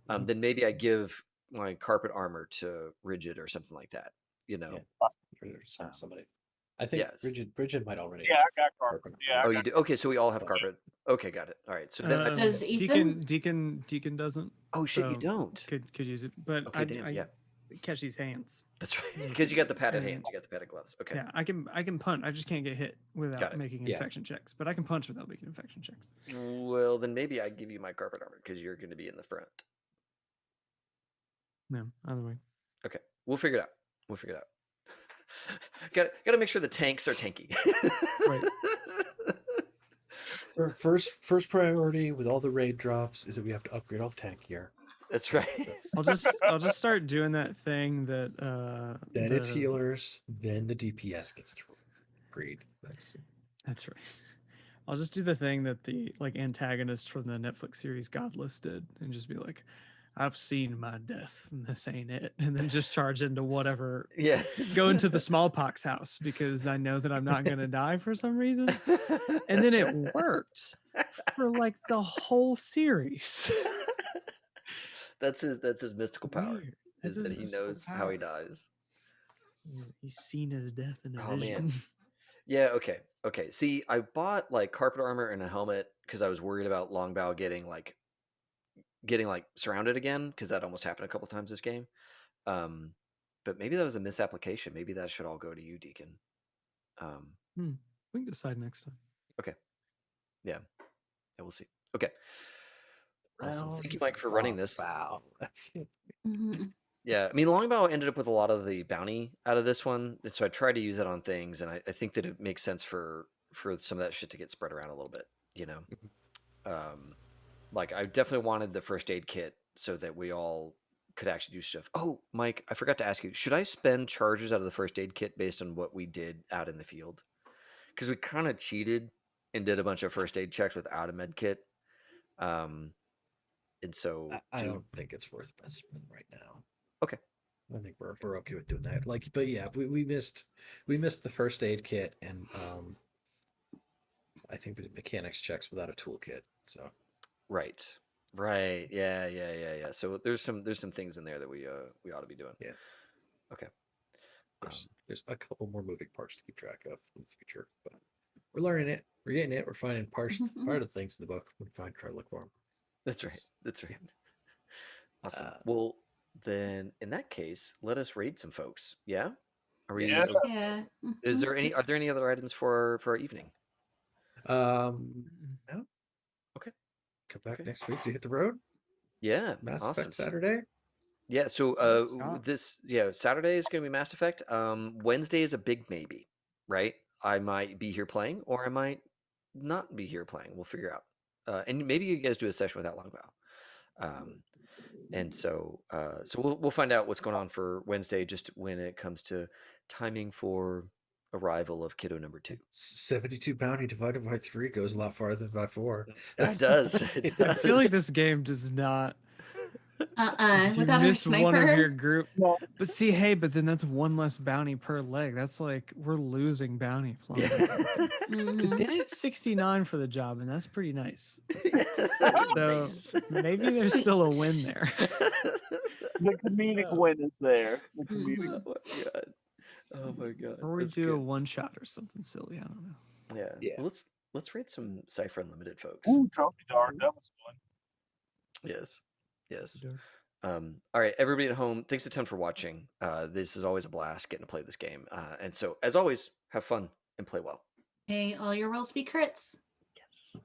then maybe I give my carpet armor to Rigid or something like that. Or somebody. I think Yes. Bridget might already. Yeah, I have got carpet. Yeah. Oh, you do? Okay, so we all have carpet. Okay, got it. All right. So then Does Ethan? Deacon doesn't. oh shit, you so don't. Could use it, but Okay, damn, yeah. catch these hands. That's right. Because you got the padded hands, you got the padded gloves. Okay. Yeah, I can punt. I just can't get hit Got without it. making Yeah. infection checks. But I can punch without making infection checks. Well, then maybe I give you my carpet armor because you're going to be in the front. No, either way. Okay, we'll figure it out. got to make sure the tanks are tanky. Right. First priority with all the raid drops is that we have to upgrade all the tank gear. That's right. I'll just start doing that thing that Then it's the- healers. Then the DPS gets to upgrade. That's right. I'll just do the thing that the like antagonist from the Netflix series Godless did, and just be like, "I've seen my death, and this ain't it," and then just charge into whatever. Yeah. Go into the smallpox house because I know that I'm not going to die for some reason, and then it worked for like the whole series. That's his mystical power. Weird. That's Is his that he mystical knows how he power. dies. He's seen his death in a Oh, man. vision. Yeah, okay. See, I bought like carpet armor and a helmet because I was worried about Long Bao getting like surrounded again because that almost happened a couple times this game. But maybe that was a misapplication. Maybe that should all go to you, Deacon. We can decide next time. Yeah, we'll see. Okay. Awesome. Round Thank you, Mike, for running Long this. Bao. That's Mhm. Yeah, I mean, Long Bao ended up with a lot of the bounty out of this one, and so I tried to use that on things, and I think that it makes sense for some of that shit to get spread around a little bit, Like I definitely wanted the first aid kit so that we all could actually do stuff. Oh, Mike, I forgot to ask you, should I spend charges out of the first aid kit based on what we did out in the field? Because we kind of cheated and did a bunch of first aid checks without a med kit. And so I don't think it's worth messing with right now. Okay. I think we're okay with doing that. Like, but yeah, we missed the first aid kit, and I think we did mechanics checks without a toolkit. So right, yeah. So there's some things in there that we ought to be doing. Yeah. Okay. there's a couple more moving parts to keep track of in the future, but we're learning it. We're getting it. We're finding part of things in the book. We try to look for them. That's right. Awesome. Well, then in that case, let us raid some folks. Yeah. Are we? Yeah. Yeah. Are there any other items for our evening? No. Okay. come back Okay. next week to hit the road. Yeah, Mass awesome. Effect Saturday. Yeah, so Scott. Saturday is going to be Mass Effect. Wednesday is a big maybe, right? I might be here playing, or I might not be here playing. We'll figure out. And maybe you guys do a session without Long Bao. And so we'll find out what's going on for Wednesday, just when it comes to timing for arrival of kiddo number 2. 72 bounty divided by 3 goes a lot farther than by 4. It does. It I feel like does. this game does not. You Without our missed one of your sniper. group. No. But see, hey, but then that's one less bounty per leg. That's like we're losing bounty. Yeah. Mhm. They did 69 for the job, and that's pretty nice. Yes. So maybe there's still a win there. The comedic win is there. The comedic. Mhm. Oh my god. Oh my god. Or we That's do a good. one shot or something silly. I don't know. Yeah. Yeah. Well, let's rate some Cypher Unlimited, folks. Ooh, Trophy Dart. That was fun. Yes. Yes. All right, everybody at home, thanks a ton for watching. This is always a blast getting to play this game. And so, as always, have fun and play well. Hey, all your rolls be crits. Yes.